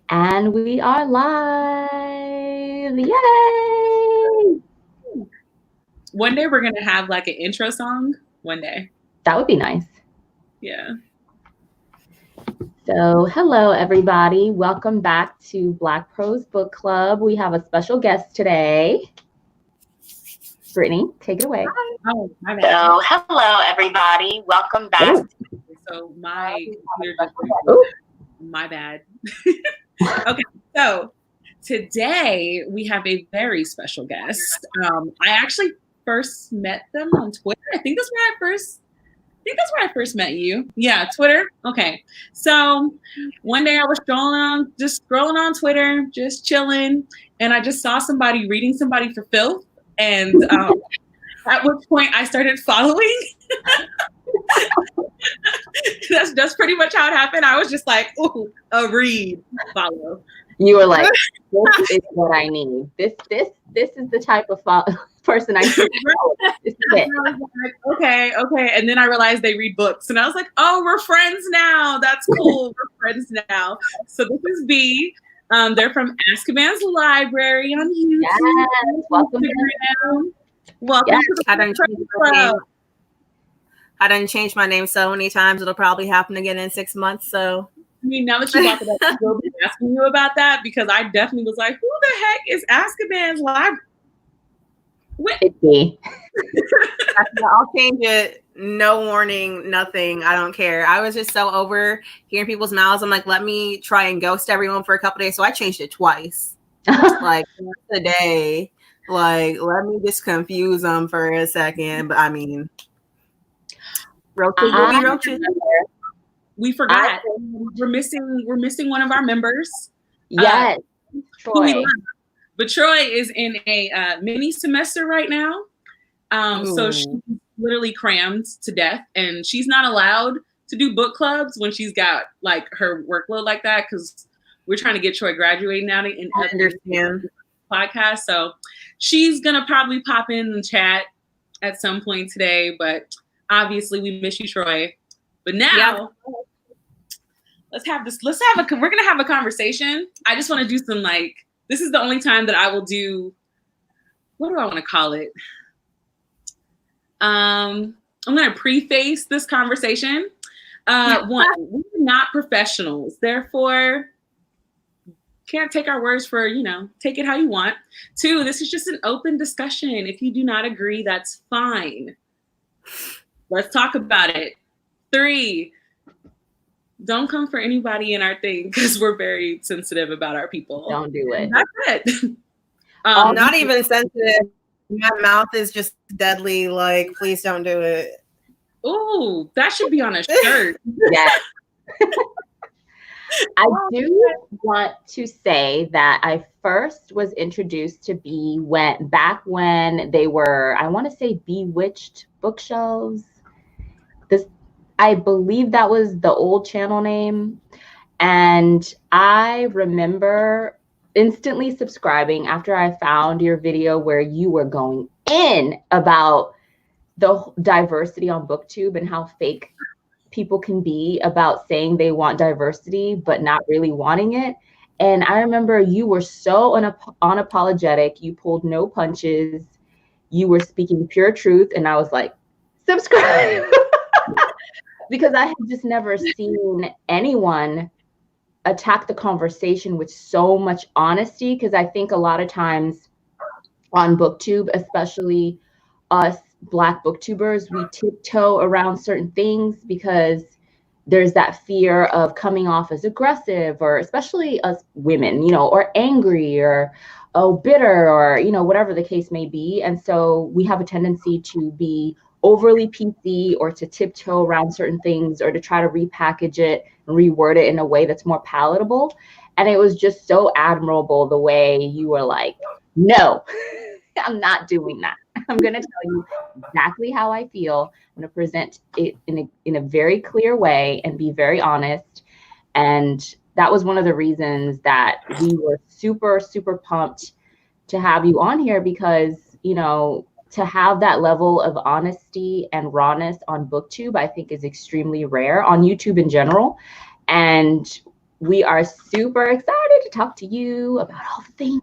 And we are live. Yay! One day we're going to have like an intro song. One day. That would be nice. Yeah. So, hello, everybody. Welcome back to Black Prose Book Club. We have a special guest today. Brittany, take it away. Oh, my bad. So, hello, everybody. Welcome back. So, my bad. Okay, so today we have a very special guest. I actually first met them on Twitter. I think that's where I first met you. Yeah, Twitter. Okay. So one day I was scrolling on Twitter, just chilling, and I just saw somebody reading somebody for filth. And at which point I started following. That's pretty much how it happened. I was just like, ooh, a read, follow. You were like, this is what I need. This is the type of person I should follow. This is it. I was like, okay. And then I realized they read books. And I was like, oh, we're friends now. That's cool. We're friends now. So this is B. They're from Azkabans Library on YouTube. Yes, welcome. Welcome to the Club. I done changed my name so many times. It'll probably happen again in 6 months. So, I mean, now that you brought it up, I will be asking you about that because I definitely was like, who the heck is Azkaban's Library? It's me. I'll change it. No warning, nothing. I don't care. I was just so over hearing people's mouths. I'm like, let me try and ghost everyone for a couple days. So I changed it twice. Like once a day. Like, let me just confuse them for a second. But I mean, we forgot. We're missing one of our members. Yes, Troy. But Troy is in a mini semester right now. So she's literally crammed to death, and she's not allowed to do book clubs when she's got like her workload like that because we're trying to get Troy graduating now and understand podcast. So she's gonna probably pop in and chat at some point today, but obviously we miss you, Troy. But now we're gonna have a conversation. I just want to do some this is the only time that I will do, what do I want to call it? I'm going to preface this conversation. One, we're not professionals. Therefore, can't take our words for, take it how you want. Two, this is just an open discussion. If you do not agree, that's fine. Let's talk about it. Three, don't come for anybody in our thing because we're very sensitive about our people. Don't do it. That's it. Not even sensitive. My mouth is just deadly. Like, please don't do it. Ooh, that should be on a shirt. Yes. I do want to say that I first was introduced to B back when they were, I want to say, Bewitched bookshelves. I believe that was the old channel name. And I remember instantly subscribing after I found your video where you were going in about the diversity on BookTube and how fake people can be about saying they want diversity, but not really wanting it. And I remember you were so unapologetic. You pulled no punches. You were speaking pure truth. And I was like, subscribe. Because I had just never seen anyone attack the conversation with so much honesty. Because I think a lot of times on BookTube, especially us Black booktubers, we tiptoe around certain things because there's that fear of coming off as aggressive, or especially us women, or angry, or bitter, or whatever the case may be. And so we have a tendency to be overly PC or to tiptoe around certain things or to try to repackage it and reword it in a way that's more palatable. And it was just so admirable the way you were like, no, I'm not doing that. I'm going to tell you exactly how I feel. I'm going to present it in a very clear way and be very honest. And that was one of the reasons that we were super, super pumped to have you on here because, to have that level of honesty and rawness on BookTube, I think is extremely rare on YouTube in general. And we are super excited to talk to you about all the things.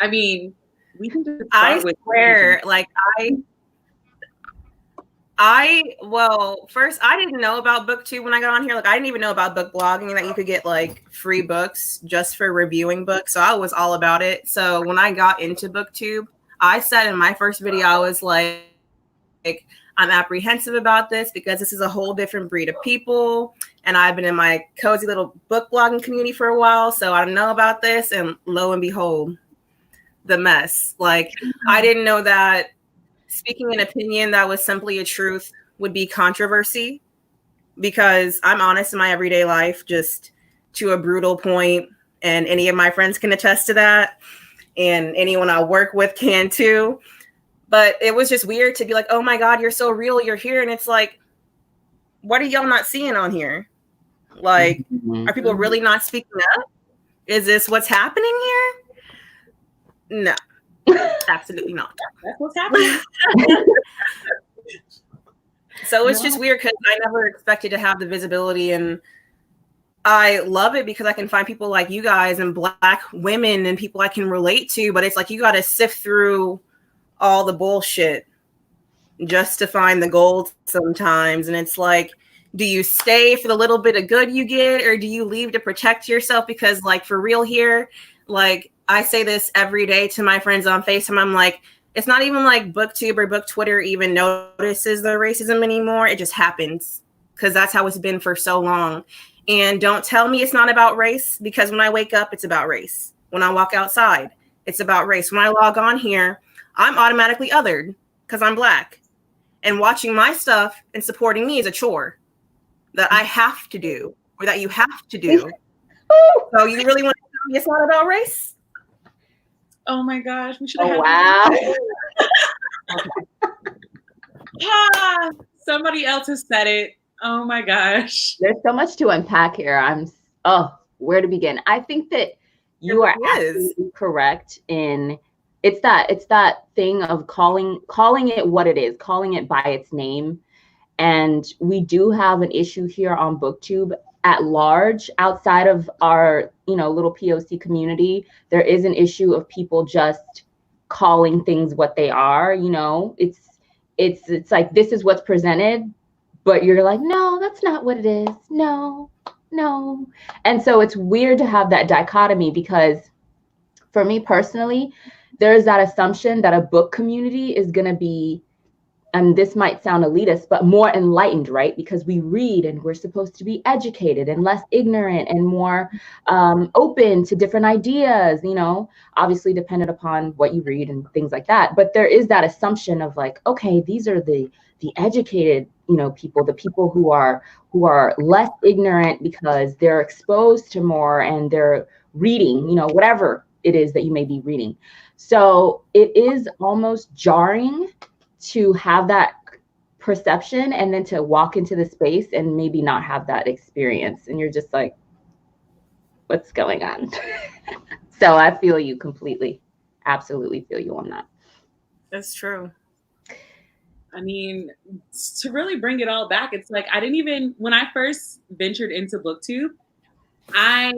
I mean, we can just I swear, like well, first I didn't know about BookTube when I got on here. Like I didn't even know about book blogging, that you could get like free books just for reviewing books. So I was all about it. So when I got into BookTube, I said in my first video, I was like I'm apprehensive about this because this is a whole different breed of people. And I've been in my cozy little book blogging community for a while. So I don't know about this. And lo and behold, the mess. Like I didn't know that speaking an opinion that was simply a truth would be controversy, because I'm honest in my everyday life, just to a brutal point, and any of my friends can attest to that, and anyone I work with can too. But it was just weird to be like, oh my God, you're so real, you're here. And it's like, what are y'all not seeing on here? Like, are people really not speaking up? Is this what's happening here? No. Absolutely not. That's what's happening. So it's just weird because I never expected to have the visibility, and I love it because I can find people like you guys and Black women and people I can relate to. But it's like you got to sift through all the bullshit just to find the gold sometimes. And it's like, do you stay for the little bit of good you get, or do you leave to protect yourself? Because like for real here, like I say this every day to my friends on FaceTime. I'm like, it's not even like BookTube or Book Twitter even notices the racism anymore. It just happens because that's how it's been for so long. And don't tell me it's not about race, because when I wake up, it's about race. When I walk outside, it's about race. When I log on here, I'm automatically othered because I'm Black. And watching my stuff and supporting me is a chore that I have to do, or that you have to do. So you really want to tell me it's not about race? Oh my gosh, we should have somebody else has said it. Oh my gosh. There's so much to unpack here. Where to begin? I think that you are absolutely correct in it's that thing of calling it what it is, calling it by its name. And we do have an issue here on BookTube at large, outside of our, little POC community. There is an issue of people just calling things what they are. It's like, this is what's presented, but you're like, no, that's not what it is. No. And so it's weird to have that dichotomy, because for me personally, there's that assumption that a book community is going to be, and this might sound elitist, but more enlightened, right? Because we read and we're supposed to be educated and less ignorant and more open to different ideas, obviously dependent upon what you read and things like that. But there is that assumption of like, okay, these are the educated, people, the people who are less ignorant because they're exposed to more and they're reading, whatever it is that you may be reading. So it is almost jarring to have that perception and then to walk into the space and maybe not have that experience. And you're just like, what's going on? So I feel you completely. Absolutely feel you on that. That's true. I mean, to really bring it all back, it's like, when I first ventured into BookTube, I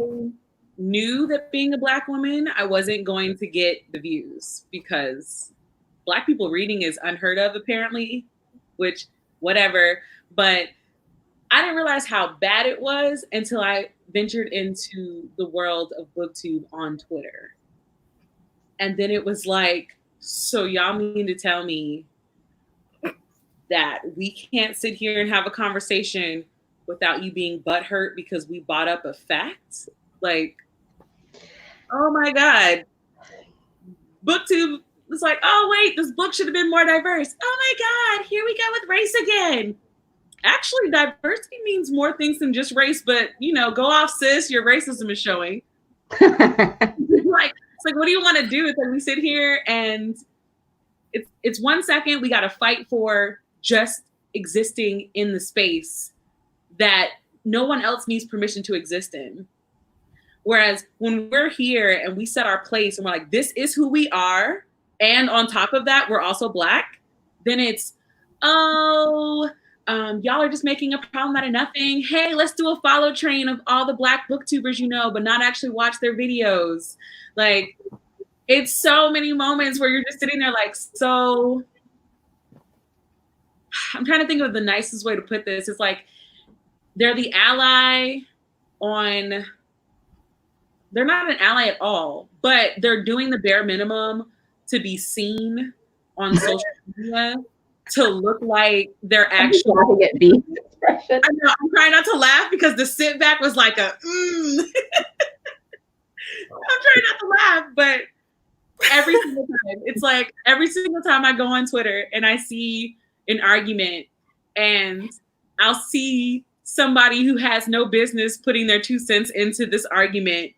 knew that being a Black woman, I wasn't going to get the views, because Black people reading is unheard of, apparently, which, whatever. But I didn't realize how bad it was until I ventured into the world of BookTube on Twitter. And then it was like, so y'all mean to tell me that we can't sit here and have a conversation without you being butthurt because we brought up a fact? Like, oh my God. BookTube was like, oh wait, this book should have been more diverse. Oh my God, here we go with race again. Actually, diversity means more things than just race, but go off, sis, your racism is showing. It's like, what do you want to do? It's like we sit here and it's 1 second we got to fight for just existing in the space that no one else needs permission to exist in. Whereas when we're here and we set our place and we're like, this is who we are, and on top of that, we're also Black, then it's, oh, y'all are just making a problem out of nothing. Hey, let's do a follow train of all the Black booktubers you know, but not actually watch their videos. Like, it's so many moments where you're just sitting there like, so I'm trying to think of the nicest way to put this. It's like they're the ally on, they're not an ally at all, but they're doing the bare minimum to be seen on social media, to look like they're actually get beef expression. I know, I'm trying not to laugh because the sit back was like a I'm trying not to laugh, but every single time, it's like every single time I go on Twitter and I see an argument and I'll see somebody who has no business putting their 2 cents into this argument,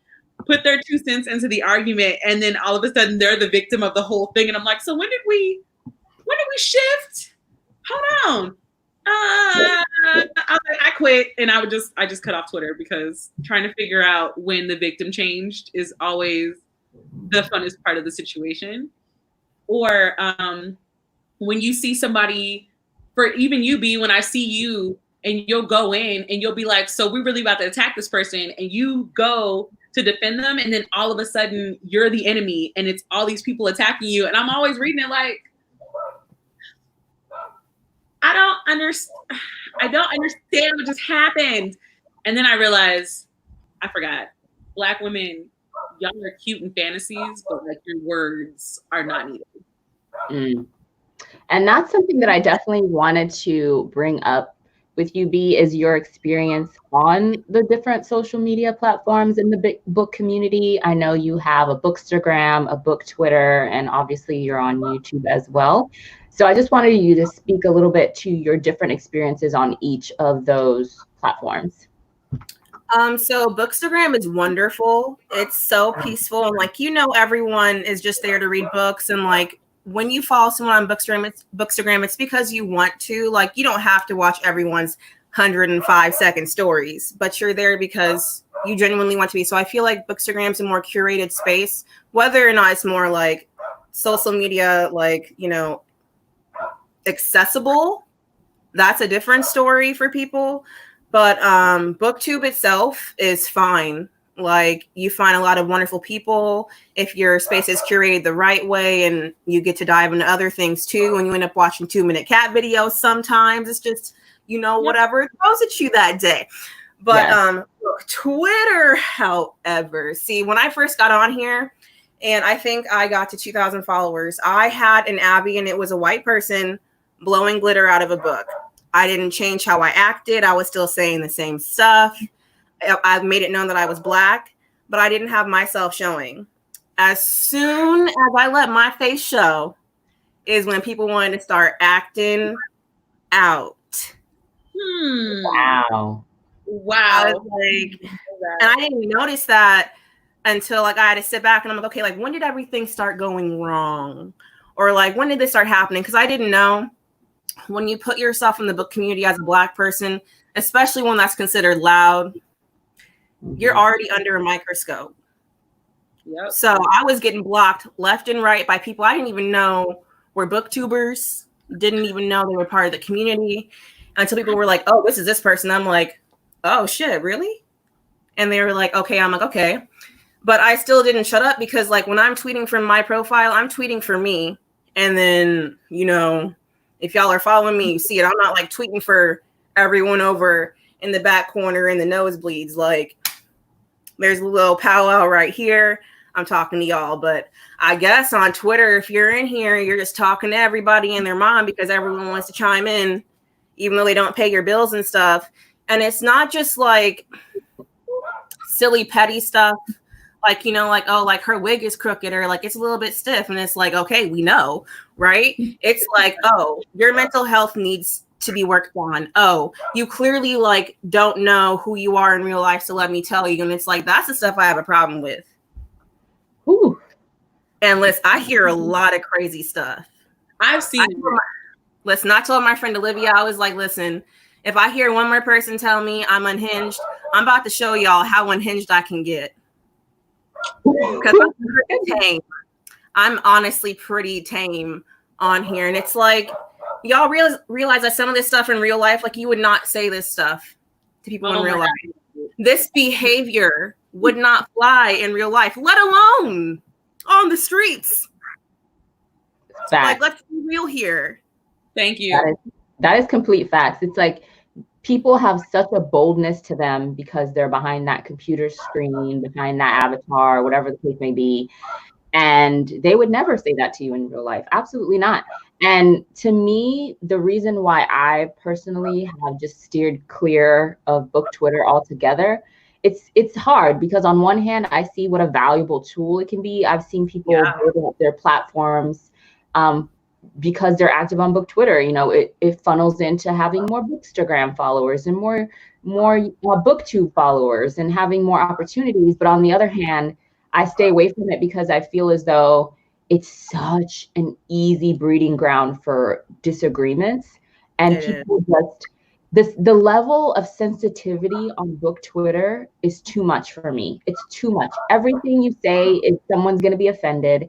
put their 2 cents into the argument, and then all of a sudden they're the victim of the whole thing. And I'm like, so when did we shift? Hold on. I quit, and I just cut off Twitter, because trying to figure out when the victim changed is always the funnest part of the situation. Or when you see somebody, for even you, B, when I see you and you'll go in and you'll be like, so we're really about to attack this person, and you go to defend them, and then all of a sudden you're the enemy and it's all these people attacking you. And I'm always reading it like, I don't understand what just happened. And then I realized, I forgot. Black women, y'all are cute in fantasies, but like your words are not needed. Mm. And that's something that I definitely wanted to bring up with you, B, is your experience on the different social media platforms in the big book community. I know you have a Bookstagram, a book Twitter, and obviously you're on YouTube as well. So I just wanted you to speak a little bit to your different experiences on each of those platforms. So Bookstagram is wonderful. It's so peaceful. And like, everyone is just there to read books. And like, when you follow someone on Bookstagram, it's because you want to. Like, you don't have to watch everyone's 105-second stories, but you're there because you genuinely want to be. So I feel like Bookstagram's a more curated space, whether or not it's more like social media, like, accessible. That's a different story for people. But BookTube itself is fine. Like, you find a lot of wonderful people if your space is curated the right way, and you get to dive into other things too. And you end up watching 2-minute cat videos sometimes. It's just, whatever throws at you that day. But yes. Twitter, however, see, when I first got on here, and I think I got to 2,000 followers, I had an Abby, and it was a white person blowing glitter out of a book. I didn't change how I acted. I was still saying the same stuff. I made it known that I was Black, but I didn't have myself showing. As soon as I let my face show is when people wanted to start acting out. Wow. I was like, and I didn't notice that until like I had to sit back and I'm like, okay, like when did everything start going wrong? Or like, when did this start happening? Because I didn't know. When you put yourself in the book community as a Black person, especially one that's considered loud, you're already under a microscope. Yep. So I was getting blocked left and right by people I didn't even know were booktubers, didn't even know they were part of the community, until people were like, oh, this is this person. I'm like, oh shit, really? And they were like, okay. I'm like, okay. But I still didn't shut up, because like when I'm tweeting from my profile, I'm tweeting for me. And then, if y'all are following me, you see it. I'm not like tweeting for everyone over in the back corner in the nosebleeds. Like, there's a little powwow right here. I'm talking to y'all. But I guess on Twitter, if you're in here, you're just talking to everybody and their mom, because everyone wants to chime in, even though they don't pay your bills and stuff. And it's not just like silly, petty stuff. Like, like, oh, like her wig is crooked, or like it's a little bit stiff. And it's like, okay, we know, right? It's like, oh, your mental health needs to be worked on. Oh, you clearly like don't know who you are in real life, so let me tell you. And it's like, that's the stuff I have a problem with. Ooh. And listen, I hear a lot of crazy stuff. I've seen listen, I told my friend Olivia, I was like, listen, if I hear one more person tell me I'm unhinged, I'm about to show y'all how unhinged I can get. Because I'm pretty tame. I'm honestly pretty tame on here. And it's like, y'all realize that some of this stuff in real life, like you would not say this stuff to people in real life. This behavior would not fly in real life, let alone on the streets. Like, let's be real here. Thank you. That is complete facts. It's like people have such a boldness to them because they're behind that computer screen, behind that avatar, whatever the case may be. And they would never say that to you in real life. Absolutely not. And to me, the reason why I personally have just steered clear of book Twitter altogether, it's hard because on one hand, I see what a valuable tool it can be. I've seen people build up their platforms because they're active on book Twitter. You know, it funnels into having more Bookstagram followers and more BookTube followers and having more opportunities. But on the other hand, I stay away from it because I feel as though it's such an easy breeding ground for disagreements, and people just the level of sensitivity on book Twitter is too much for me. It's too much. Everything you say is someone's going to be offended.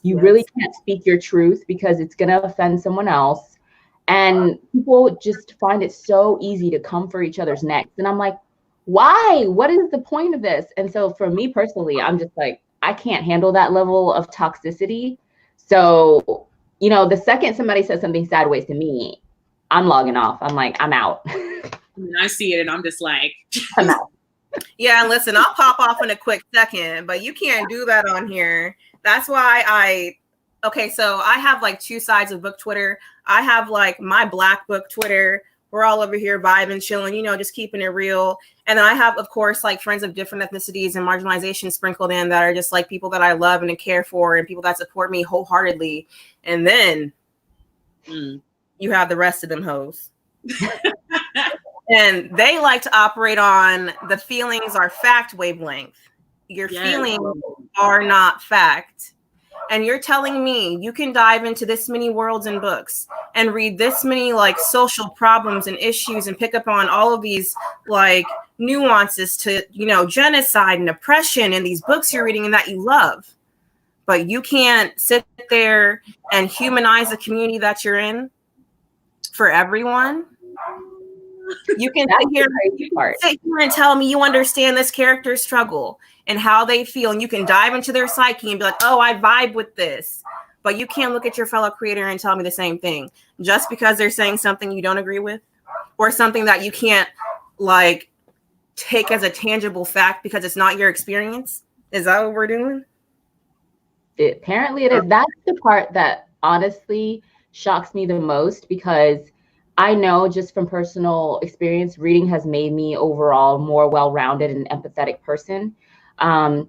You really can't speak your truth because it's going to offend someone else, and people just find it so easy to come for each other's necks. And I'm like, why? What is the point of this? And so for me personally, I'm just like, I can't handle that level of toxicity. So, you know, the second somebody says something sideways to me, I'm logging off. I'm like, I'm out. I see it and I'm just like, I'm out. Yeah, listen, I'll pop off in a quick second, but you can't do that on here. That's why so I have like two sides of book Twitter. I have like my Black book Twitter. We're all over here vibing, chilling, you know, just keeping it real. And then I have, of course, like friends of different ethnicities and marginalization sprinkled in that are just like people that I love and care for and people that support me wholeheartedly. And then you have the rest of them hoes. And they like to operate on the feelings are fact wavelength. Your feelings are not fact. And you're telling me you can dive into this many worlds and books and read this many like social problems and issues and pick up on all of these like nuances to, you know, genocide and oppression in these books you're reading and that you love. But you can't sit there and humanize the community that you're in for everyone. You can sit here and tell me you understand this character's struggle and how they feel, and you can dive into their psyche and be like, oh, I vibe with this. But you can't look at your fellow creator and tell me the same thing just because they're saying something you don't agree with or something that you can't like take as a tangible fact because it's not your experience. Is that what we're doing? Apparently it is. That's the part that honestly shocks me the most, because I know just from personal experience, reading has made me overall more well-rounded and empathetic person.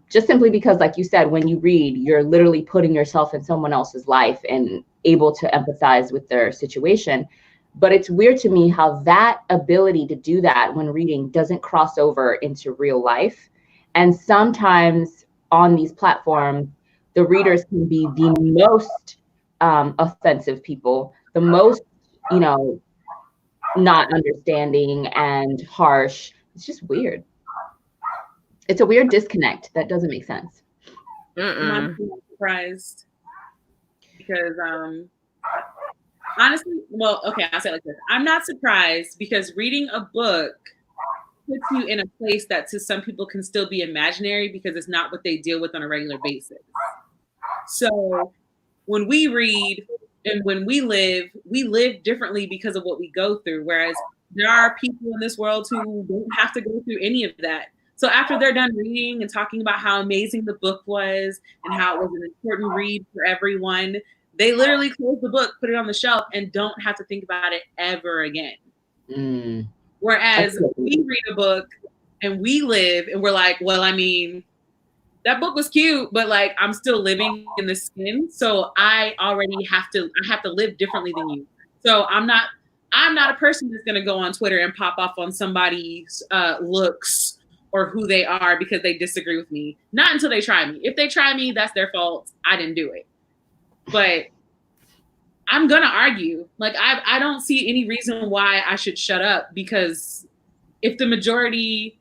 Just simply because, like you said, when you read, you're literally putting yourself in someone else's life and able to empathize with their situation. But it's weird to me how that ability to do that when reading doesn't cross over into real life. And sometimes on these platforms, the readers can be the most offensive people, the most, you know, not understanding and harsh. It's just weird. It's a weird disconnect that doesn't make sense. I'm not surprised because honestly, well, okay, I'll say it like this. I'm not surprised because reading a book puts you in a place that to some people can still be imaginary because it's not what they deal with on a regular basis. So when we read and when we live differently because of what we go through. Whereas there are people in this world who don't have to go through any of that. So after they're done reading and talking about how amazing the book was and how it was an important read for everyone, they literally close the book, put it on the shelf, and don't have to think about it ever again. Whereas we read a book and we live and we're like, well, I mean, that book was cute, but like I'm still living in the skin. So I already have to live differently than you. So I'm not a person that's gonna go on Twitter and pop off on somebody's looks or who they are because they disagree with me. Not until they try me. If they try me, that's their fault. I didn't do it. But I'm gonna argue. Like I don't see any reason why I should shut up, because if the majority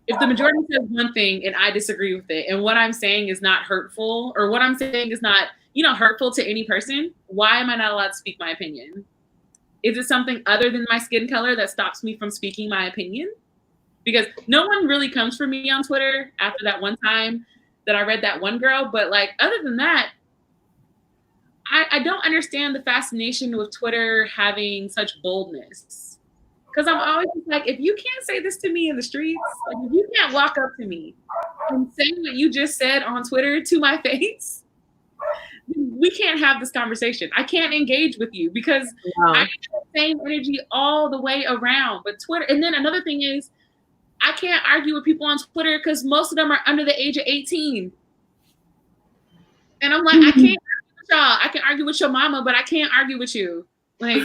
says one thing and I disagree with it, and what I'm saying is not hurtful, or what I'm saying is not, hurtful to any person, why am I not allowed to speak my opinion? Is it something other than my skin color that stops me from speaking my opinion? Because no one really comes for me on Twitter after that one time that I read that one girl. But like, other than that, I don't understand the fascination with Twitter having such boldness. Because I'm always like, if you can't say this to me in the streets, like if you can't walk up to me and say what you just said on Twitter to my face, we can't have this conversation. I can't engage with you because I have the same energy all the way around. But Twitter, and then another thing is, I can't argue with people on Twitter because most of them are under the age of 18. And I'm like, I can't argue with y'all. I can argue with your mama, but I can't argue with you. Like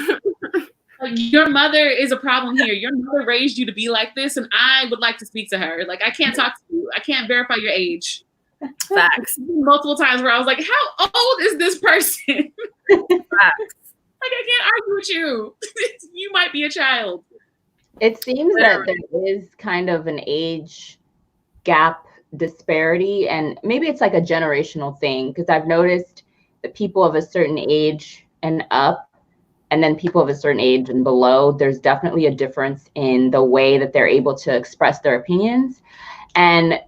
your mother is a problem here. Your mother raised you to be like this, and I would like to speak to her. Like, I can't talk to you. I can't verify your age. Facts. Multiple times where I was like, how old is this person? Facts. Like, I can't argue with you. You might be a child. It seems that there is kind of an age gap disparity, and maybe it's like a generational thing, because I've noticed that people of a certain age and up, and then people of a certain age and below, there's definitely a difference in the way that they're able to express their opinions. And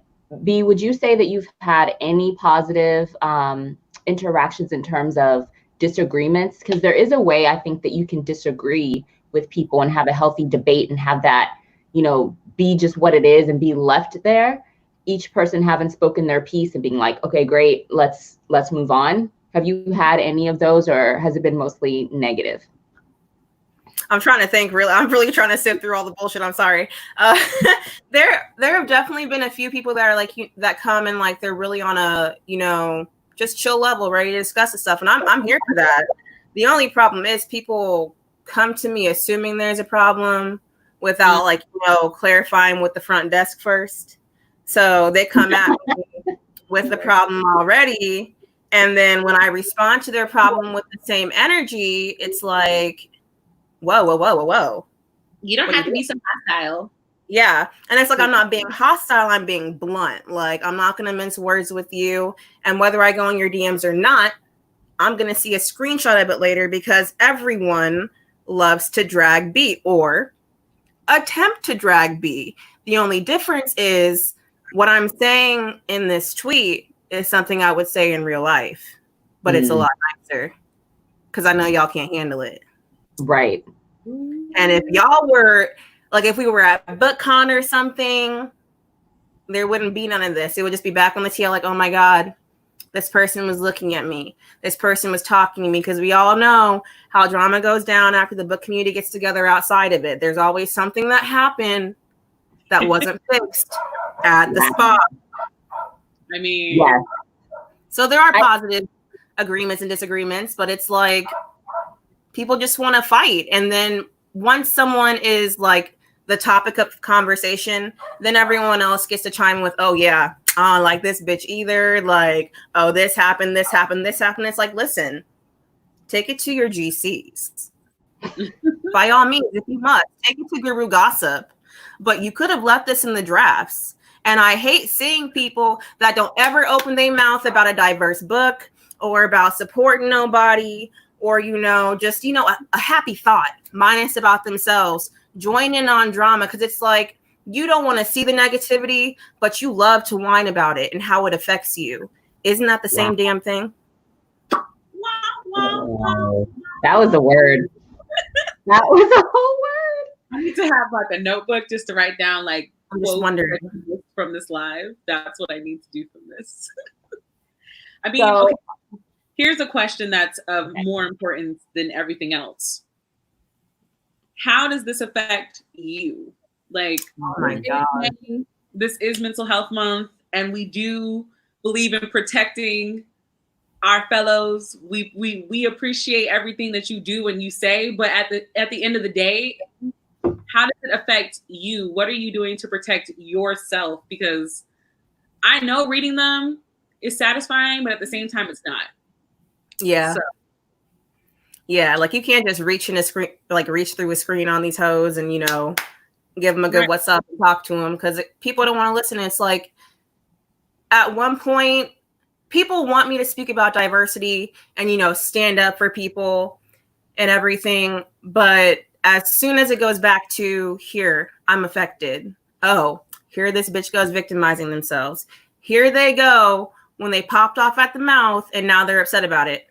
B, would you say that you've had any positive interactions in terms of disagreements? Because there is a way, I think, that you can disagree with people and have a healthy debate and have that, you know, be just what it is and be left there. Each person having spoken their piece and being like, okay, great, let's move on. Have you had any of those, or has it been mostly negative? I'm trying to think. I'm really trying to sift through all the bullshit. I'm sorry. There have definitely been a few people that are like that come and like they're really on a, you know, just chill level, ready to discuss the stuff, and I'm here for that. The only problem is people come to me assuming there's a problem without like, you know, clarifying with the front desk first. So they come at me with the problem already, and then when I respond to their problem with the same energy, it's like, whoa. You don't have to be so hostile. Yeah. And it's like, I'm not being hostile. I'm being blunt. Like, I'm not going to mince words with you. And whether I go in your DMs or not, I'm going to see a screenshot of it later, because everyone loves to drag B or attempt to drag B. The only difference is what I'm saying in this tweet is something I would say in real life, but it's a lot nicer because I know y'all can't handle it. Right. And if y'all were like, if we were at BookCon or something, there wouldn't be none of this. It would just be back on the TL like, oh my God, this person was looking at me. This person was talking to me, because we all know how drama goes down after the book community gets together outside of it. There's always something that happened that wasn't fixed at the spot. I mean, yeah. So there are positive agreements and disagreements, but it's like people just want to fight. And then once someone is like the topic of conversation, then everyone else gets to chime with, oh yeah, I don't like this bitch either. Like, oh, this happened. It's like, listen, take it to your GCs. By all means, if you must, take it to Guru Gossip. But you could have left this in the drafts. And I hate seeing people that don't ever open their mouth about a diverse book or about supporting nobody, or, you know, just, you know, a happy thought, minus about themselves, join in on drama, because it's like, you don't want to see the negativity, but you love to whine about it and how it affects you. Isn't that the same damn thing? That was a word. That was a whole word. I need to have like a notebook just to write down like, I'm just wondering from this live. That's what I need to do from this. I mean, okay, here's a question that's of more importance than everything else. How does this affect you? Like, oh my God. This is Mental Health Month, and we do believe in protecting our fellows. We appreciate everything that you do and you say, but at the end of the day, how does it affect you? What are you doing to protect yourself? Because I know reading them is satisfying, but at the same time, it's not. Yeah. So. Yeah, like you can't just reach through a screen on these hoes and, you know, give them a good what's up and talk to them, because people don't want to listen. It's like, at one point, people want me to speak about diversity and, you know, stand up for people and everything. But as soon as it goes back to here, I'm affected. Oh, here this bitch goes victimizing themselves. Here they go when they popped off at the mouth and now they're upset about it.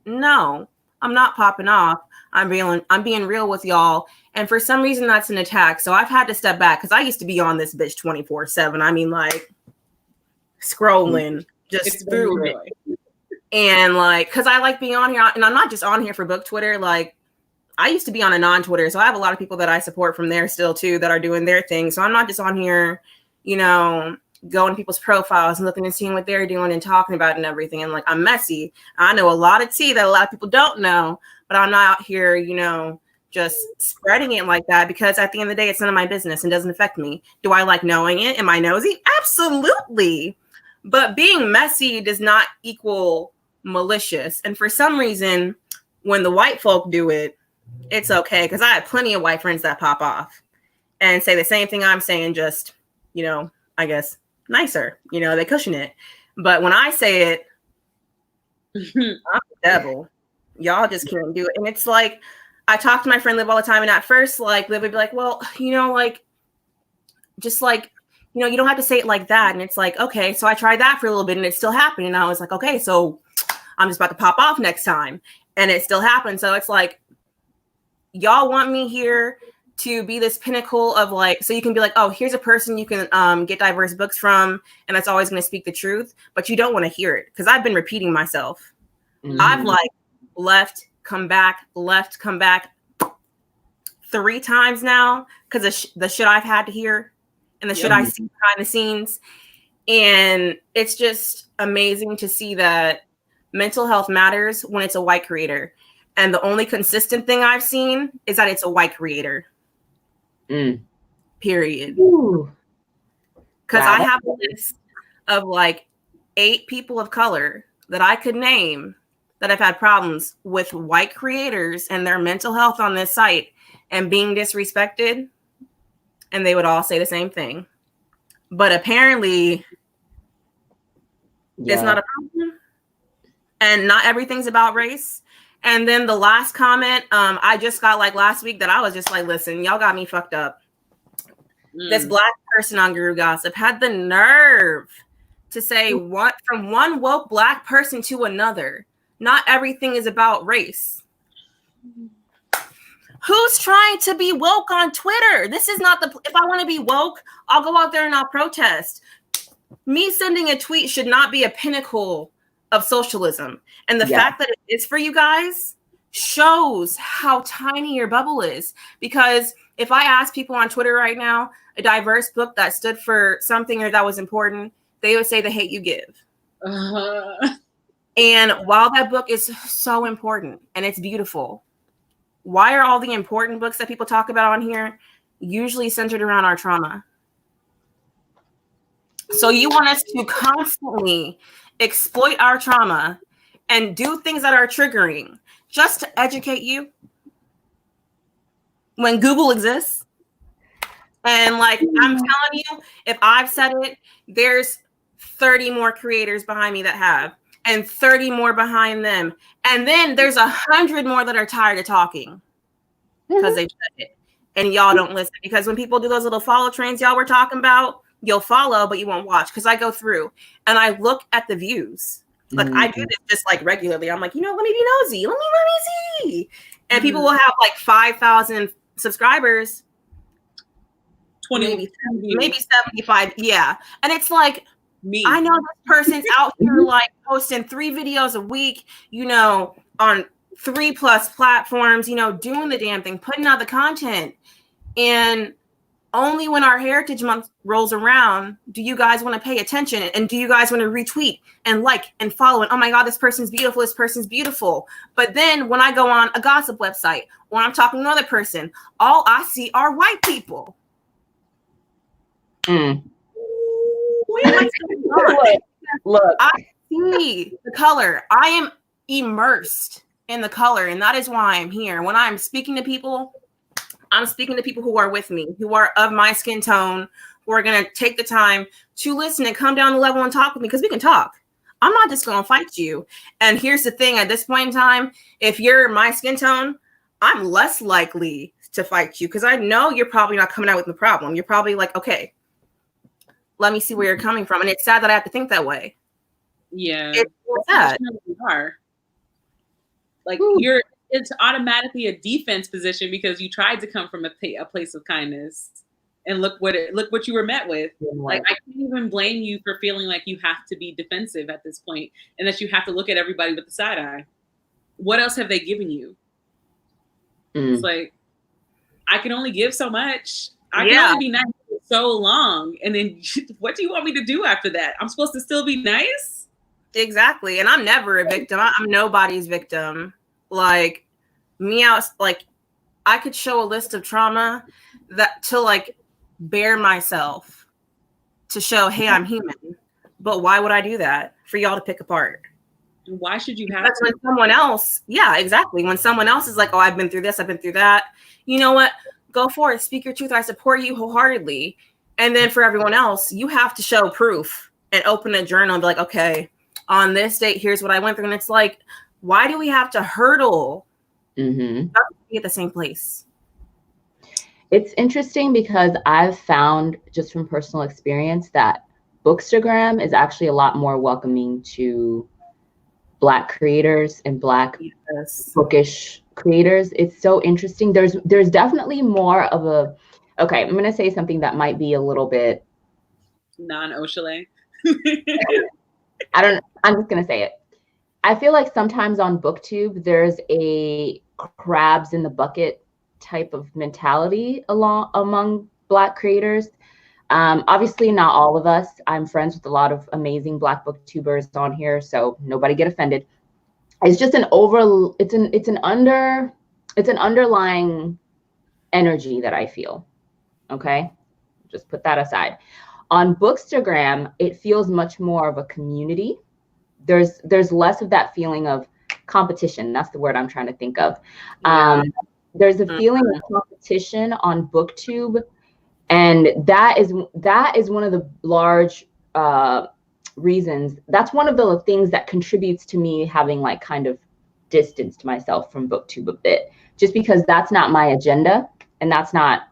No, I'm not popping off. I'm being real with y'all. And for some reason that's an attack. So I've had to step back because I used to be on this bitch 24/7. I mean, like scrolling just through it. And like, because I like being on here, and I'm not just on here for book Twitter. Like, I used to be on a non-Twitter, so I have a lot of people that I support from there still too that are doing their thing. So I'm not just on here, you know, going to people's profiles and looking and seeing what they're doing and talking about and everything. And like, I'm messy. I know a lot of tea that a lot of people don't know, but I'm not out here, you know, just spreading it like that because at the end of the day, it's none of my business and doesn't affect me. Do I like knowing it? Am I nosy? Absolutely. But being messy does not equal malicious. And for some reason, when the white folk do it, it's okay. Because I have plenty of white friends that pop off and say the same thing I'm saying, just, you know, I guess nicer. You know, they cushion it. But when I say it, I'm the devil. Y'all just can't do it. And it's like, I talk to my friend Liv all the time. And at first, like, Liv would be like, well, you know, like, just like, you know, you don't have to say it like that. And it's like, okay, so I tried that for a little bit and it still happened. And I was like, okay, so I'm just about to pop off next time. And it still happened. So it's like, y'all want me here to be this pinnacle of like, so you can be like, oh, here's a person you can get diverse books from. And that's always going to speak the truth. But you don't want to hear it because I've been repeating myself. Mm-hmm. I've like left, come back 3 times now because of the shit I've had to hear. And the shit I see behind the scenes. And it's just amazing to see that mental health matters when it's a white creator. And the only consistent thing I've seen is that it's a white creator. Period. Because I have a list of like 8 people of color that I could name that have had problems with white creators and their mental health on this site and being disrespected. And they would all say the same thing. But apparently, it's not a problem. And not everything's about race. And then the last comment, I just got like last week that I was just like, listen, y'all got me fucked up. This black person on Guru Gossip had the nerve to say from one woke black person to another, not everything is about race. Who's trying to be woke on Twitter? This is not if I want to be woke, I'll go out there and I'll protest. Me sending a tweet should not be a pinnacle of socialism. And the fact that it is for you guys shows how tiny your bubble is. Because if I ask people on Twitter right now, a diverse book that stood for something or that was important, they would say The Hate You Give. And while that book is so important and it's beautiful, why are all the important books that people talk about on here usually centered around our trauma? So you want us to constantly exploit our trauma and do things that are triggering just to educate you when Google exists? And like, I'm telling you, if I've said it, there's 30 more creators behind me that have, and 30 more behind them. And then there's 100 more that are tired of talking because they've said it. And y'all don't listen. Because when people do those little follow trains y'all were talking about, you'll follow, but you won't watch. Because I go through and I look at the views. Like I do this just like regularly. I'm like, you know, let me be nosy. Let me see. And people will have like 5,000 subscribers. 20, maybe 75. Yeah. And it's like, me. I know this person's out here like posting 3 videos a week, you know, on 3+ platforms, you know, doing the damn thing, putting out the content. And only when our Heritage Month rolls around do you guys want to pay attention, and do you guys want to retweet and like and follow, and oh my God, this person's beautiful, this person's beautiful. But then when I go on a gossip website or I'm talking to another person, all I see are white people. Look, I see the color. I am immersed in the color, and that is why I'm here. When I'm speaking to people, I'm speaking to people who are with me, who are of my skin tone, who are going to take the time to listen and come down the level and talk with me, because we can talk. I'm not just going to fight you. And here's the thing, at this point in time, if you're my skin tone, I'm less likely to fight you because I know you're probably not coming out with the problem. You're probably like, okay, let me see where you're coming from. And it's sad that I have to think that way. Yeah. It's sad. You are. Like, Ooh. it's automatically a defense position because you tried to come from a place of kindness. And look what you were met with. Like, I can't even blame you for feeling like you have to be defensive at this point and that you have to look at everybody with the side eye. What else have they given you? It's like, I can only give so much. I can only be nice for so long. And then what do you want me to do after that? I'm supposed to still be nice? Exactly. And I'm never a victim. I'm nobody's victim. Like, me out, like, I could show a list of trauma that to like bare myself to show, hey, I'm human. But why would I do that? For y'all to pick apart. Why should you have That's to? when someone else, yeah, exactly. When someone else is like, oh, I've been through this, I've been through that. You know what? Go for it. Speak your truth. I support you wholeheartedly. And then for everyone else, you have to show proof and open a journal and be like, okay, on this date, here's what I went through. And it's like, why do we have to hurdle be at the same place? It's interesting because I've found just from personal experience that Bookstagram is actually a lot more welcoming to Black creators and Black bookish creators. It's so interesting. There's definitely more of a, okay, I'm going to say something that might be a little bit non-Oshale. I'm just going to say it. I feel like sometimes on BookTube, there's a crabs in the bucket type of mentality among Black creators. Obviously not all of us. I'm friends with a lot of amazing Black booktubers on here, so nobody get offended. It's just it's an underlying energy that I feel. Okay? Just put that aside. On Bookstagram, it feels much more of a community. There's less of that feeling of competition. That's the word I'm trying to think of. There's a feeling of competition on BookTube, and that is one of the large reasons. That's one of the things that contributes to me having like kind of distanced myself from BookTube a bit, just because that's not my agenda and that's not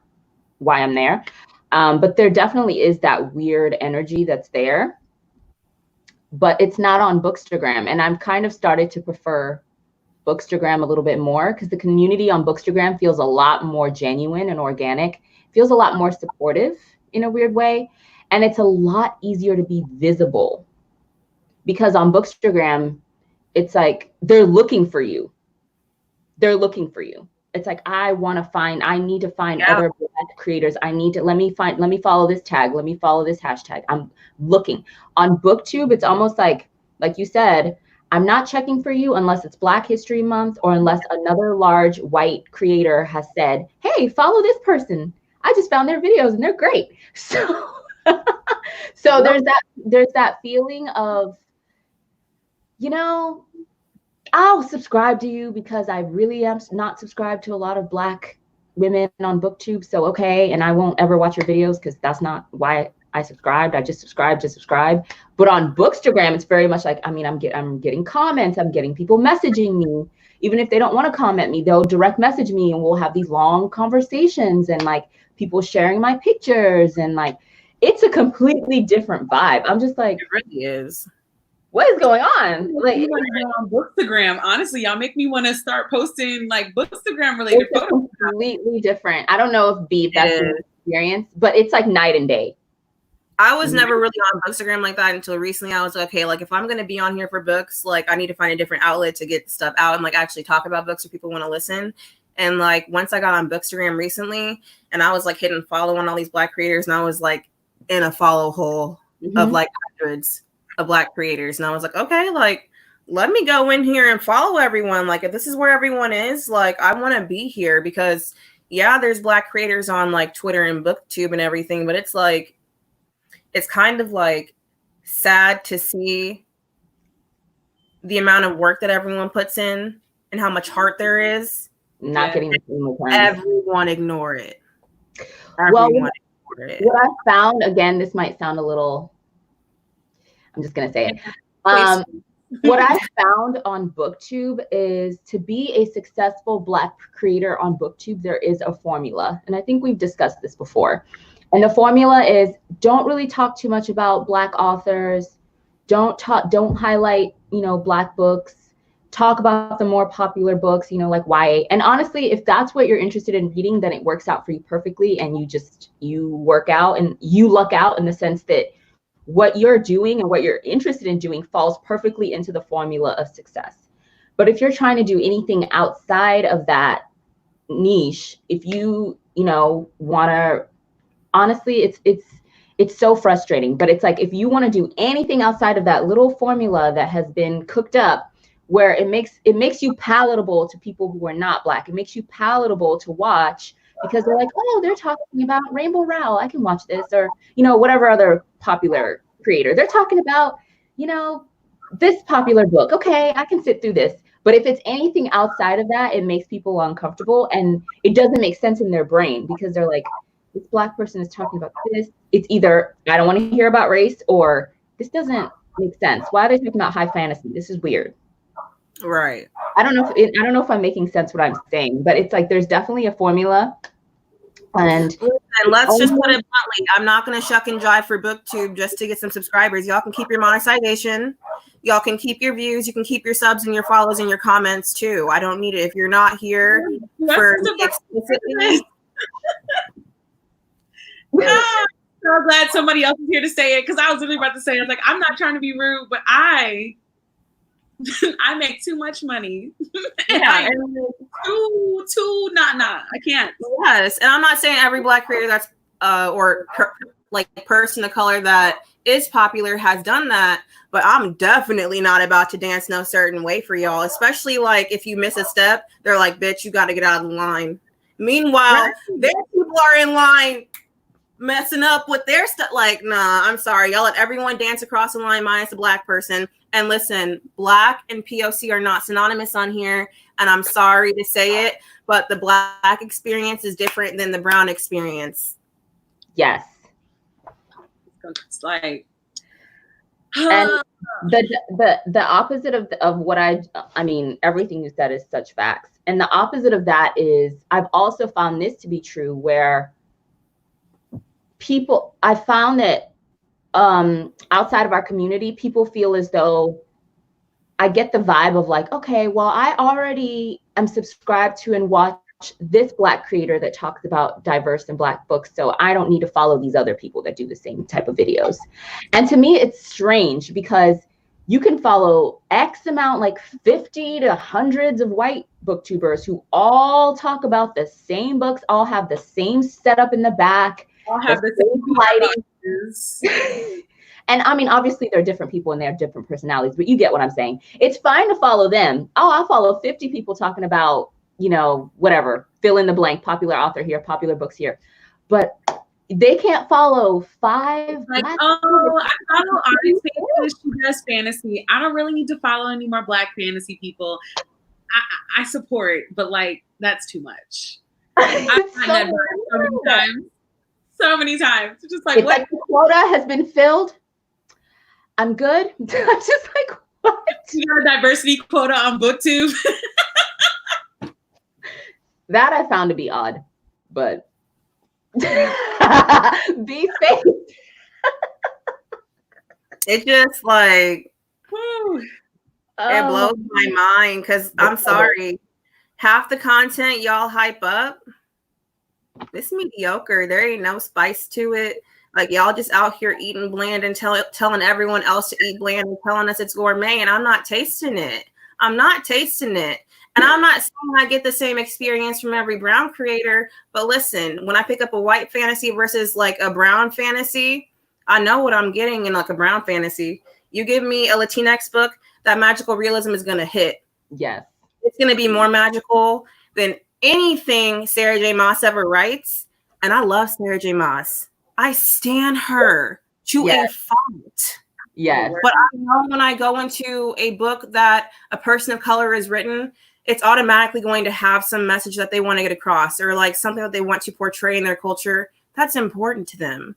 why I'm there. But there definitely is that weird energy that's there, but it's not on Bookstagram. And I've kind of started to prefer Bookstagram a little bit more because the community on Bookstagram feels a lot more genuine and organic, feels a lot more supportive in a weird way. And it's a lot easier to be visible because on Bookstagram, it's like they're looking for you. They're looking for you. It's like, I need to find other Black creators. let me follow this tag. Let me follow this hashtag. I'm looking. On BookTube, it's almost like you said, I'm not checking for you unless it's Black History Month or unless another large white creator has said, hey, follow this person. I just found their videos and they're great. So, there's that feeling of, you know, I'll subscribe to you because I really am not subscribed to a lot of Black women on BookTube. So, okay. And I won't ever watch your videos because that's not why I subscribed. I just subscribe. But on Bookstagram, it's very much like, I mean, I'm getting comments. I'm getting people messaging me. Even if they don't want to comment me, they'll direct message me and we'll have these long conversations and like people sharing my pictures. And like, it's a completely different vibe. I'm just like, it really is. What is going on? Like, on Bookstagram, honestly, y'all make me want to start posting like Bookstagram related photos. Completely different. I don't know if that's an experience, but it's like night and day. I was never really on Bookstagram like that until recently. I was like, okay, like if I'm going to be on here for books, like I need to find a different outlet to get stuff out and like actually talk about books so people want to listen. And like once I got on Bookstagram recently and I was like hitting follow on all these Black creators and I was like in a follow hole of like hundreds of Black creators. And I was like, okay, like let me go in here and follow everyone. Like if this is where everyone is, like I want to be here because yeah, there's Black creators on like Twitter and BookTube and everything, but it's like, it's kind of like sad to see the amount of work that everyone puts in and how much heart there is. Not getting the same return. Everyone ignore it. What I found, again, this might sound a little, I'm just going to say it. What I found on BookTube is to be a successful Black creator on BookTube, there is a formula. And I think we've discussed this before. And the formula is don't really talk too much about Black authors. Don't highlight, Black books. Talk about the more popular books, like YA. And honestly, if that's what you're interested in reading, then it works out for you perfectly. And you work out and you luck out in the sense that what you're doing and what you're interested in doing falls perfectly into the formula of success. But if you're trying to do anything outside of that niche, if you, want to, honestly, it's so frustrating, but it's like, if you want to do anything outside of that little formula that has been cooked up, where it makes you palatable to people who are not Black, it makes you palatable to watch because they're like, oh, they're talking about Rainbow Rowell, I can watch this, or whatever other popular creator they're talking about, this popular book, okay, I can sit through this. But if it's anything outside of that, it makes people uncomfortable and it doesn't make sense in their brain because they're like, this Black person is talking about this. It's either I don't want to hear about race or this doesn't make sense. Why are they talking about high fantasy? This is weird. Right. I don't know if I'm making sense what I'm saying, but it's like there's definitely a formula. And let's just put it bluntly, I'm not going to shuck and jive for BookTube just to get some subscribers. Y'all can keep your monetization. Y'all can keep your views. You can keep your subs and your follows and your comments too. I don't need it. If you're not here for explicitly. I'm so glad somebody else is here to say it because I was literally about to say, I was like, I'm not trying to be rude, but I make too much money. Yeah, too not. I can't. Yes, and I'm not saying every Black creator that's person of color that is popular has done that, but I'm definitely not about to dance no certain way for y'all. Especially like if you miss a step, they're like, "Bitch, you got to get out of the line." Meanwhile, their people are in line messing up with their stuff. Like, nah, I'm sorry, y'all let everyone dance across the line minus a Black person. And listen, Black and POC are not synonymous on here. And I'm sorry to say it, but the Black experience is different than the brown experience. Yes. It's like, and the opposite of what I mean, everything you said is such facts. And the opposite of that is I've also found this to be true where I found that outside of our community, people feel as though I get the vibe of like, okay, well, I already am subscribed to and watch this Black creator that talks about diverse and Black books, so I don't need to follow these other people that do the same type of videos. And to me, it's strange because you can follow X amount, like 50 to hundreds of white booktubers who all talk about the same books, all have the same setup in the back, all have the same lighting. And I mean, obviously they're different people and they have different personalities, but you get what I'm saying. It's fine to follow them. Oh, I'll follow 50 people talking about, whatever, fill in the blank, popular author here, popular books here. But they can't follow 5. Like, I follow Ari's fantasy, she does fantasy. I don't really need to follow any more Black fantasy people. I support, but like, that's too much. I've done that so many times. It's just like, it's what? Like the quota has been filled. I'm good. I'm just like, what? You got a diversity quota on BookTube? That I found to be odd, but be safe. It's just like, it blows my mind because I'm sorry. Half the content y'all hype up, it's mediocre. There ain't no spice to it. Like, y'all just out here eating bland and telling everyone else to eat bland and telling us it's gourmet, and I'm not tasting it. I'm not tasting it. And I'm not saying I get the same experience from every brown creator, but listen, when I pick up a white fantasy versus like a brown fantasy, I know what I'm getting in like a brown fantasy. You give me a Latinx book, that magical realism is going to hit. Yes. It's going to be more magical than anything Sarah J. Maas ever writes. And I love Sarah J. Maas. I stan her to a fault. Yes. But I know when I go into a book that a person of color has written, it's automatically going to have some message that they want to get across or like something that they want to portray in their culture. That's important to them.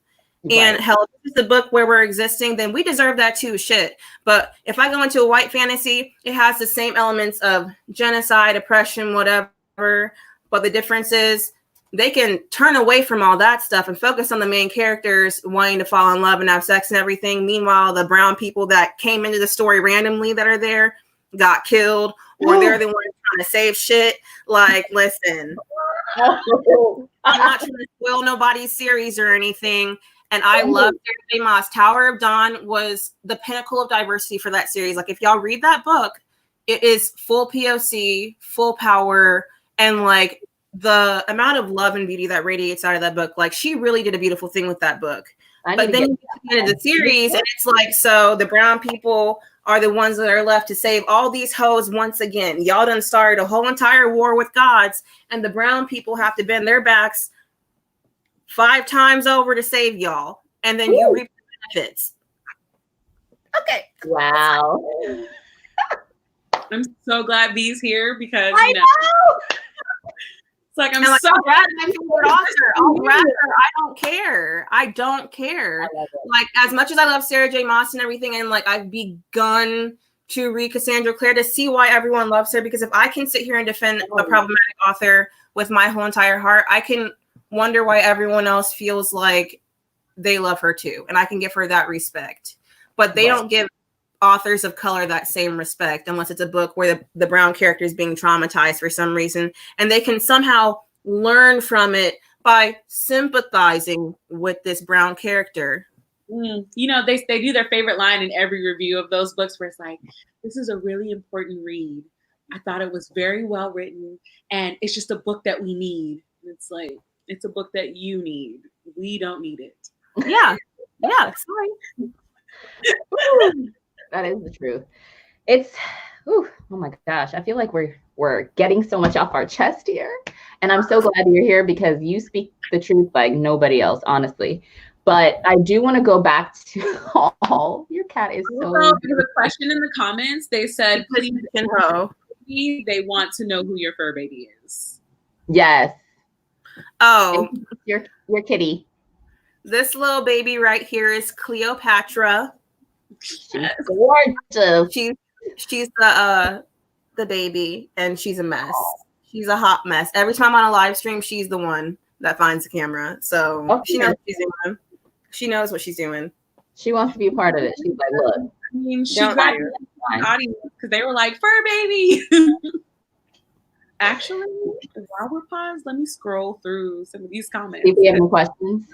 And hell, if this is the book where we're existing, then we deserve that too. Shit. But if I go into a white fantasy, it has the same elements of genocide, oppression, whatever. But the difference is they can turn away from all that stuff and focus on the main characters wanting to fall in love and have sex and everything. Meanwhile, the brown people that came into the story randomly that are there got killed, or they're the ones trying to save shit. Like, listen, I'm not trying to spoil nobody's series or anything. And I love Sarah J. Maas. Tower of Dawn was the pinnacle of diversity for that series. Like, if y'all read that book, it is full POC, full power, and like the amount of love and beauty that radiates out of that book. Like, she really did a beautiful thing with that book. But then you get to the end of the series, and it's like, so the brown people are the ones that are left to save all these hoes once again. Y'all done started a whole entire war with gods, and the brown people have to bend their backs 5 times over to save y'all, and then you reap the benefits. Okay. Wow. I'm so glad B's here because I know. It's like like, so glad my favorite author. I'll grab her. I don't care. I don't care. Like, as much as I love Sarah J. Maas and everything, and like I've begun to read Cassandra Clare to see why everyone loves her, because if I can sit here and defend a problematic author with my whole entire heart, I can wonder why everyone else feels like they love her too, and I can give her that respect. But they don't give authors of color that same respect unless it's a book where the brown character is being traumatized for some reason, and they can somehow learn from it by sympathizing with this brown character. You know, they do their favorite line in every review of those books where it's like, this is a really important read. I thought it was very well written, and it's just a book that we need. It's like, it's a book that you need. We don't need it. Yeah. Sorry. That is the truth. It's, oh my gosh. I feel like we're getting so much off our chest here. And I'm so glad you're here because you speak the truth like nobody else, honestly. But I do want to go back to your cat is so. There's a question in the comments. They said, please, they want to know who your fur baby is. Yes. Oh, your kitty. This little baby right here is Cleopatra. She's gorgeous. She's the baby, and she's a mess. She's a hot mess. Every time on a live stream, she's the one that finds the camera. So she knows what she's doing. She knows what she's doing. She wants to be a part of it. She's like, look. I mean, she got the audience because they were like, fur baby. Actually, while we're paused, let me scroll through some of these comments. If you have any questions.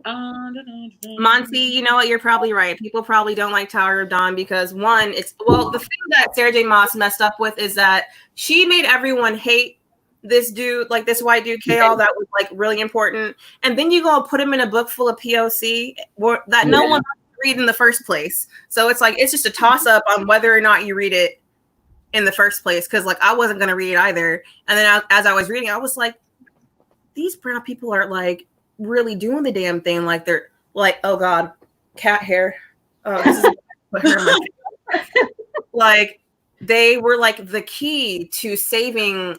Monty, you know what? You're probably right. People probably don't like Tower of Dawn because one, the thing that Sarah J. Maas messed up with is that she made everyone hate this dude, like this white dude, Kale, that was like really important. And then you go put him in a book full of POC that no one wants to read in the first place. So it's like, it's just a toss up on whether or not you read it in the first place. Cause like, I wasn't going to read it either. And then as I was reading, I was like, these brown people are like really doing the damn thing. Like they're like, oh God, cat hair. Oh, this is put her in my face. Like they were like the key to saving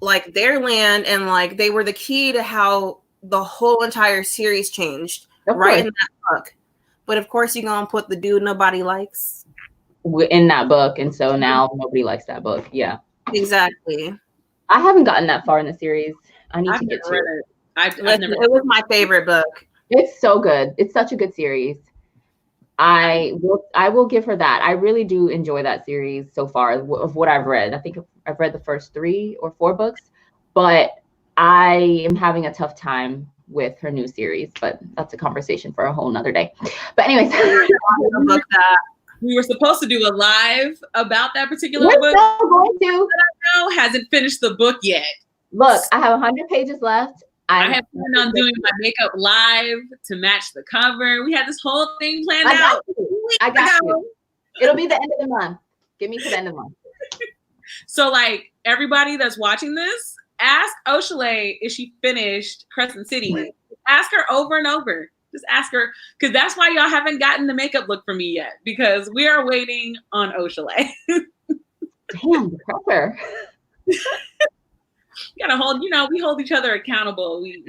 like their land, and like they were the key to how the whole entire series changed in that book. But of course, you're gonna put the dude nobody likes in that book, and so now nobody likes that book. Yeah, exactly. I haven't gotten that far in the series. I need to get to it. It was my favorite book. It's so good. It's such a good series. I will give her that. I really do enjoy that series so far of what I've read. I think I've read the first 3 or 4 books, but I am having a tough time with her new series, but that's a conversation for a whole nother day. But anyways, we were supposed to do a live about that particular book. We're still going to. I know hasn't finished the book yet. Look, I have 100 pages left. I have planned on doing my makeup live to match the cover. We had this whole thing planned out. I got you. It'll be the end of the month. Give me to the end of the month. So, like, everybody that's watching this, ask Oshale if she finished Crescent City. Ask her over and over. Just ask her, because that's why y'all haven't gotten the makeup look from me yet, because we are waiting on Oshale. Damn, the pressure. You gotta hold, we hold each other accountable. We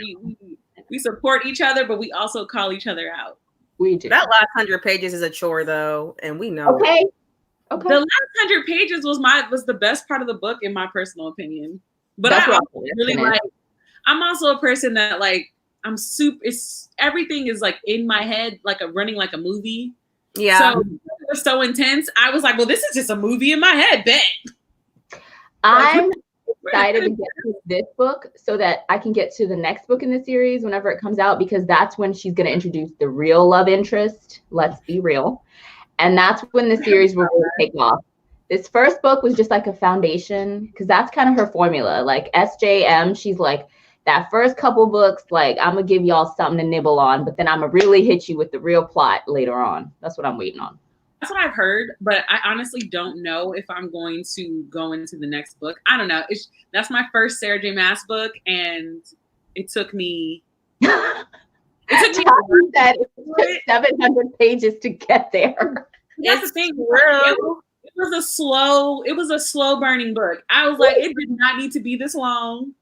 We support each other, but we also call each other out. We do. That last 100 pages is a chore, though, and we know. Okay. The last 100 pages was the best part of the book, in my personal opinion. But That's I really like. I'm also a person that like. Everything is like in my head, like running like a movie. Yeah. So it was so intense. I was like, well, this is just a movie in my head. Bet. I'm excited to get to this book so that I can get to the next book in the series whenever it comes out, because that's when she's going to introduce the real love interest. Let's be real. And that's when the series will really take off. This first book was just like a foundation, because that's kind of her formula. Like SJM, she's like, that first couple books, like, I'm going to give y'all something to nibble on, but then I'm going to really hit you with the real plot later on. That's what I'm waiting on. That's what I've heard, but I honestly don't know if I'm going to go into the next book. I don't know. That's my first Sarah J. Maas book, and it took me... It took 700 pages to get there. That's the thing. It was a slow burning book. I was like, it did not need to be this long,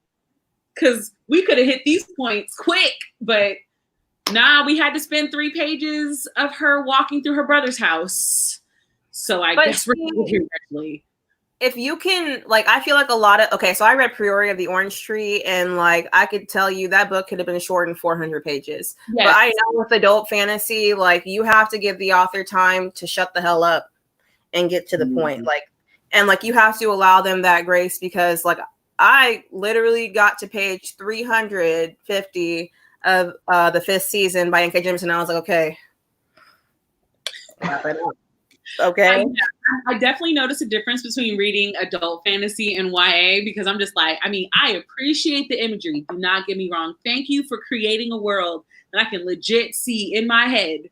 because we could have hit these points quick, but nah, we had to spend 3 pages of her walking through her brother's house. So I guess we're actually. If you can, like, I feel like a lot of, okay, so I read Priori of the Orange Tree, and like, I could tell you that book could have been shortened 400 pages. Yes. But I know with adult fantasy, like, you have to give the author time to shut the hell up and get to the point. Like, and like, you have to allow them that grace, because like, I literally got to page 350 of the 5th season by N.K. Jemisin. I was like, okay. Okay. I definitely noticed a difference between reading adult fantasy and YA, because I'm just like, I mean, I appreciate the imagery. Do not get me wrong. Thank you for creating a world that I can legit see in my head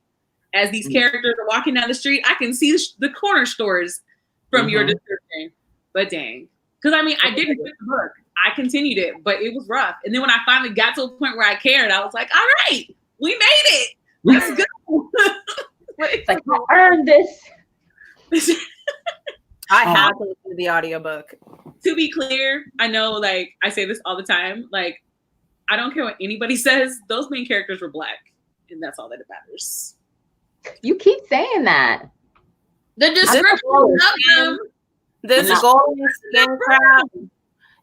as these characters are walking down the street. I can see the corner stores from your description. But dang. Because I mean, I didn't finish the book. I continued it, but it was rough. And then when I finally got to a point where I cared, I was like, all right, we made it. Let's go. It's like, I earned this. I have to listen to the audiobook. To be clear, I know, like, I say this all the time. Like, I don't care what anybody says. Those main characters were Black. And that's all that matters. You keep saying that. The description of them. This golden skin crap.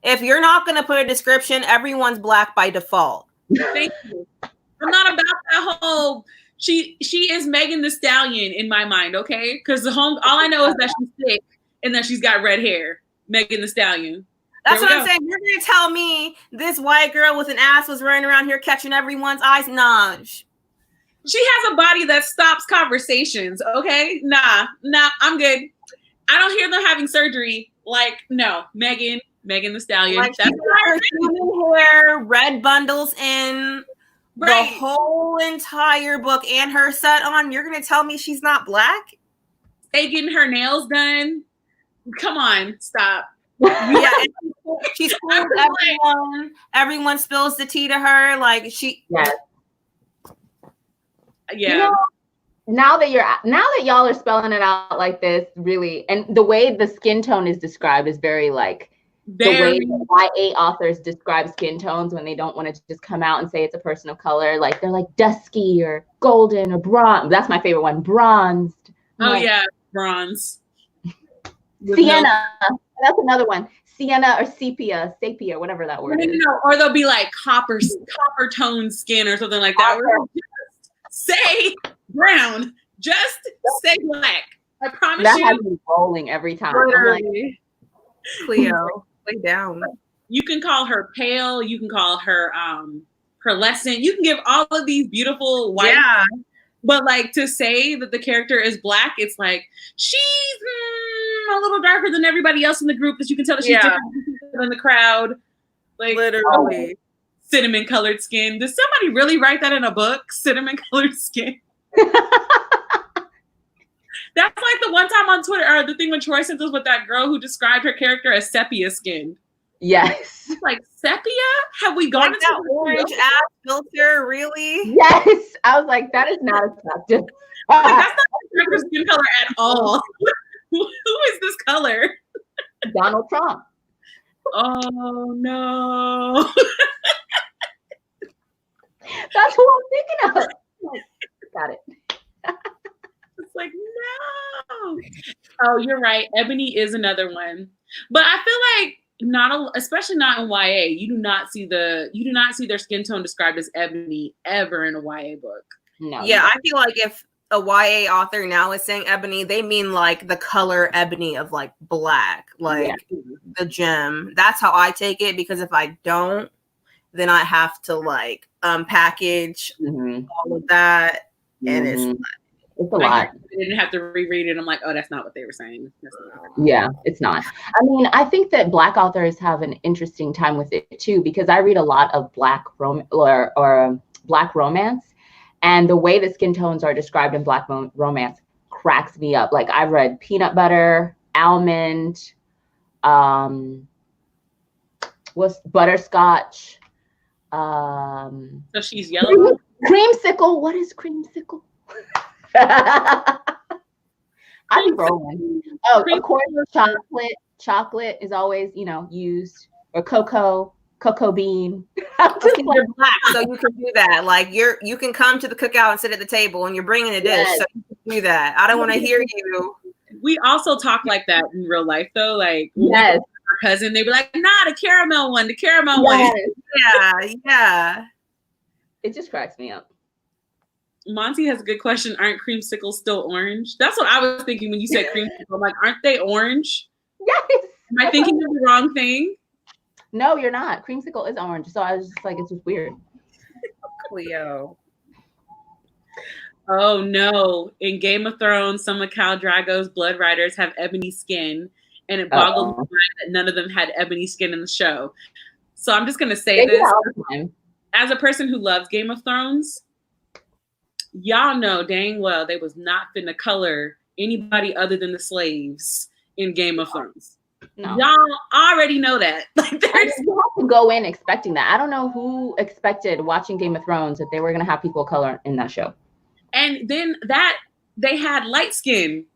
If you're not going to put a description, everyone's Black by default. Thank you. I'm not about that whole... She is Megan Thee Stallion in my mind, okay? Because all I know is that she's thick and that she's got red hair. Megan Thee Stallion. That's what I'm saying. You're going to tell me this white girl with an ass was running around here catching everyone's eyes? Nah. She has a body that stops conversations, okay? Nah, I'm good. I don't hear them having surgery. Like, no, Megan Thee Stallion. Like, that's her human hair, red bundles in the whole entire book, and her set on. You're gonna tell me she's not Black? They getting her nails done. Come on, stop. Yeah, she's cool with everyone. Everyone spills the tea to her. Like she. Yes. Yeah. You know, now that y'all are spelling it out like this, really, and the way the skin tone is described is very like the way YA authors describe skin tones when they don't want to just come out and say it's a person of color. Like they're like dusky or golden or bronze. That's my favorite one, bronzed. Yeah, bronze. Sienna. That's another one. Sienna or sepia, whatever that word is. Or they'll be like copper toned skin or something like that. Say brown. Just say Black. I promise that you. That has me rolling every time. I'm like, Cleo, lay down. You can call her pale. You can call her pearlescent. You can give all of these beautiful white. Yeah. But like to say that the character is Black, it's like she's a little darker than everybody else in the group, because you can tell that she's different than the crowd. Like literally. Cinnamon colored skin. Did somebody really write that in a book? Cinnamon colored skin. That's like the one time on Twitter, or the thing when Troy sent us with that girl who described her character as sepia skin. Yes. It's like sepia? Have we gone into that orange ass filter? Really? Yes. I was like, that is not attractive. Like, that's not her skin color at all. Who is this color? Donald Trump. Oh no. That's who I'm thinking of. Like, got it. It's like, no. Oh, you're right. Ebony is another one. But I feel like especially not in YA, you do not see their skin tone described as ebony ever in a YA book. No. Yeah, I feel like if a YA author now is saying ebony, they mean like the color ebony of like black, like the gem. That's how I take it, because if I don't, then I have to like unpackage all of that, and it's a lot. I didn't have to reread it. I'm like, oh, that's not what they were saying. Yeah, it's not. I mean, I think that Black authors have an interesting time with it too, because I read a lot of Black or Black romance, and the way the skin tones are described in Black romance cracks me up. Like I've read peanut butter, almond, what's butterscotch. So she's yellow. Creamsicle. What is creamsicle? I'm rolling. Oh, of course, chocolate is always, used, or cocoa bean. You're Black, so you can do that. Like you can come to the cookout and sit at the table, and you're bringing a dish, so you can do that. I don't want to hear you. We also talk like that in real life, though. Like, yes, our cousin, they be like, "Nah, the caramel one." Yeah. It just cracks me up. Monty has a good question. Aren't creamsicles still orange? That's what I was thinking when you said creamsicle. I'm like, aren't they orange? Yes. Am I thinking of the wrong thing? No, you're not. Creamsicle is orange. So I was just like, it's just weird. Cleo. Oh no. In Game of Thrones, some of Khal Drogo's blood riders have ebony skin, and it boggles my mind that none of them had ebony skin in the show. So I'm just gonna say this. As a person who loves Game of Thrones, y'all know dang well they was not finna color anybody other than the slaves in Game of Thrones. No. Y'all already know that. Like, you have to go in expecting that. I don't know who expected watching Game of Thrones that they were gonna have people of color in that show. And then that they had light skin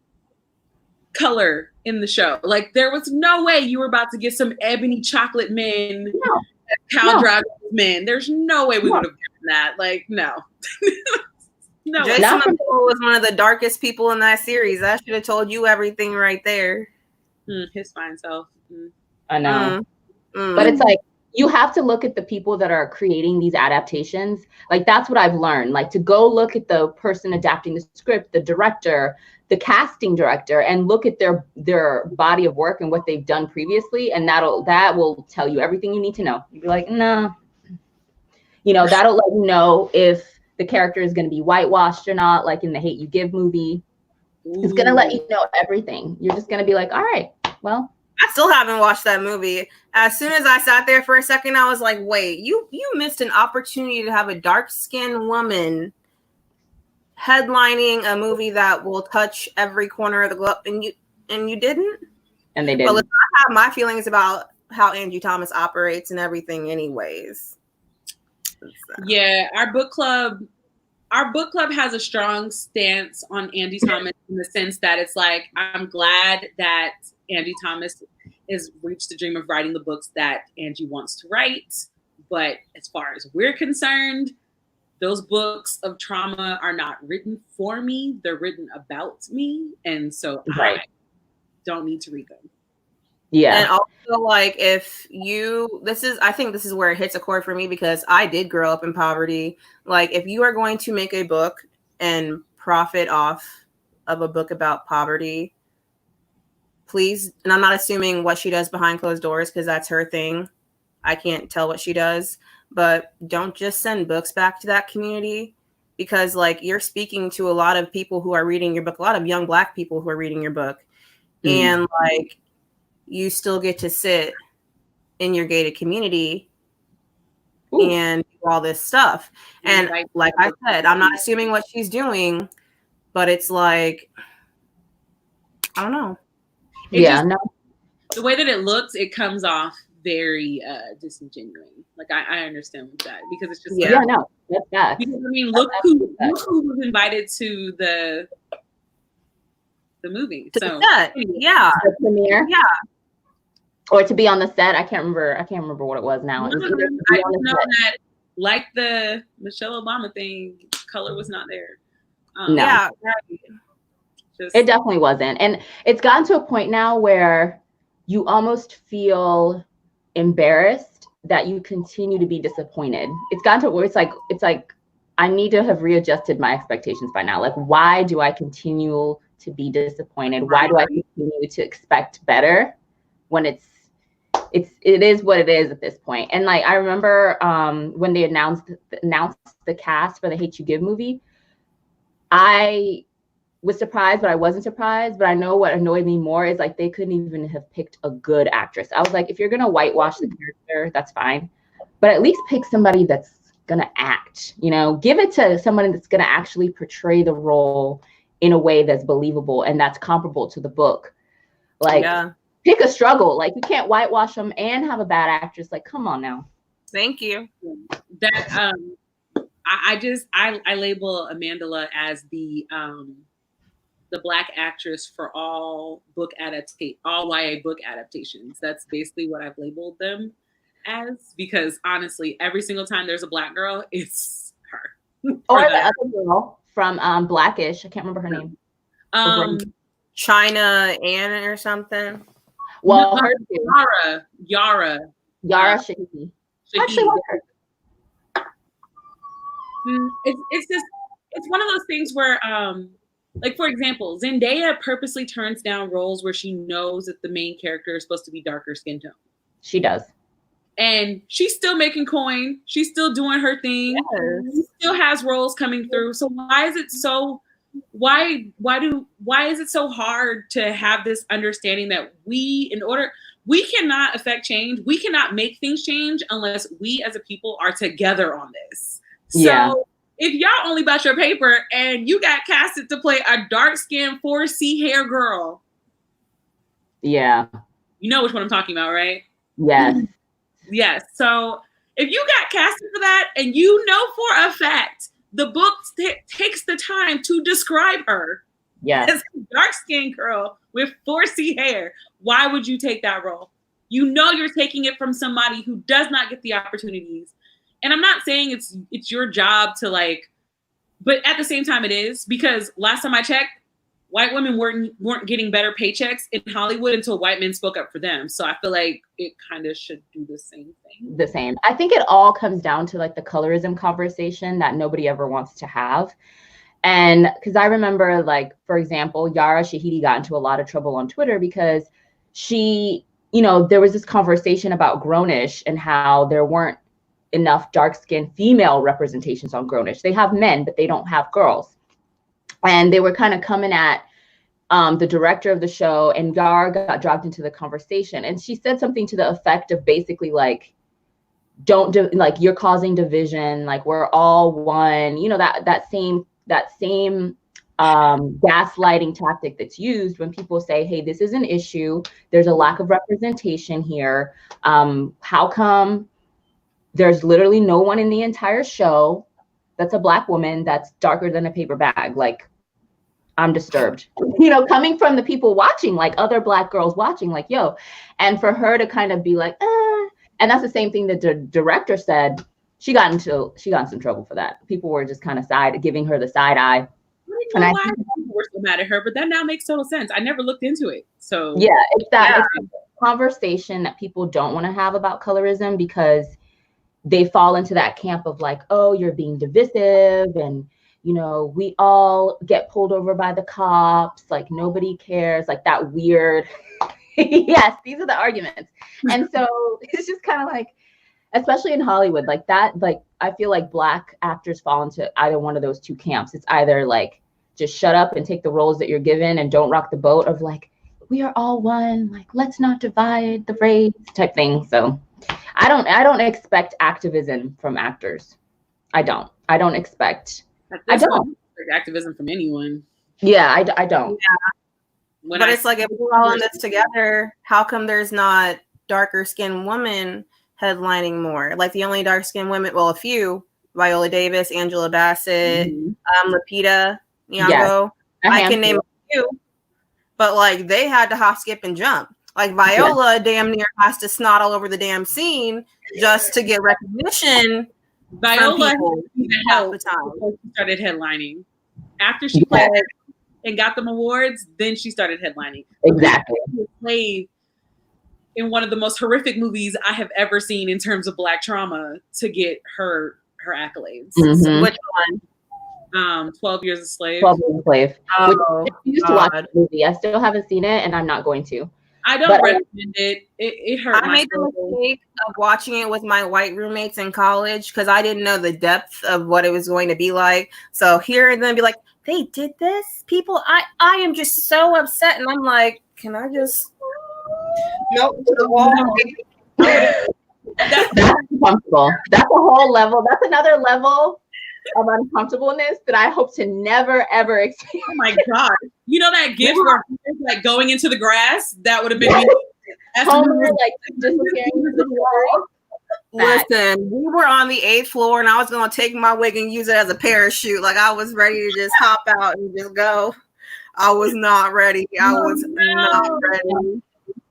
color in the show. Like there was no way you were about to get some ebony chocolate men, Khal Drogo men. There's no way we would have gotten that. Like no. No, Jason Momoa was one of the darkest people in that series. I should have told you everything right there. His fine self. I know. But it's like, you have to look at the people that are creating these adaptations. Like, that's what I've learned. Like, to go look at the person adapting the script, the director, the casting director, and look at their body of work and what they've done previously. And that will tell you everything you need to know. You'd be like, no. That'll let you know if the character is going to be whitewashed or not, like in the Hate U Give movie. It's going to let you know everything. You're just going to be like, all right, well. I still haven't watched that movie. As soon as I sat there for a second, I was like, wait, you missed an opportunity to have a dark-skinned woman headlining a movie that will touch every corner of the globe, and you didn't? And they didn't. Well, I have my feelings about how Angie Thomas operates and everything anyways. Yeah, our book club has a strong stance on Angie Thomas in the sense that it's like, I'm glad that Angie Thomas has reached the dream of writing the books that Angie wants to write. But as far as we're concerned, those books of trauma are not written for me. They're written about me. And so I don't need to read them. Yeah. And also, like, I think this is where it hits a chord for me, because I did grow up in poverty. Like, if you are going to make a book and profit off of a book about poverty, please, and I'm not assuming what she does behind closed doors, because that's her thing. I can't tell what she does, but don't just send books back to that community, because like you're speaking to a lot of people who are reading your book, a lot of young Black people who are reading your book. And like, you still get to sit in your gated community and do all this stuff. And like I said, I'm not assuming what she's doing, but it's like, I don't know. The way that it looks, it comes off very disingenuous. Like I understand with that, because it's just that's that. Because I mean, look who was invited to the movie. The premiere. Yeah. Or to be on the set. I can't remember what it was now. I know that like the Michelle Obama thing, color was not there. No. Yeah, right. It definitely wasn't. And it's gotten to a point now where you almost feel embarrassed that you continue to be disappointed. It's gotten to where it's like I need to have readjusted my expectations by now. Like, why do I continue to be disappointed? Why do I continue to expect better when it is what it is at this point? And like, I remember when they announced the cast for the Hate You Give movie, I was surprised, but I wasn't surprised. But I know what annoyed me more is like they couldn't even have picked a good actress. I was like, if you're gonna whitewash the character, that's fine, but at least pick somebody that's gonna act. You know, give it to somebody that's gonna actually portray the role in a way that's believable and that's comparable to the book. Like, pick a struggle. Like, you can't whitewash them and have a bad actress. Like, come on now. Thank you. That I label Amandla as the Black actress for all YA book adaptations. That's basically what I've labeled them as, because honestly, every single time there's a Black girl, it's her. Or the other girl from Blackish. I can't remember her name. China Ann or something. Well, no, Yara Shahidi. Actually, her. It's one of those things where like, for example, Zendaya purposely turns down roles where she knows that the main character is supposed to be darker skin tone. She does. And she's still making coin. She's still doing her thing. Yes. She still has roles coming through. So why is it so hard to have this understanding that we cannot affect change. We cannot make things change unless we as a people are together on this. So if y'all only bought your paper and you got casted to play a dark-skinned 4C hair girl. Yeah. You know which one I'm talking about, right? Yes. Yes. So if you got casted for that and you know for a fact the book takes the time to describe her as a dark-skinned girl with 4C hair, why would you take that role? You know you're taking it from somebody who does not get the opportunities. And I'm not saying it's your job to like, but at the same time it is, because last time I checked, white women weren't getting better paychecks in Hollywood until white men spoke up for them. So I feel like it kind of should do the same thing. The same. I think it all comes down to like the colorism conversation that nobody ever wants to have. And because I remember, like, for example, Yara Shahidi got into a lot of trouble on Twitter because she, you know, there was this conversation about Grownish and how there weren't enough dark-skinned female representations on Grownish. They have men, but they don't have girls. And they were kind of coming at the director of the show, and Yara got dragged into the conversation. And she said something to the effect of basically like, like, you're causing division, like, we're all one, you know, that same gaslighting tactic that's used when people say, hey, this is an issue, there's a lack of representation here. How come there's literally no one in the entire show that's a Black woman that's darker than a paper bag? Like, I'm disturbed, you know, coming from the people watching, like other Black girls watching, like, yo, and for her to kind of be like, and that's the same thing that the director said. She got in some trouble for that. People were just kind of giving her the side eye. I don't know why people were so mad at her, but that now makes total sense. I never looked into it. So yeah, it's a conversation that people don't want to have about colorism because they fall into that camp of like, oh, you're being divisive, and you know, we all get pulled over by the cops, like nobody cares, like that weird. Yes, these are the arguments. And so it's just kind of like, especially in Hollywood, like that, like I feel like Black actors fall into either one of those two camps. It's either like, just shut up and take the roles that you're given and don't rock the boat, of like, we are all one, like, let's not divide the race type thing. So I don't expect activism from actors. I don't expect activism from anyone. Yeah, I don't. Yeah. But it's like, if we're all in this together, how come there's not darker skinned women headlining more? Like the only dark skinned women, well, a few, Viola Davis, Angela Bassett, Lupita Nyong'o. Yes, I can name a few, but like they had to hop, skip, and jump. Like Viola damn near has to snot all over the damn scene just to get recognition Viola people half the time. She started headlining. After she played and got them awards, then she started headlining. Exactly. She played in one of the most horrific movies I have ever seen in terms of Black trauma to get her accolades. Mm-hmm. Which one? 12 Years a Slave. 12 Years a Slave. Oh, which I used to watch the movie. I still haven't seen it, and I'm not going to. I don't recommend it. It hurt. I made the mistake of watching it with my white roommates in college because I didn't know the depth of what it was going to be like. So hearing them be like, they did this? People, I am just so upset. And I'm like, can I just melt to the wall? That's uncomfortable. That's a whole level. That's another level of uncomfortableness that I hope to never, ever experience. Oh my God. You know that gift where like going into the grass? That would have been me. Homer, like disappearing into the wall. Listen, we were on the 8th floor and I was going to take my wig and use it as a parachute. Like I was ready to just hop out and just go. I was not ready. Not ready.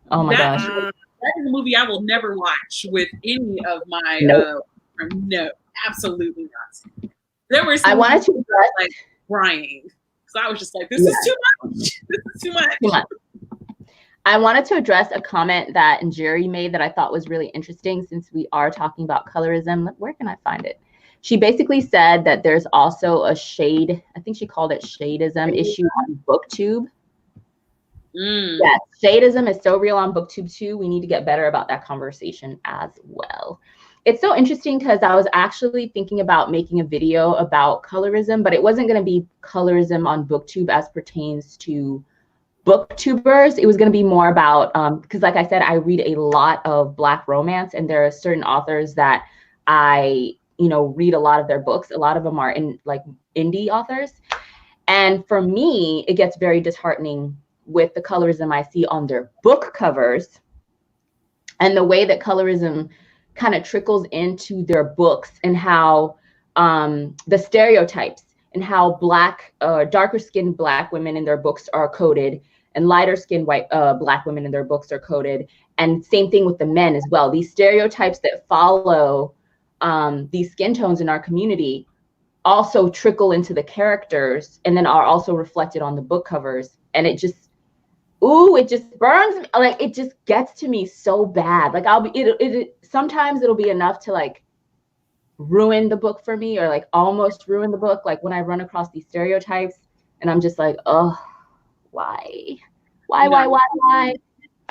Oh my gosh. That is a movie I will never watch with any of my no, absolutely not. There were some I wanted to address, like crying. So I was just like, this is too much. This is too much. I wanted to address a comment that Njeri made that I thought was really interesting since we are talking about colorism. Where can I find it? She basically said that there's also a shade, I think she called it shadeism issue on BookTube. Yes, shadeism is so real on BookTube too. We need to get better about that conversation as well. It's so interesting because I was actually thinking about making a video about colorism, but it wasn't going to be colorism on BookTube as pertains to booktubers. It was going to be more about, because like I said, I read a lot of Black romance, and there are certain authors that I, read a lot of their books. A lot of them are in like indie authors. And for me, it gets very disheartening with the colorism I see on their book covers and the way that colorism kind of trickles into their books, and how the stereotypes and how Black, darker skinned Black women in their books are coded, and lighter skinned white Black women in their books are coded. And same thing with the men as well. These stereotypes that follow these skin tones in our community also trickle into the characters and then are also reflected on the book covers. And it just, it just burns, like it just gets to me so bad. Like sometimes it'll be enough to like ruin the book for me, or like almost ruin the book. Like when I run across these stereotypes and I'm just like, oh, why?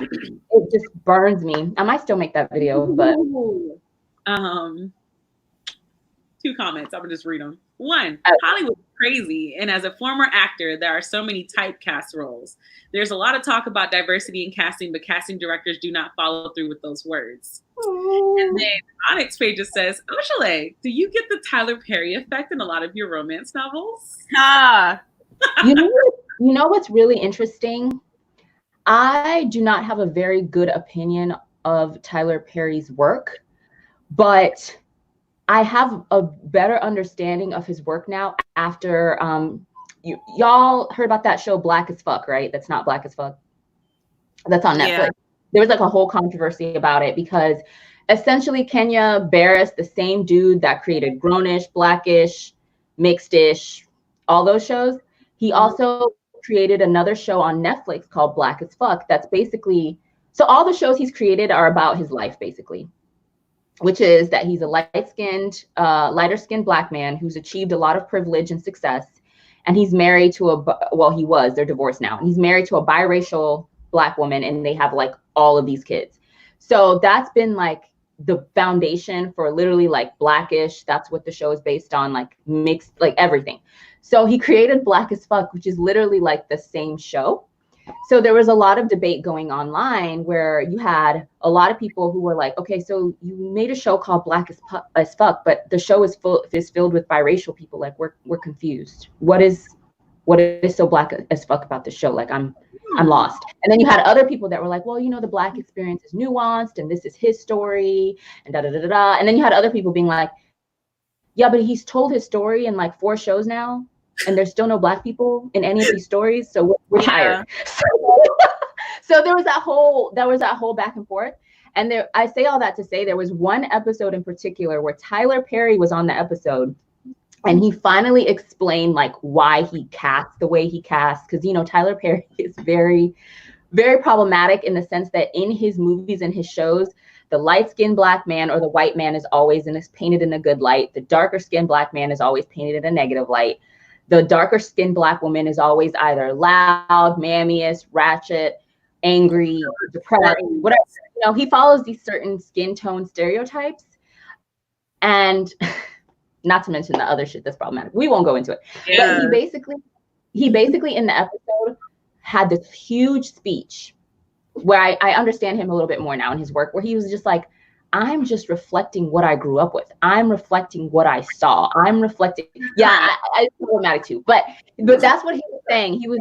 It just burns me. I might still make that video, but. Two comments. I'm gonna just read them. One, Hollywood is crazy, and as a former actor, there are so many typecast roles. There's a lot of talk about diversity in casting, but casting directors do not follow through with those words. And then Onyx Pages says, Oshale, do you get the Tyler Perry effect in a lot of your romance novels? You know what's really interesting? I do not have a very good opinion of Tyler Perry's work, but I have a better understanding of his work now after y'all heard about that show Black as Fuck, right? That's not Black as Fuck. That's on Netflix. Yeah. There was like a whole controversy about it because essentially Kenya Barris, the same dude that created Grownish, Blackish, Mixedish, all those shows, he also created another show on Netflix called Black as Fuck. That's basically, so all the shows he's created are about his life basically, which is that he's a lighter-skinned Black man who's achieved a lot of privilege and success. And he's married to they're divorced now. And he's married to a biracial Black woman, and they have like all of these kids. So that's been like the foundation for literally like Blackish. That's what the show is based on, like mixed, like everything. So he created Black as Fuck, which is literally like the same show. So there was a lot of debate going online where you had a lot of people who were like, okay, so you made a show called Black as Fuck, but the show is filled with biracial people. Like we're confused. What is so Black as Fuck about the show? Like I'm lost. And then you had other people that were like, well, the Black experience is nuanced and this is his story and da da da da. And then you had other people being like, yeah, but he's told his story in like 4 shows now, and there's still no Black people in any of these stories, so we're tired. So there was that whole back and forth. And there, I say all that to say there was one episode in particular where Tyler Perry was on the episode, and he finally explained like why he casts the way he casts. Because, you know, Tyler Perry is very, very problematic in the sense that in his movies and his shows, the light-skinned black man or the white man is always painted in a good light. The darker-skinned black man is always painted in a negative light. The darker-skinned black woman is always either loud, mammiest, ratchet, angry, depressed, whatever. You know, he follows these certain skin tone stereotypes. And not to mention the other shit that's problematic. We won't go into it. Yeah. But he basically in the episode had this huge speech where I understand him a little bit more now in his work, where he was just like, I'm just reflecting what I grew up with. I'm reflecting what I saw. I'm reflecting. Yeah, it's problematic too. But that's what he was saying. He was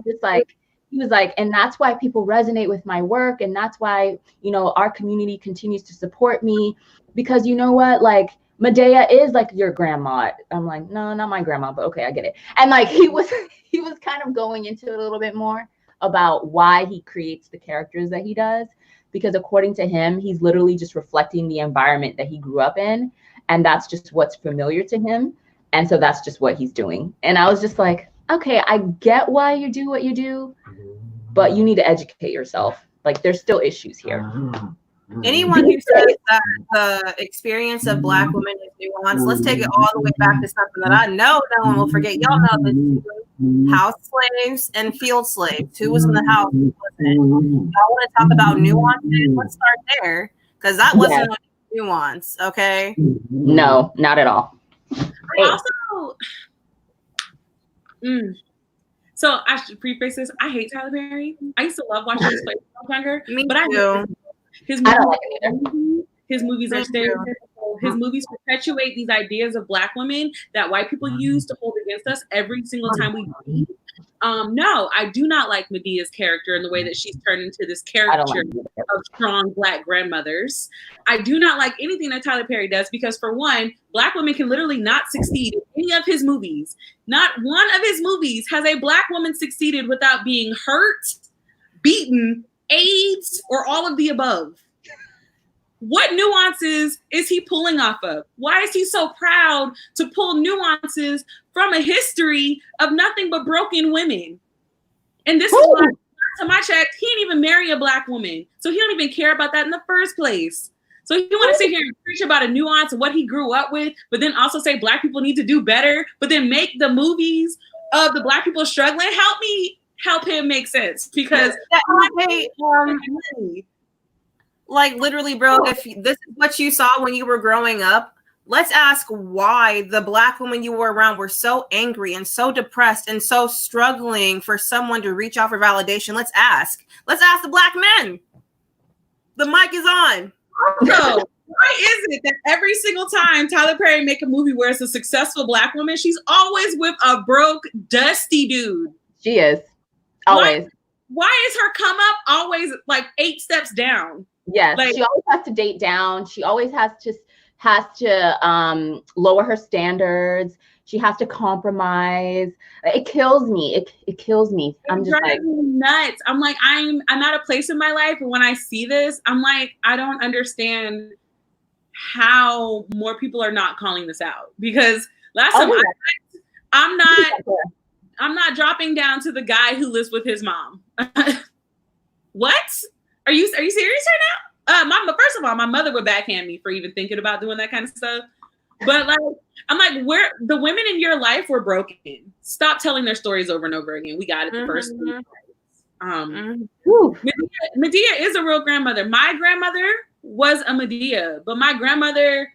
like, and that's why people resonate with my work. And that's why, you know, our community continues to support me, because you know what, like, Medea is like your grandma. I'm like, no, not my grandma, but okay, I get it. And like he was kind of going into it a little bit more about why he creates the characters that he does, because according to him, he's literally just reflecting the environment that he grew up in, and that's just what's familiar to him, and so that's just what he's doing. And I was just like, okay, I get why you do what you do, but you need to educate yourself. Like, there's still issues here. Anyone who says that the experience of Black women is nuanced, let's take it all the way back to something that I know no one will forget. Y'all know this: house slaves and field slaves. Who was in the house? Who wasn't? Y'all want to talk about nuances? Let's start there, because that wasn't nuance. Okay. No, not at all. Also, so I should preface this. I hate Tyler Perry. I used to love watching his plays when I was younger. Me but too. His movies are stereotypical. His movies perpetuate these ideas of Black women that white people use to hold against us every single time we read. No, I do not like Medea's character in the way that she's turned into this caricature of strong Black grandmothers. I do not like anything that Tyler Perry does, because for one, Black women can literally not succeed in any of his movies. Not one of his movies has a Black woman succeeded without being hurt, beaten, AIDS, or all of the above. What nuances is he pulling off of? Why is he so proud to pull nuances from a history of nothing but broken women? And this is why, to my check, he didn't even marry a Black woman. So he don't even care about that in the first place. So you want to sit here and preach about a nuance of what he grew up with, but then also say Black people need to do better, but then make the movies of the Black people struggling? Help him make sense, because like literally, bro, if this is what you saw when you were growing up, let's ask why the Black women you were around were so angry and so depressed and so struggling for someone to reach out for validation. Let's ask the Black men. The mic is on. Also, why is it that every single time Tyler Perry make a movie where it's a successful Black woman, she's always with a broke, dusty dude? She is. Always. Why is her come up always like 8 steps down? Yes, like, she always has to date down. She always has to lower her standards. She has to compromise. It kills me. It kills me. I'm just like nuts. I'm like, I'm at a place in my life, and when I see this, I'm like, I don't understand how more people are not calling this out. Because last time I'm not dropping down to the guy who lives with his mom. What? Are you serious right now? First of all, my mother would backhand me for even thinking about doing that kind of stuff. But like, I'm like, where the women in your life were broken. Stop telling their stories over and over again. We got it the first time. Medea is a real grandmother. My grandmother was a Medea, but my grandmother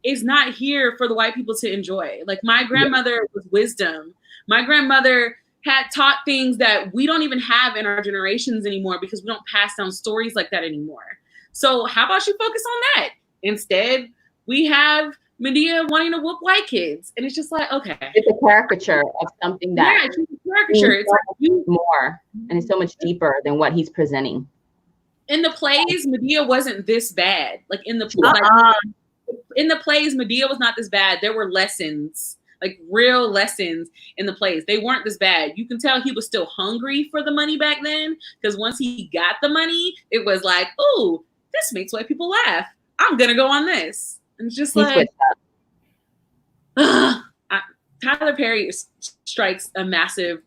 is not here for the white people to enjoy. Like, my grandmother was wisdom. My grandmother had taught things that we don't even have in our generations anymore, because we don't pass down stories like that anymore. So how about you focus on that? Instead, we have Medea wanting to whoop white kids. And it's just like, okay. It's a caricature of something that it's a caricature. It's like more, and it's so much deeper than what he's presenting. In the plays, Medea wasn't this bad. Like in the plays, Medea was not this bad. There were lessons. Like real lessons in the plays. They weren't this bad. You can tell he was still hungry for the money back then, because once he got the money, it was like, oh, this makes white people laugh. I'm gonna go on this. And it's just He like, switched up. Tyler Perry strikes a massive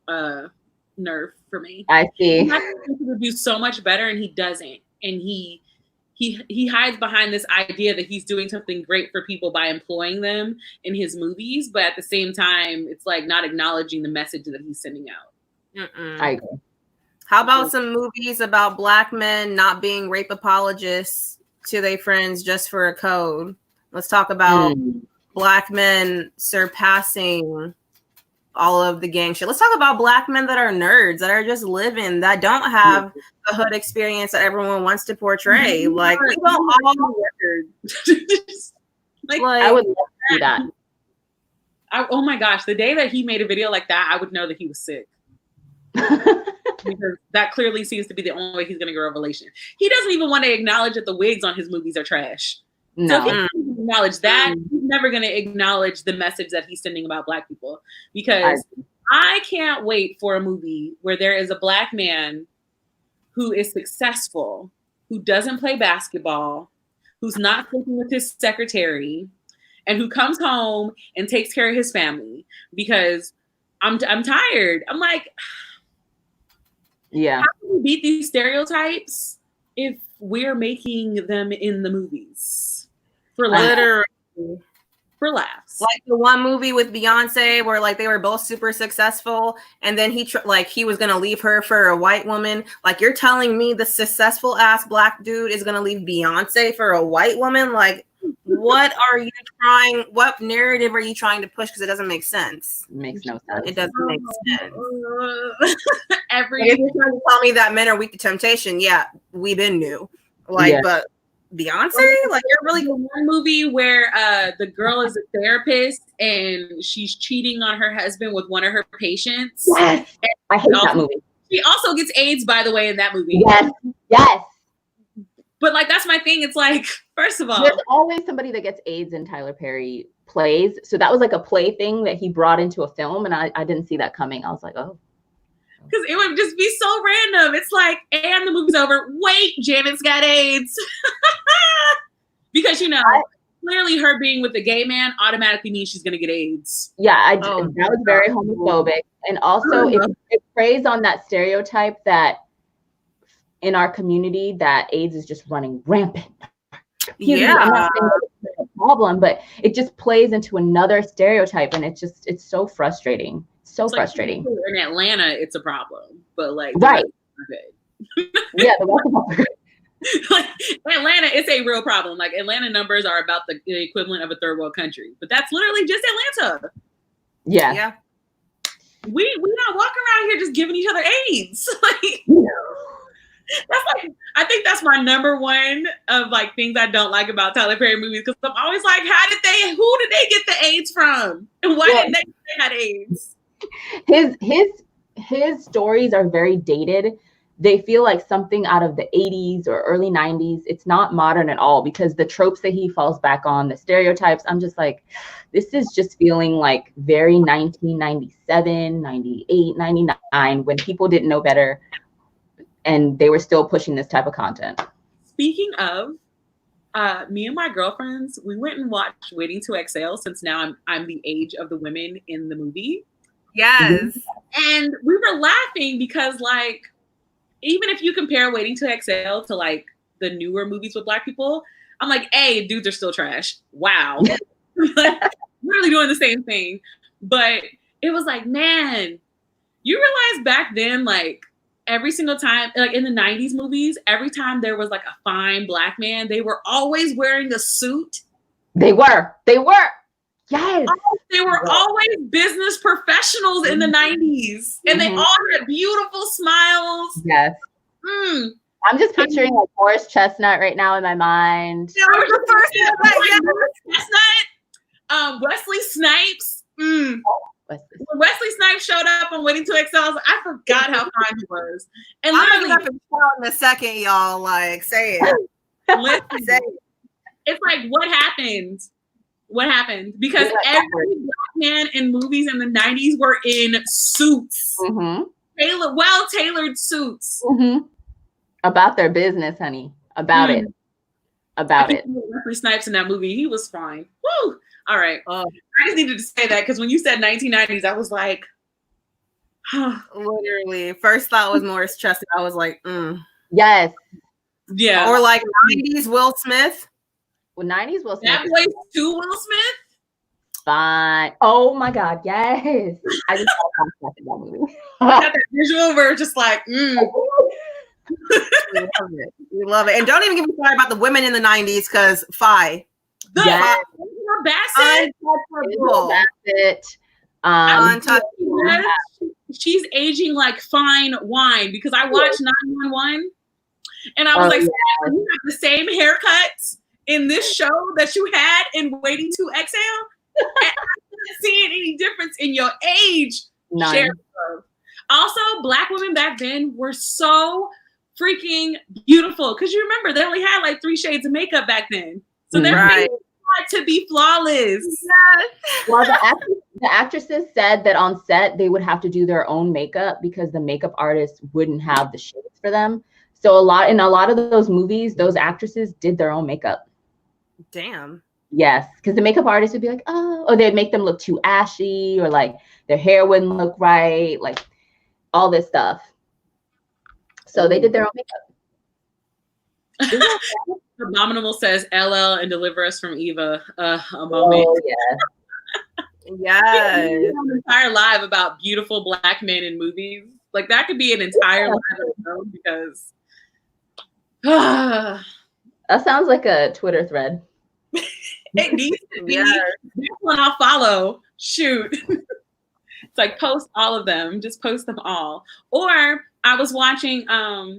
nerve for me. I see. He would do so much better, and he doesn't. And he hides behind this idea that he's doing something great for people by employing them in his movies, but at the same time, it's like not acknowledging the message that he's sending out. I agree. How about some movies about Black men not being rape apologists to their friends just for a code? Let's talk about Black men surpassing all of the gang shit. Let's talk about Black men that are nerds, that are just living, that don't have the hood experience that everyone wants to portray. Like, we don't all like I would love to do that. Oh my gosh, the day that he made a video like that, I would know that he was sick. Because that clearly seems to be the only way he's going to get a revelation. He doesn't even want to acknowledge that the wigs on his movies are trash. No. So if he doesn't acknowledge that, he's never going to acknowledge the message that he's sending about Black people. Because I can't wait for a movie where there is a Black man who is successful, who doesn't play basketball, who's not sleeping with his secretary, and who comes home and takes care of his family. Because I'm tired. I'm like, yeah. How can we beat these stereotypes if we're making them in the movies? For laughs. For laughs. Like the one movie with Beyonce where like they were both super successful, and then he was gonna leave her for a white woman. Like, you're telling me the successful ass Black dude is gonna leave Beyonce for a white woman? Like, what narrative are you trying to push? Because it doesn't make sense. It makes no sense. It doesn't make sense. If you're trying to tell me that men are weak to temptation, yeah, we been new. Like, but Beyonce, like, you're really one movie where the girl is a therapist and she's cheating on her husband with one of her patients. Yes, I hate that movie. She also gets AIDS, by the way, in that movie. Yes. But like, that's my thing. It's like, first of all, there's always somebody that gets AIDS in Tyler Perry plays. So that was like a play thing that he brought into a film, and I didn't see that coming. I was like, oh. Because it would just be so random. It's like, and the movie's over. Wait, Janet's got AIDS. Because, clearly her being with a gay man automatically means she's going to get AIDS. Yeah, that was very homophobic. And also, it preys on that stereotype that in our community that AIDS is just running rampant. Yeah. I'm not saying it's a problem, but it just plays into another stereotype, and it's so frustrating. So frustrating. Like, in Atlanta, it's a problem, but like, right. Okay. Yeah, the rest of them. Like, Atlanta, it's a real problem. Like, Atlanta numbers are about the equivalent of a third world country, but that's literally just Atlanta. Yeah. Yeah. We not walking around here just giving each other AIDS. Like, that's like, I think that's my number one of like things I don't like about Tyler Perry movies, because I'm always like, who did they get the AIDS from? And why didn't they had AIDS? His stories are very dated. They feel like something out of the 80s or early 90s. It's not modern at all, because the tropes that he falls back on, the stereotypes, I'm just like, this is just feeling like very 1997, 98, 99, when people didn't know better and they were still pushing this type of content. Speaking of, me and my girlfriends, we went and watched Waiting to Exhale, since now I'm the age of the women in the movie. Yes. And we were laughing because, like, even if you compare Waiting to Exhale to like the newer movies with Black people, I'm like, hey, dudes are still trash. Wow. Like, really doing the same thing. But it was like, man, you realize back then, like, every single time, like in the 90s movies, every time there was like a fine Black man, they were always wearing a suit. They were. Yes. They were always business professionals in the 90s. And they all had beautiful smiles. Yes. I'm just picturing like Morris Chestnut right now in my mind. Yeah, I was the first thing Morris Chestnut. Wesley Snipes. When Wesley Snipes showed up on Waiting to Exhale, I forgot how fine he was. And I'm gonna have to tell in a second, y'all. Like, say it. Listen, say it. It's like, what happened? What happened? Because every Black man in movies in the 90s were in suits. Well-tailored suits. About their business, honey. About it. about it. Wesley Snipes in that movie, he was fine. Woo! All right. I just needed to say that because when you said 1990s, I was like, literally. First thought was Morris Chestnut. I was like, Yes. Yeah. Or like 90s Will Smith. Well, 90s Will Smith. That Boys 2 Will Smith? Fine. Oh my God, yes. I just thought that movie. Got that visual where it's just like, We love it. We love it. And don't even get me started about the women in the 90s, because Yes. Bassett. Untouchable. She's aging like fine wine, because I watched 911 and I was like, you have the same haircuts in this show that you had in Waiting to Exhale. And I'm not seeing any difference in your age. None. Also, Black women back then were so freaking beautiful, because you remember they only had like 3 shades of makeup back then, so their face had to be flawless. Yes. Well, the actresses said that on set they would have to do their own makeup because the makeup artists wouldn't have the shades for them. So in a lot of those movies, those actresses did their own makeup. Damn. Yes, because the makeup artist would be like, or they'd make them look too ashy, or like their hair wouldn't look right, like all this stuff. So they did their own makeup. Abominable says LL and Deliver Us from Eva. A moment. Oh, yeah. Yes. An entire live about beautiful Black men in movies. Like that could be an entire live because that sounds like a Twitter thread. It needs to be. This one I'll follow. Shoot. It's like post all of them. Just post them all. Or I was watching, I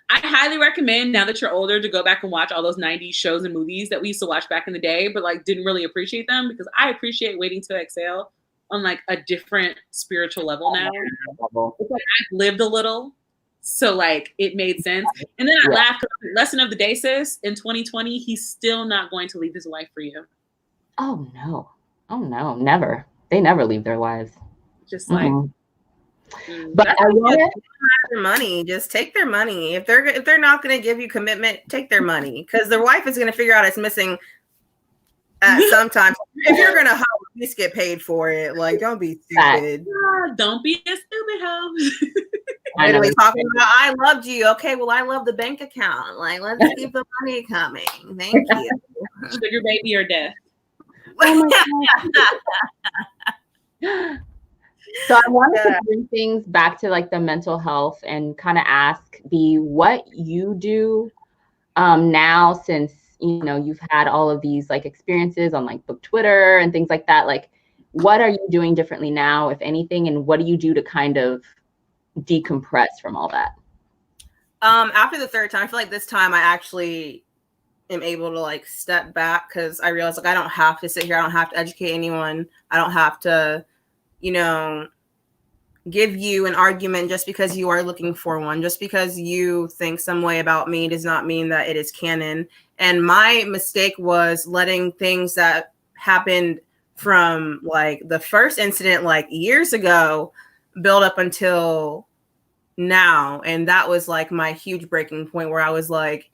highly recommend, now that you're older, to go back and watch all those 90s shows and movies that we used to watch back in the day, but like didn't really appreciate them, because I appreciate Waiting to Exhale on like a different spiritual level now. It's like I've lived a little, so like it made sense. And then I laughed, because lesson of the day, sis, in 2020, he's still not going to leave his wife for you. Oh no, never. They never leave their wives. Just like, but I want their money. Just take their money. If they're not going to give you commitment, take their money, because their wife is going to figure out it's missing at some time. If you're going to help, at least get paid for it. Like, don't be stupid. Don't be a stupid hoe. Literally talking about, I loved you. Okay, well, I love the bank account. Like, let's keep the money coming. Thank you. Sugar baby or death. So I wanted to bring things back to like the mental health and kind of ask what you do now, since you've had all of these like experiences on like book Twitter and things like that. Like, what are you doing differently now, if anything, and what do you do to kind of decompress from all that? After the third time, I feel like this time I actually am able to like step back, because I realized like I don't have to sit here. I don't have to educate anyone. I don't have to, give you an argument just because you are looking for one. Just because you think some way about me does not mean that it is canon. And my mistake was letting things that happened from like the first incident like years ago build up until now. And that was like my huge breaking point, where I was like,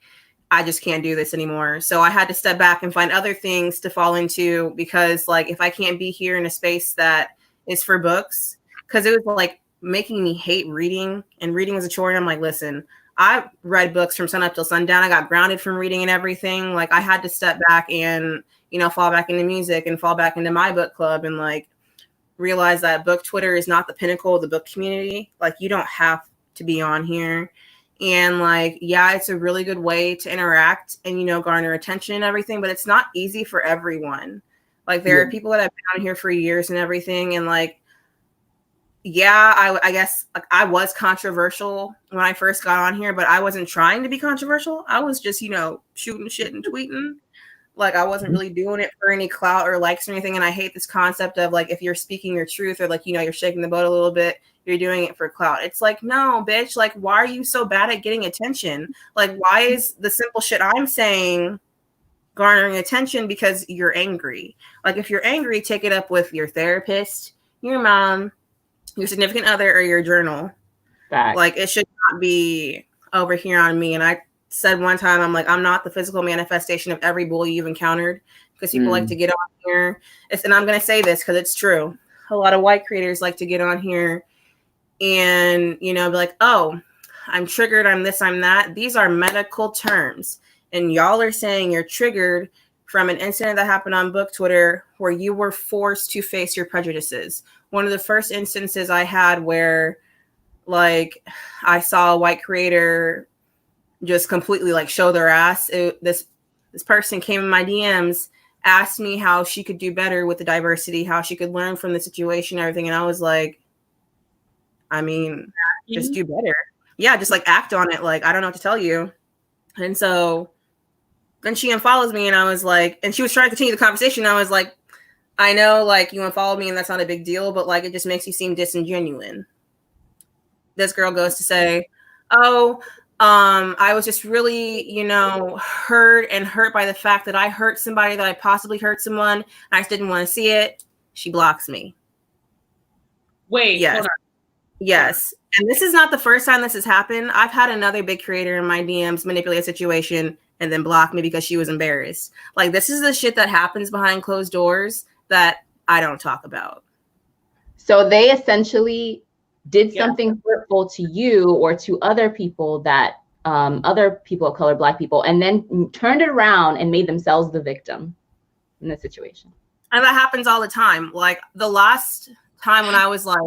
I just can't do this anymore. So I had to step back and find other things to fall into, because like if I can't be here in a space that is for books, because it was like making me hate reading, and reading was a chore. And I'm like, listen, I read books from sun up till sundown. I got grounded from reading and everything. Like I had to step back and, fall back into music and fall back into my book club, and like realize that book Twitter is not the pinnacle of the book community. Like you don't have to be on here. And like, yeah, it's a really good way to interact and, garner attention and everything, but it's not easy for everyone. Like there are people that have been on here for years and everything. And like, I guess like, I was controversial when I first got on here, but I wasn't trying to be controversial. I was just, shooting shit and tweeting. Like I wasn't really doing it for any clout or likes or anything. And I hate this concept of like, if you're speaking your truth, or like, you're shaking the boat a little bit, you're doing it for clout. It's like, no, bitch. Like, why are you so bad at getting attention? Like, why is the simple shit I'm saying garnering attention? Because you're angry. Like, if you're angry, take it up with your therapist, your mom, your significant other, or your journal. Fact. Like, it should not be over here on me. And I said one time, I'm like, I'm not the physical manifestation of every bully you've encountered, because people like to get on here. And I'm going to say this because it's true. A lot of white creators like to get on here and, you know, be like, oh, I'm triggered, I'm this, I'm that. These are medical terms. And y'all are saying you're triggered from an incident that happened on book Twitter where you were forced to face your prejudices. One of the first instances I had where, like, I saw a white creator just completely, like, show their ass. This person came in my DMs, asked me how she could do better with the diversity, how she could learn from the situation, everything. And I was like, I mean, just do better. Yeah, just like act on it. Like, I don't know what to tell you. And so then she unfollows me, and I was like, and she was trying to continue the conversation. I was like, I know, like, you unfollowed me and that's not a big deal, but like, it just makes you seem disingenuous. This girl goes to say, oh, I was just really, you know, hurt by the fact that I hurt somebody, that I possibly hurt someone. I just didn't want to see it. She blocks me. Wait, yes. Hold on. Yes. And this is not the first time this has happened. I've had another big creator in my DMs manipulate a situation and then block me because she was embarrassed. Like, this is the shit that happens behind closed doors that I don't talk about. So they essentially did something hurtful to you or to other people, that other people of color, Black people, and then turned it around and made themselves the victim in the situation. And that happens all the time. Like, the last time when I was like,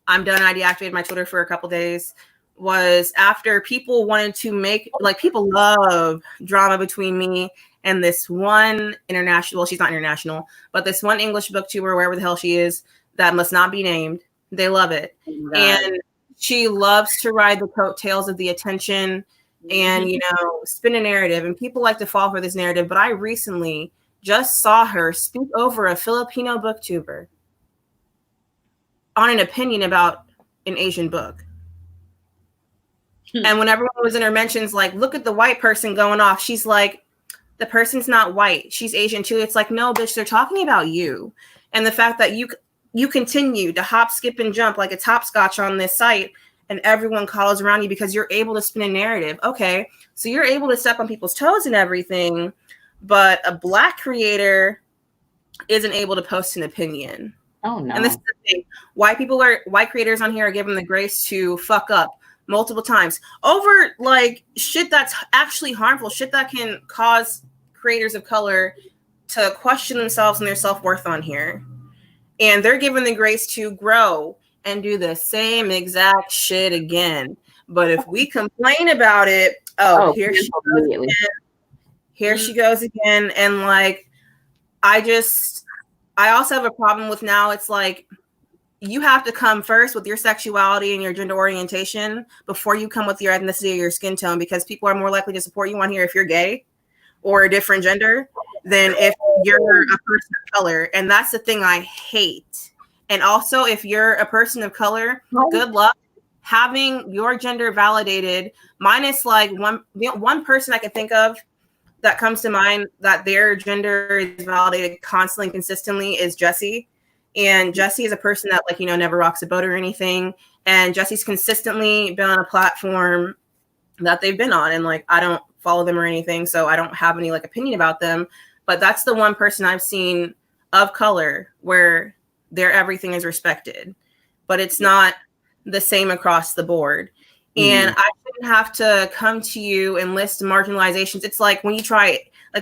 I'm done, I deactivated my Twitter for a couple days, was after people wanted to make, like, people love drama between me and this one international, well, she's not international, but this one English booktuber, wherever the hell she is, that must not be named. They love it. And she loves to ride the coattails of the attention and, you know, spin a narrative. And people like to fall for this narrative. But I recently just saw her speak over a Filipino booktuber on an opinion about an Asian book. And when everyone was in her mentions, like, look at the white person going off, she's like, the person's not white, she's Asian too. It's like, no, bitch, they're talking about you. And the fact that you continue to hop, skip, and jump like it's hopscotch on this site, and everyone calls around you because you're able to spin a narrative. Okay, so you're able to step on people's toes and everything, but a Black creator isn't able to post an opinion. Oh no. And this is the thing. White creators on here are given the grace to fuck up multiple times over, like, shit that's actually harmful, shit that can cause creators of color to question themselves and their self-worth on here. And they're given the grace to grow and do the same exact shit again. But if we complain about it, here she goes again. Here she goes again. And, like, I also have a problem with now, it's like, you have to come first with your sexuality and your gender orientation before you come with your ethnicity or your skin tone, because people are more likely to support you on here if you're gay or a different gender than if you're a person of color. And that's the thing I hate. And also, if you're a person of color, good luck having your gender validated, minus like one person I can think of that comes to mind that their gender is validated constantly and consistently is Jessie. And Jessie is a person that, like, you know, never rocks a boat or anything. And Jessie's consistently been on a platform that they've been on. And, like, I don't follow them or anything, so I don't have any, like, opinion about them. But that's the one person I've seen of color where their everything is respected. But it's not the same across the board. And I shouldn't have to come to you and list marginalizations. It's like when you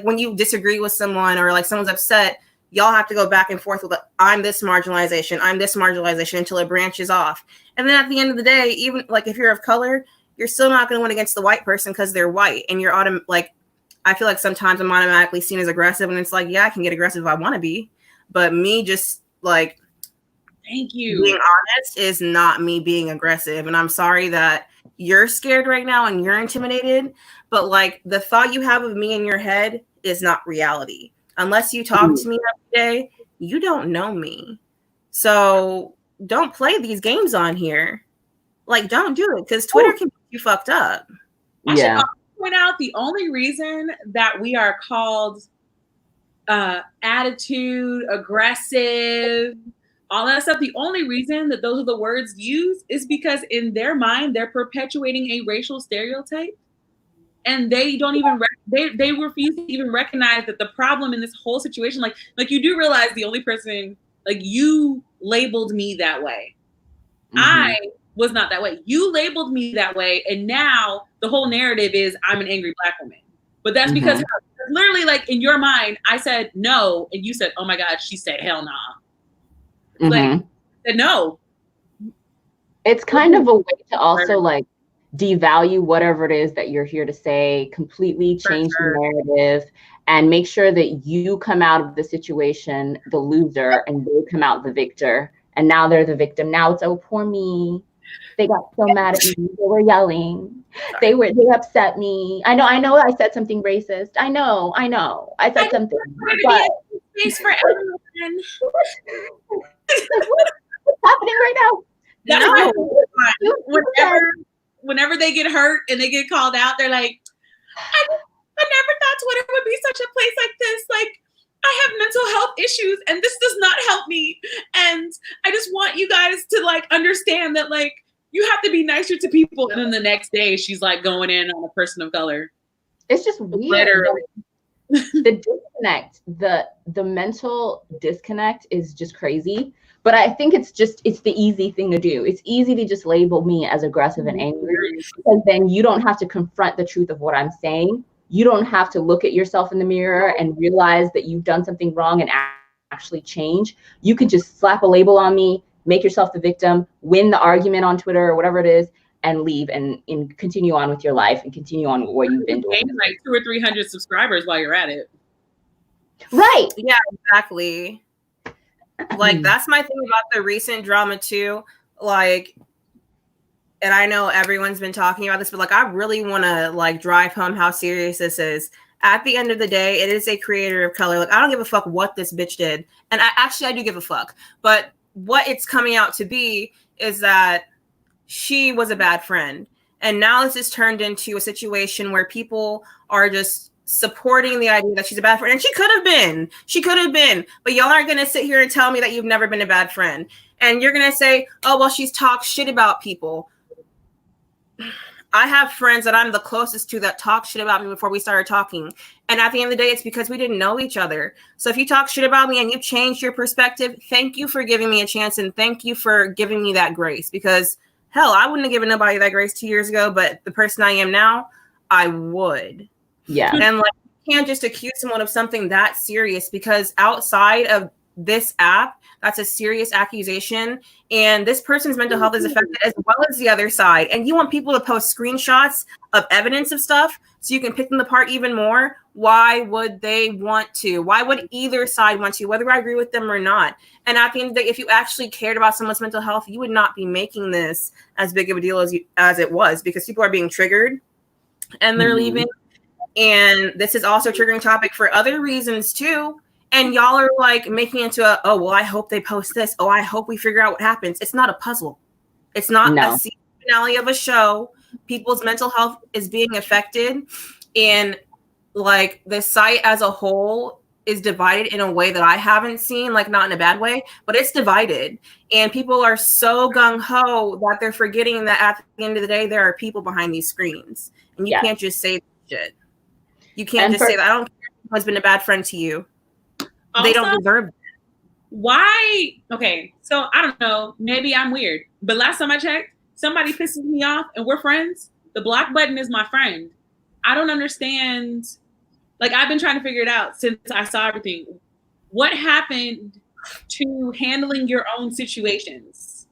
when you disagree with someone or, like, someone's upset, y'all have to go back and forth with, like, I'm this marginalization until it branches off. And then at the end of the day, even, like, if you're of color, you're still not going to win against the white person because they're white. And you're I feel like sometimes I'm automatically seen as aggressive, and it's like, yeah, I can get aggressive if I want to be, but me just, like, thank you, being honest is not me being aggressive. And I'm sorry that you're scared right now and you're intimidated, but, like, the thought you have of me in your head is not reality. Unless you talk to me every day, you don't know me. So don't play these games on here. Like, don't do it, because Twitter can get you fucked up. I should also point out the only reason that we are called attitude, aggressive, all that stuff, the only reason that those are the words used is because in their mind, they're perpetuating a racial stereotype. and they don't even they refuse to even recognize that the problem in this whole situation, like you do realize the only person, like, you labeled me that way. I was not that way. You labeled me that way, and now the whole narrative is I'm an angry Black woman. But that's because literally, like, in your mind, I said no, and you said, "Oh my God," she said, "Hell nah." Like, said no. It's kind of a way to also like devalue whatever it is that you're here to say, completely change the narrative, and make sure that you come out of the situation the loser and they come out the victor. And now they're the victim. Now it's, oh, poor me. They got so mad at me. They were yelling. They upset me. I know I said something racist. I know. I said something. But space for everyone. What's happening right now? Whenever they get hurt and they get called out, they're like, I never thought Twitter would be such a place like this. Like, I have mental health issues and this does not help me. And I just want you guys to like understand that like you have to be nicer to people. And then the next day she's like going in on a person of color. It's just weird. Literally. The disconnect, the mental disconnect is just crazy. But I think it's the easy thing to do. It's easy to just label me as aggressive and angry, because then you don't have to confront the truth of what I'm saying. You don't have to look at yourself in the mirror and realize that you've done something wrong and actually change. You can just slap a label on me, make yourself the victim, win the argument on Twitter or whatever it is, and leave and continue on with your life and continue on with what you've been doing. Like 200 or 300 subscribers while you're at it. Right. Yeah, exactly. Like, that's my thing about the recent drama too. Like, and I know everyone's been talking about this, but like, I really want to like drive home how serious this is. At the end of the day, it is a creator of color. Like, I don't give a fuck what this bitch did. And I do give a fuck. But what it's coming out to be is that she was a bad friend. And now this has turned into a situation where people are just supporting the idea that she's a bad friend. And she could have been, but y'all aren't going to sit here and tell me that you've never been a bad friend. And you're going to say, oh, well, she's talked shit about people. I have friends that I'm the closest to that talk shit about me before we started talking. And at the end of the day, it's because we didn't know each other. So if you talk shit about me and you changed your perspective, thank you for giving me a chance. And thank you for giving me that grace, because hell, I wouldn't have given nobody that grace 2 years ago, but the person I am now, I would. Yeah. And like, you can't just accuse someone of something that serious, because outside of this app, that's a serious accusation. And this person's mental health is affected as well as the other side. And you want people to post screenshots of evidence of stuff so you can pick them apart even more. Why would they want to? Why would either side want to, whether I agree with them or not? And at the end of the day, if you actually cared about someone's mental health, you would not be making this as big of a deal as it was, because people are being triggered and they're leaving. And this is also a triggering topic for other reasons too. And y'all are like making it into oh, well, I hope they post this. Oh, I hope we figure out what happens. It's not a puzzle. It's not a season finale of a show. People's mental health is being affected. And like the site as a whole is divided in a way that I haven't seen, like not in a bad way, but it's divided. And people are so gung-ho that they're forgetting that at the end of the day, there are people behind these screens. And you can't just say shit. You can't just say that. I don't care if someone's been a bad friend to you. Also, they don't deserve it. Why? Okay, so I don't know. Maybe I'm weird. But last time I checked, somebody pisses me off and we're friends. The block button is my friend. I don't understand. Like, I've been trying to figure it out since I saw everything. What happened to handling your own situations?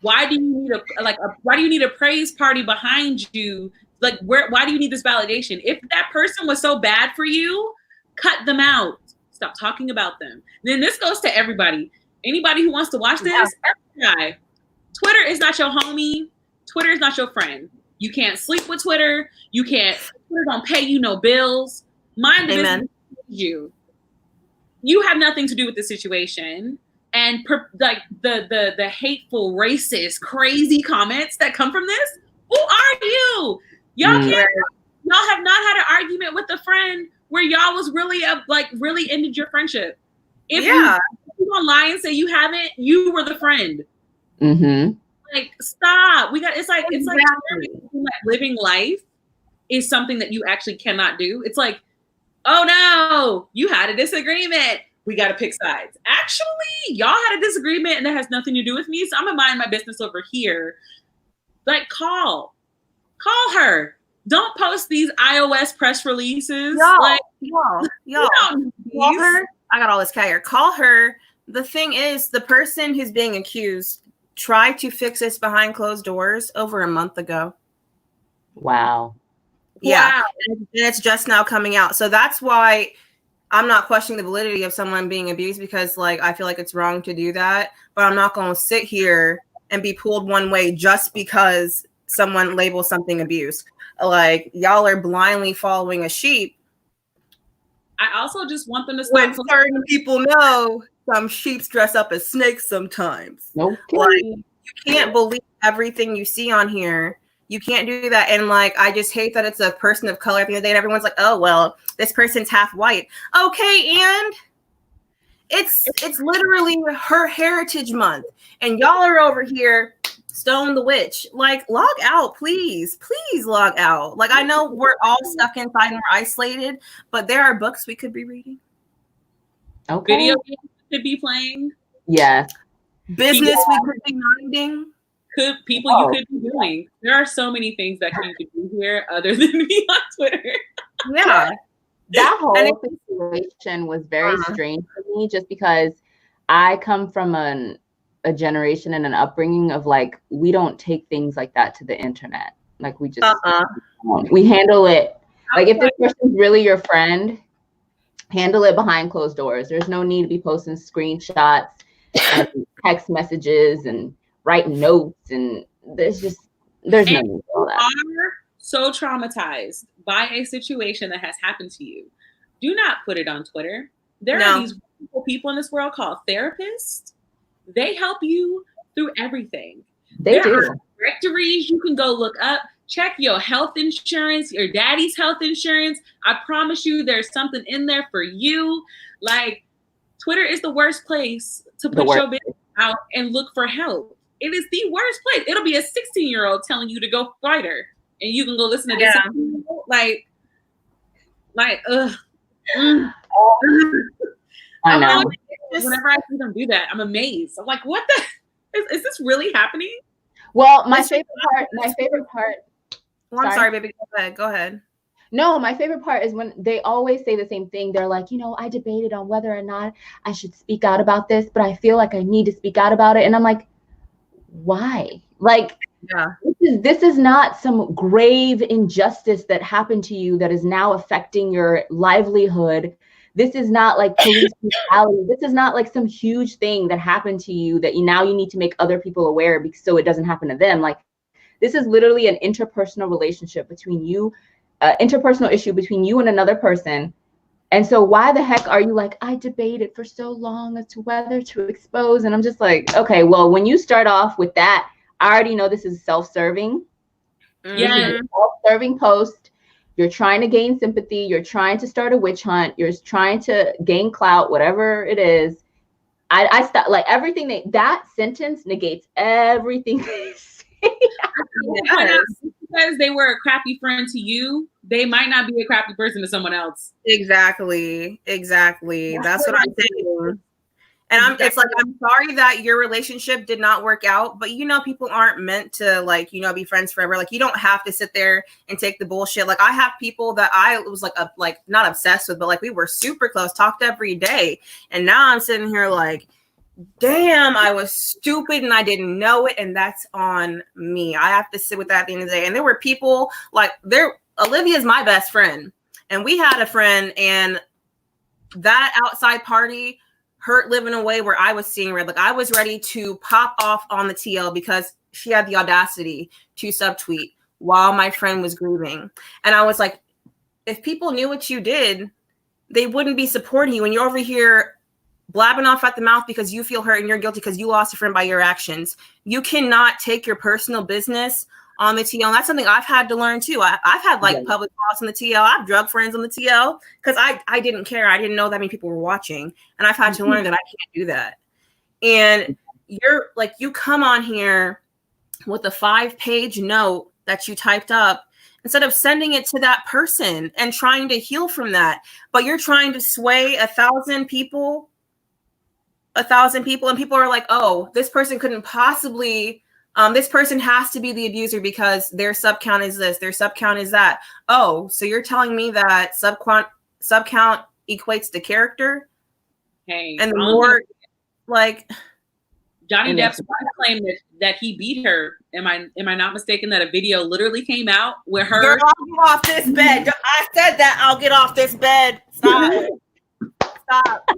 Why do you need a praise party behind you? Like, why do you need this validation? If that person was so bad for you, cut them out. Stop talking about them. Then this goes to everybody. Anybody who wants to watch this, every guy. Twitter is not your homie. Twitter is not your friend. You can't sleep with Twitter. Twitter don't pay you no bills. Mind the business you. You have nothing to do with the situation. And like the hateful, racist, crazy comments that come from this. Who are you? Y'all have not had an argument with a friend where y'all was really ended your friendship. If you gonna lie and say you haven't, you were the friend. Mm-hmm. Like, stop. It's like living life is something that you actually cannot do. It's like, oh no, you had a disagreement. We got to pick sides. Actually, y'all had a disagreement and that has nothing to do with me. So I'm gonna mind my business over here. Like, call her. Don't post these iOS press releases. Y'all, call her. I got all this cat here. Call her. The thing is, the person who's being accused tried to fix this behind closed doors over a month ago. Wow. Yeah. Wow. And it's just now coming out. So that's why I'm not questioning the validity of someone being abused, because like I feel like it's wrong to do that. But I'm not going to sit here and be pulled one way just because someone labels something abuse. Like, y'all are blindly following a sheep. I also just want them to stop. When certain people know some sheeps dress up as snakes sometimes. Okay. Like, you can't believe everything you see on here. You can't do that. And like, I just hate that it's a person of color at the end of the day and everyone's like, oh, well, this person's half white. Okay, and it's literally her Heritage Month. And y'all are over here stone the witch. Like, log out, please. Please log out. Like, I know we're all stuck inside and we're isolated, but there are books we could be reading. Okay. Video games we could be playing. Yes. Business we could be minding. You could be doing. There are so many things that you could do here other than be on Twitter. Yeah. That whole situation was very strange for me, just because I come from a generation and an upbringing of like, we don't take things like that to the internet. Like, we just we handle it. Like, if this person's really your friend, handle it behind closed doors. There's no need to be posting screenshots and text messages and writing notes, and there's no need for all that. Are so traumatized by a situation that has happened to you, do not put it on Twitter. There are these wonderful people in this world called therapists. They help you through everything. There are directories you can go look up. Check your health insurance, your daddy's health insurance. I promise you there's something in there for you. Like, Twitter is the worst place to put your business out and look for help. It is the worst place. It'll be a 16-year-old telling you to go fight her, and you can go listen to this. Like, ugh. I know. Whenever I see them do that, I'm amazed. I'm like, what the? Is this really happening? Well, my favorite part. Well, I'm sorry, baby. Go ahead. No, my favorite part is when they always say the same thing. They're like, I debated on whether or not I should speak out about this, but I feel like I need to speak out about it. And I'm like, why? Like, this is not some grave injustice that happened to you that is now affecting your livelihood. This is not like police brutality. This is not like some huge thing that happened to you that now you need to make other people aware so it doesn't happen to them. Like, this is literally an interpersonal relationship between you, interpersonal issue between you and another person. And so why the heck are you like, I debated for so long as to whether to expose? And I'm just like, okay, well, when you start off with that, I already know this is self-serving. Yeah. Self-serving post. You're trying to gain sympathy. You're trying to start a witch hunt. You're trying to gain clout, whatever it is. I stop, like, everything that sentence negates everything they say. Because they were a crappy friend to you, they might not be a crappy person to someone else. Exactly. That's what I'm saying. And it's like, I'm sorry that your relationship did not work out, but people aren't meant to be friends forever. Like, you don't have to sit there and take the bullshit. Like, I have people that I was like not obsessed with, but like we were super close, talked every day. And now I'm sitting here like, damn, I was stupid and I didn't know it. And that's on me. I have to sit with that at the end of the day. And there were people Olivia's my best friend. And we had a friend, and that outside party hurt Liv in a way where I was seeing red. Like, I was ready to pop off on the TL because she had the audacity to subtweet while my friend was grieving. And I was like, if people knew what you did, they wouldn't be supporting you. And you're over here blabbing off at the mouth because you feel hurt and you're guilty because you lost a friend by your actions. You cannot take your personal business on the TL. And that's something I've had to learn too. I've had public thoughts on the TL. I've drug friends on the TL because I didn't care. I didn't know that many people were watching. And I've had to learn that I can't do that. And you're like, you come on here with a 5-page note that you typed up instead of sending it to that person and trying to heal from that. But you're trying to sway 1,000 people, and people are like, oh, this person couldn't possibly, this person has to be the abuser because their sub count is this, their sub count is that. Oh, so you're telling me that sub count equates to character? Hey, and the more like Johnny Depp's wife claimed that he beat her. Am I not mistaken that a video literally came out where her? Girl, I'll get off this bed. I said that I'll get off this bed. Stop. Stop.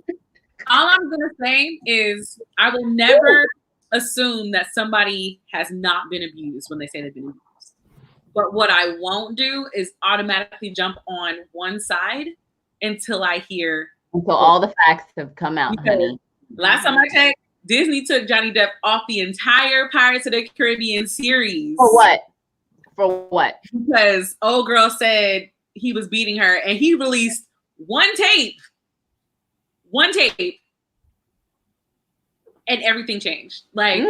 All I'm gonna say is I will never assume that somebody has not been abused when they say they've been abused. But what I won't do is automatically jump on one side until I hear all the facts have come out, honey. Last time I checked, Disney took Johnny Depp off the entire Pirates of the Caribbean series. For what? For what? Because old girl said he was beating her, and he released one tape, and everything changed. Like,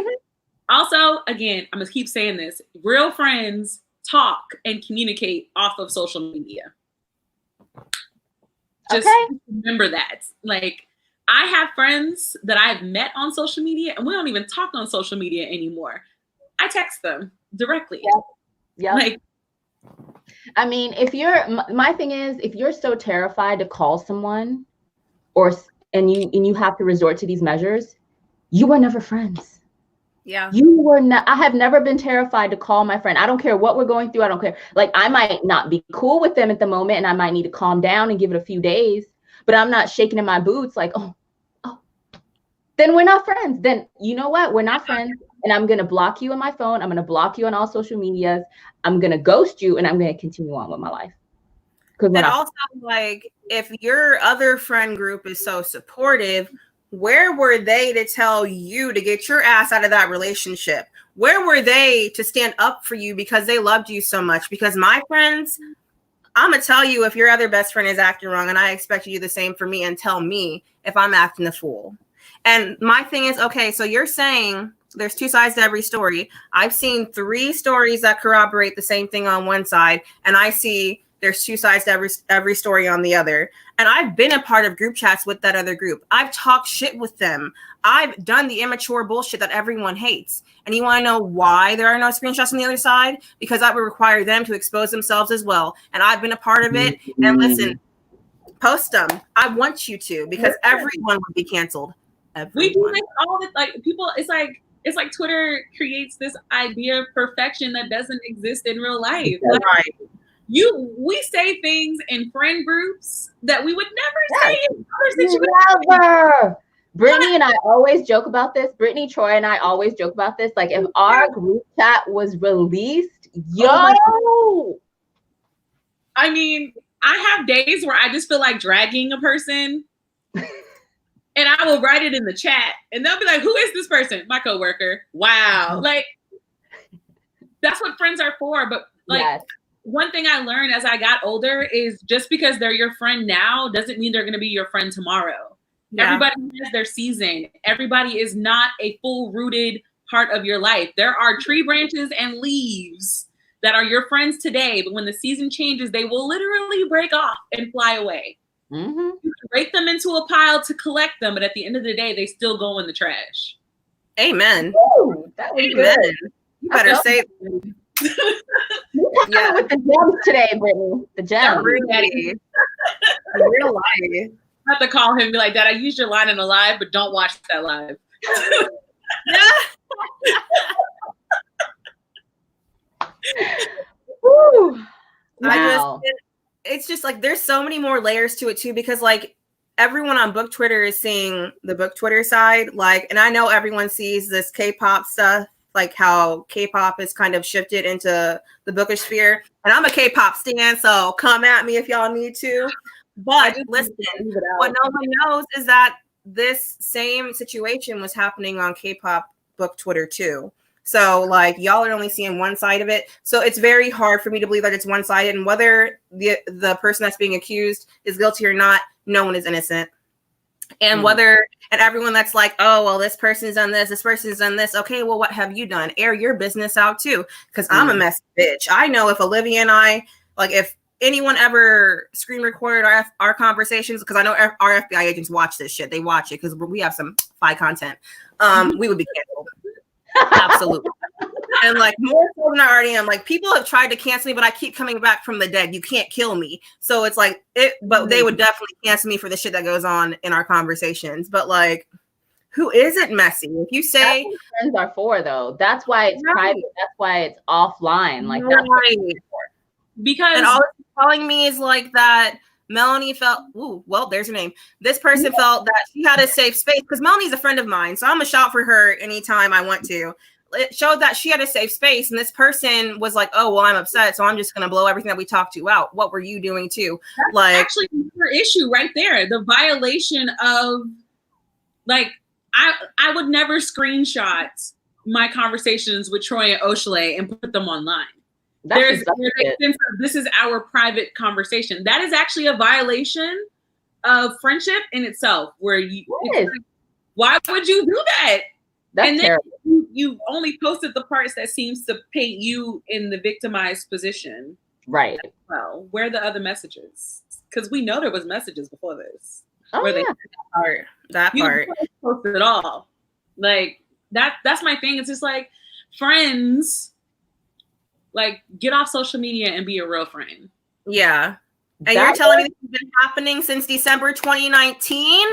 also, again, I'm gonna keep saying this: real friends talk and communicate off of social media. Just remember that. Like, I have friends that I've met on social media, and we don't even talk on social media anymore. I text them directly. Yeah. Like, I mean, my thing is, if you're so terrified to call someone, and you have to resort to these measures, you were never friends. Yeah. You were not. I have never been terrified to call my friend. I don't care what we're going through. I don't care. Like, I might not be cool with them at the moment, and I might need to calm down and give it a few days, but I'm not shaking in my boots like, oh, then we're not friends. Then you know what? We're not friends. And I'm going to block you on my phone. I'm going to block you on all social medias. I'm going to ghost you, and I'm going to continue on with my life. And also, like, if your other friend group is so supportive, where were they to tell you to get your ass out of that relationship? Where were they to stand up for you because they loved you so much? Because my friends, I'm going to tell you if your other best friend is acting wrong, and I expect you to do the same for me and tell me if I'm acting a fool. And my thing is, okay, so you're saying there's two sides to every story. I've seen 3 stories that corroborate the same thing on one side, and I see there's 2 sides to every story on the other. And I've been a part of group chats with that other group. I've talked shit with them. I've done the immature bullshit that everyone hates. And you want to know why there are no screenshots on the other side? Because that would require them to expose themselves as well. And I've been a part of it. And listen, post them. I want you to, because everyone would be canceled. We do this all the like people. It's like Twitter creates this idea of perfection that doesn't exist in real life. Like, right. We say things in friend groups that we would never say in other situations. Never. Brittany and I always joke about this. Brittany, Troy, and I always joke about this. Like, if our group chat was released, I mean, I have days where I just feel like dragging a person. And I will write it in the chat, and they'll be like, "Who is this person?" My coworker. Wow, like that's what friends are for. But like, one thing I learned as I got older is just because they're your friend now doesn't mean they're going to be your friend tomorrow. Yeah. Everybody has their season. Everybody is not a full-rooted part of your life. There are tree branches and leaves that are your friends today, but when the season changes, they will literally break off and fly away. Mm-hmm. You can rake them into a pile to collect them, but at the end of the day, they still go in the trash. Amen. Ooh, that was good. You better say yeah, with the gems today, Brittany. The gems. Really. Real life. I have to call him and be like, Dad, I used your line in a live, but don't watch that live. Woo. Wow. It's just like there's so many more layers to it too, because like everyone on book Twitter is seeing the book Twitter side, like, and I know everyone sees this K-pop stuff, like how K-pop is kind of shifted into the bookish sphere, and I'm a K-pop stan, so come at me if y'all need to. But listen, what no one knows is that this same situation was happening on K-pop book Twitter too. So like y'all are only seeing one side of it. So it's very hard for me to believe that it's one-sided, and whether the person that's being accused is guilty or not, no one is innocent. And and everyone that's like, oh, well, this person's done this person's done this. Okay, well, what have you done? Air your business out too. Because I'm a messy bitch. I know if Olivia and I, like, if anyone ever screen recorded our conversations, because I know our FBI agents watch this shit. They watch it because we have some fire content. We would be canceled. Absolutely. And like more so than I already am. Like people have tried to cancel me, but I keep coming back from the dead. You can't kill me. So it's like but they would definitely cancel me for the shit that goes on in our conversations. But like, who isn't messy? If you say that's what friends are for, though. That's why it's private. That's why it's offline. Like that's right. Because and all it's telling me is like that Melanie felt, well, there's her name. This person felt that she had a safe space because Melanie's a friend of mine. So I'm gonna shout for her anytime I want to. It showed that she had a safe space, and this person was like, oh, well, I'm upset, so I'm just going to blow everything that we talked to out. What were you doing too? That's like actually her issue right there. The violation of, like, I would never screenshot my conversations with Troy and Oshale and put them online. There's a sense of this is our private conversation. That is actually a violation of friendship in itself, where why would you do that? That's and then terrible. You only posted the parts that seems to paint you in the victimized position. Right. Well, where are the other messages? Because we know there was messages before this. Oh, where yeah. That part. Post it all. Like that's my thing. It's just like, friends, like, get off social media and be a real friend. Yeah. And you're telling me this has been happening since December 2019?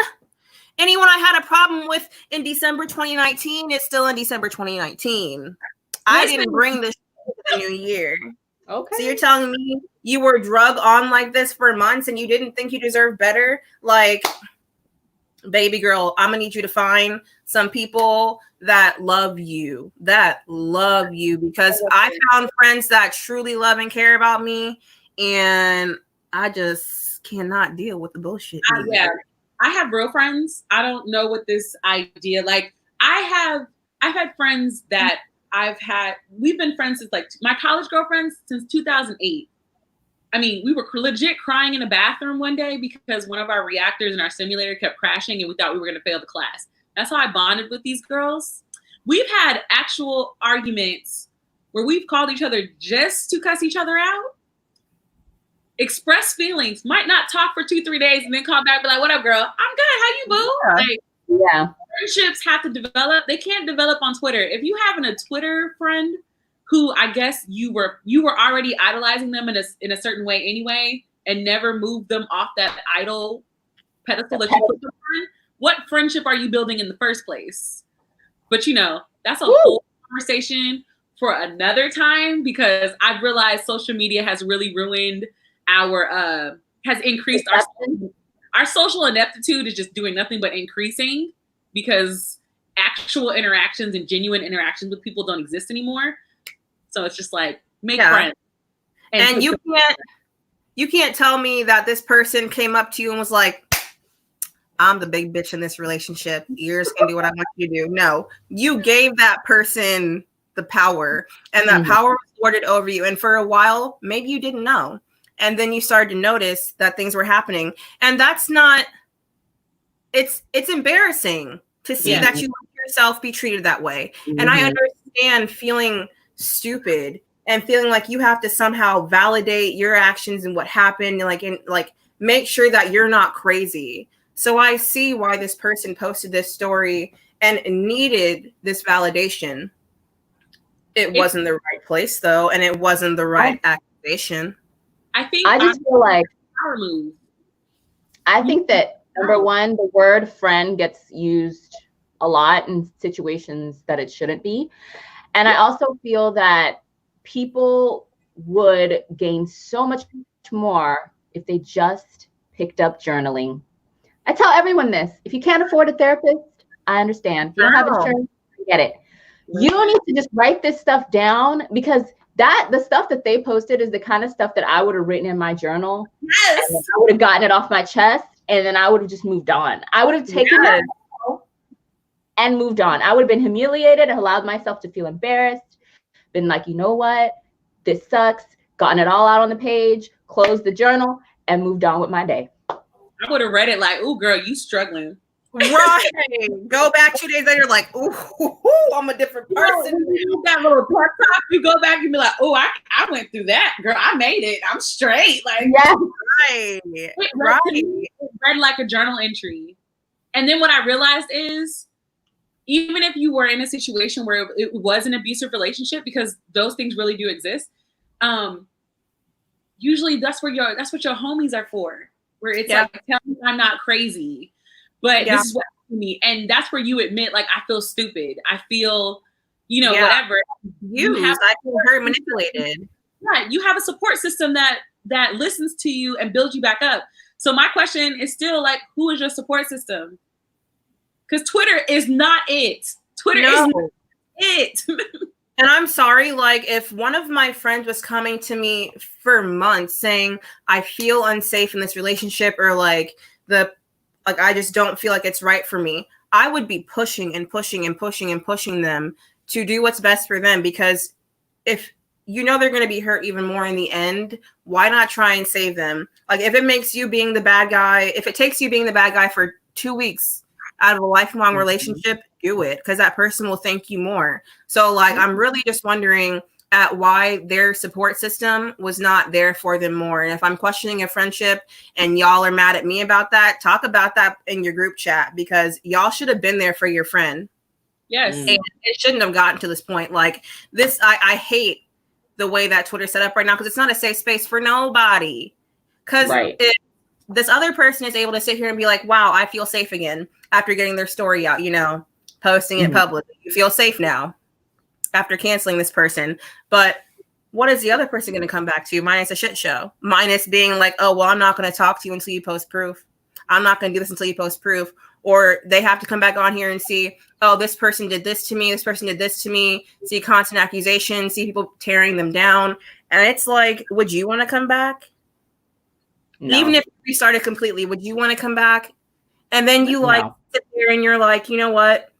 Anyone I had a problem with in December 2019 is still in December 2019. I didn't bring this to the new year. Okay. So you're telling me you were drug on like this for months and you didn't think you deserved better? Like, baby girl, I'm gonna need you to find some people that love you, because I found friends that truly love and care about me, and I just cannot deal with the bullshit. I have real friends. I don't know what this idea, like, I've had friends that we've been friends since, like, my college girlfriends since 2008. I mean, we were legit crying in a bathroom one day because one of our reactors in our simulator kept crashing and we thought we were going to fail the class. That's how I bonded with these girls. We've had actual arguments where we've called each other just to cuss each other out. Express feelings, might not talk for 2-3 days and then call back, be like, what up, girl? I'm good. How you, boo? Yeah. Like, friendships have to develop. They can't develop on Twitter. If you having a Twitter friend who I guess you were already idolizing them in a certain way anyway, and never moved them off that idol pedestal that you put them on, what friendship are you building in the first place? But that's a whole conversation for another time, because I've realized social media has really ruined has increased our social ineptitude is just doing nothing but increasing, because actual interactions and genuine interactions with people don't exist anymore. So it's just like, make friends. And you can't tell me that this person came up to you and was like, I'm the big bitch in this relationship. You're just gonna do what I want you to do. No, you gave that person the power, and that power was lorded over you. And for a while, maybe you didn't know. And then you started to notice that things were happening. And that's not, it's embarrassing to see that you let yourself be treated that way. And I understand feeling stupid and feeling like you have to somehow validate your actions and what happened, and make sure that you're not crazy. So I see why this person posted this story and needed this validation. It wasn't the right place though, and it wasn't the right accusation. I just feel like power move. I think that, number one, the word friend gets used a lot in situations that it shouldn't be. And I also feel that people would gain so much more if they just picked up journaling. I tell everyone this: if you can't afford a therapist, I understand. If you don't have insurance, I get it. You need to just write this stuff down, because the stuff that they posted is the kind of stuff that I would have written in my journal. Yes. And I would have gotten it off my chest, and then I would have just moved on. I would have taken it and moved on. I would have been humiliated and allowed myself to feel embarrassed, been like, you know what? This sucks. Gotten it all out on the page, closed the journal, and moved on with my day. I would have read it like, "Ooh, girl, you struggling." Right. Go back 2 days later, like, ooh, I'm a different person. That little pep talk, you go back and be like, oh, I went through that, girl. I made it. I'm straight. Like, yeah, it read like a journal entry. And then what I realized is, even if you were in a situation where it was an abusive relationship, because those things really do exist, usually that's what your homies are for. Where it's like, tell me I'm not crazy, but this is what happened to me, and that's where you admit, like, I feel stupid. I feel, whatever. I feel hurt, manipulated. Right. You have a support system that listens to you and builds you back up. So my question is still, like, who is your support system? Because Twitter is not it. Twitter is not it. And I'm sorry, like, if one of my friends was coming to me for months saying, I feel unsafe in this relationship, or like I just don't feel like it's right for me, I would be pushing and pushing and pushing and pushing them to do what's best for them. Because if they're going to be hurt even more in the end, why not try and save them? Like, if it makes you being the bad guy, if it takes you being the bad guy for 2 weeks out of a lifelong relationship, do it, because that person will thank you more. So, like, I'm really just wondering at why their support system was not there for them more. And if I'm questioning a friendship and y'all are mad at me about that, talk about that in your group chat, because y'all should have been there for your friend. Yes. And it shouldn't have gotten to this point. Like this, I hate the way that Twitter's set up right now, because it's not a safe space for nobody. Because if this other person is able to sit here and be like, wow, I feel safe again after getting their story out, posting it publicly. You feel safe now after canceling this person. But what is the other person going to come back to? Minus a shit show. Minus being like, oh, well, I'm not going to talk to you until you post proof. I'm not going to do this until you post proof. Or they have to come back on here and see, oh, this person did this to me. This person did this to me. See constant accusations. See people tearing them down. And it's like, would you want to come back? No. Even if you started completely, would you want to come back? And then you sit there and you're like, you know what?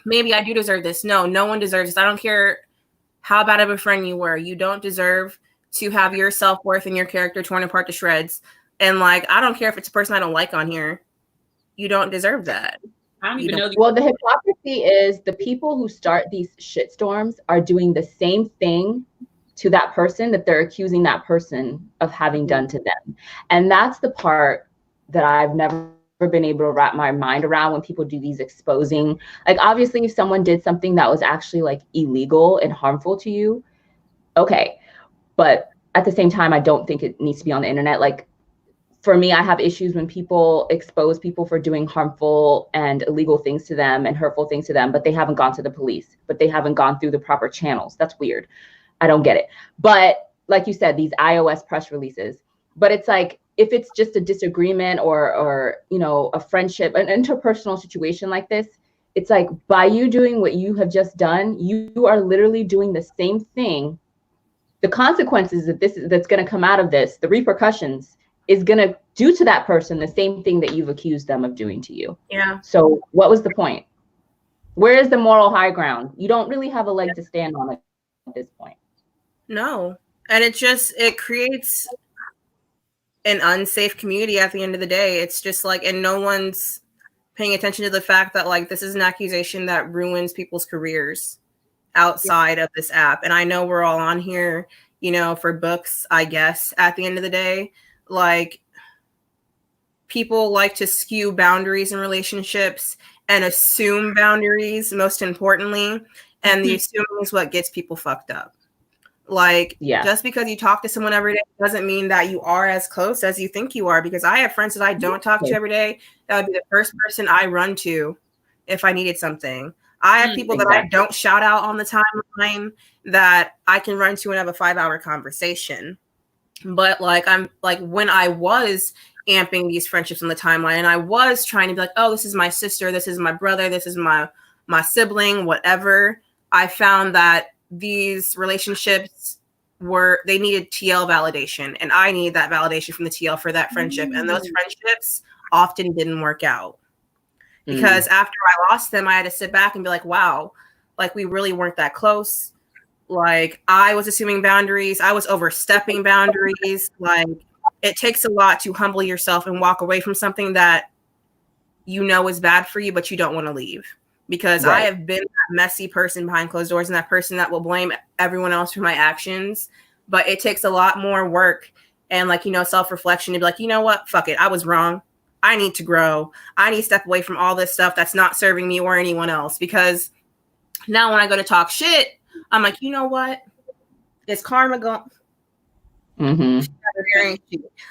Maybe I do deserve this. No one deserves this. I don't care how bad of a friend you were. You don't deserve to have your self-worth and your character torn apart to shreds. And like, I don't care if it's a person I don't like on here. You don't deserve that. I don't even know. Well, the hypocrisy is the people who start these shitstorms are doing the same thing to that person that they're accusing that person of having done to them. And that's the part that I've never been able to wrap my mind around when people do these exposing. Like, obviously, if someone did something that was actually like illegal and harmful to you, okay. But at the same time, I don't think it needs to be on the internet. Like, for me, I have issues when people expose people for doing harmful and illegal things to them and hurtful things to them, but they haven't gone to the police, but they haven't gone through the proper channels. That's weird. I don't get it. But like you said, these iOS press releases, but it's like, if it's just a disagreement or a friendship, an interpersonal situation like this, it's like, by you doing what you have just done, you are literally doing the same thing. The consequences that's going to come out of this, the repercussions, is going to do to that person the same thing that you've accused them of doing to you. Yeah. So what was the point? Where is the moral high ground? You don't really have a leg to stand on at this point. No. And it creates an unsafe community at the end of the day. It's just like, and no one's paying attention to the fact that like, this is an accusation that ruins people's careers outside of this app. And I know we're all on here, for books, I guess, at the end of the day. Like, people like to skew boundaries in relationships and assume boundaries, most importantly. And the assuming is what gets people fucked up. Like, just because you talk to someone every day doesn't mean that you are as close as you think you are. Because I have friends that I don't talk to every day. That would be the first person I run to if I needed something. I have people that I don't shout out on the timeline that I can run to and have a 5-hour conversation. But like, I'm like, when I was amping these friendships on the timeline and I was trying to be like, oh, this is my sister, this is my brother, this is my sibling, whatever, I found that these relationships they needed TL validation, and I needed that validation from the TL for that friendship. And those friendships often didn't work out because after I lost them, I had to sit back and be like, wow, like, we really weren't that close. Like, I was assuming boundaries. I was overstepping boundaries. Like, it takes a lot to humble yourself and walk away from something that you know is bad for you, but you don't want to leave. Because I have been that messy person behind closed doors and that person that will blame everyone else for my actions. But it takes a lot more work and like, you know, self-reflection to be like, you know what? Fuck it. I was wrong. I need to grow. I need to step away from all this stuff that's not serving me or anyone else. Because now when I go to talk shit, I'm like, you know what? Is karma going?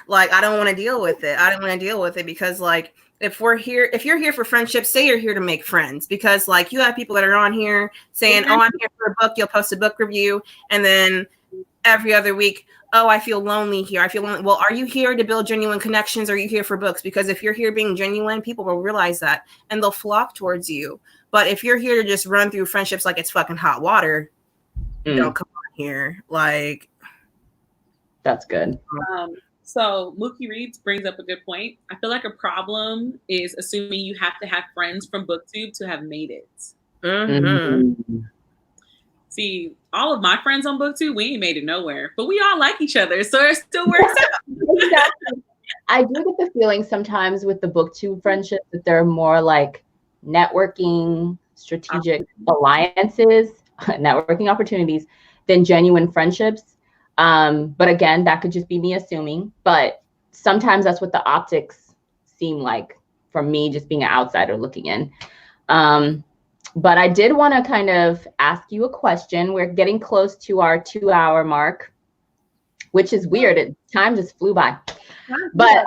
Like, I don't want to deal with it. I don't want to deal with it because like, if you're here for friendship, say you're here to make friends, because like you have people that are on here saying, oh, I'm here for a book. You'll post a book review. And then every other week, oh, I feel lonely here. I feel lonely. Well, are you here to build genuine connections? Or are you here for books? Because if you're here being genuine, people will realize that and they'll flock towards you. But if you're here to just run through friendships like it's fucking hot water, don't come on here. Like, that's good. So Mookie Reeds brings up a good point. I feel like a problem is assuming you have to have friends from BookTube to have made it. See, all of my friends on BookTube, we ain't made it nowhere, but we all like each other, so it still works out. Exactly. I do get the feeling sometimes with the BookTube friendships that they're more like networking, strategic alliances, networking opportunities than genuine friendships. But again, that could just be me assuming, but sometimes that's what the optics seem like from me just being an outsider looking in. But I did want to kind of ask you a question. We're getting close to our 2-hour mark, which is weird. Time just flew by. But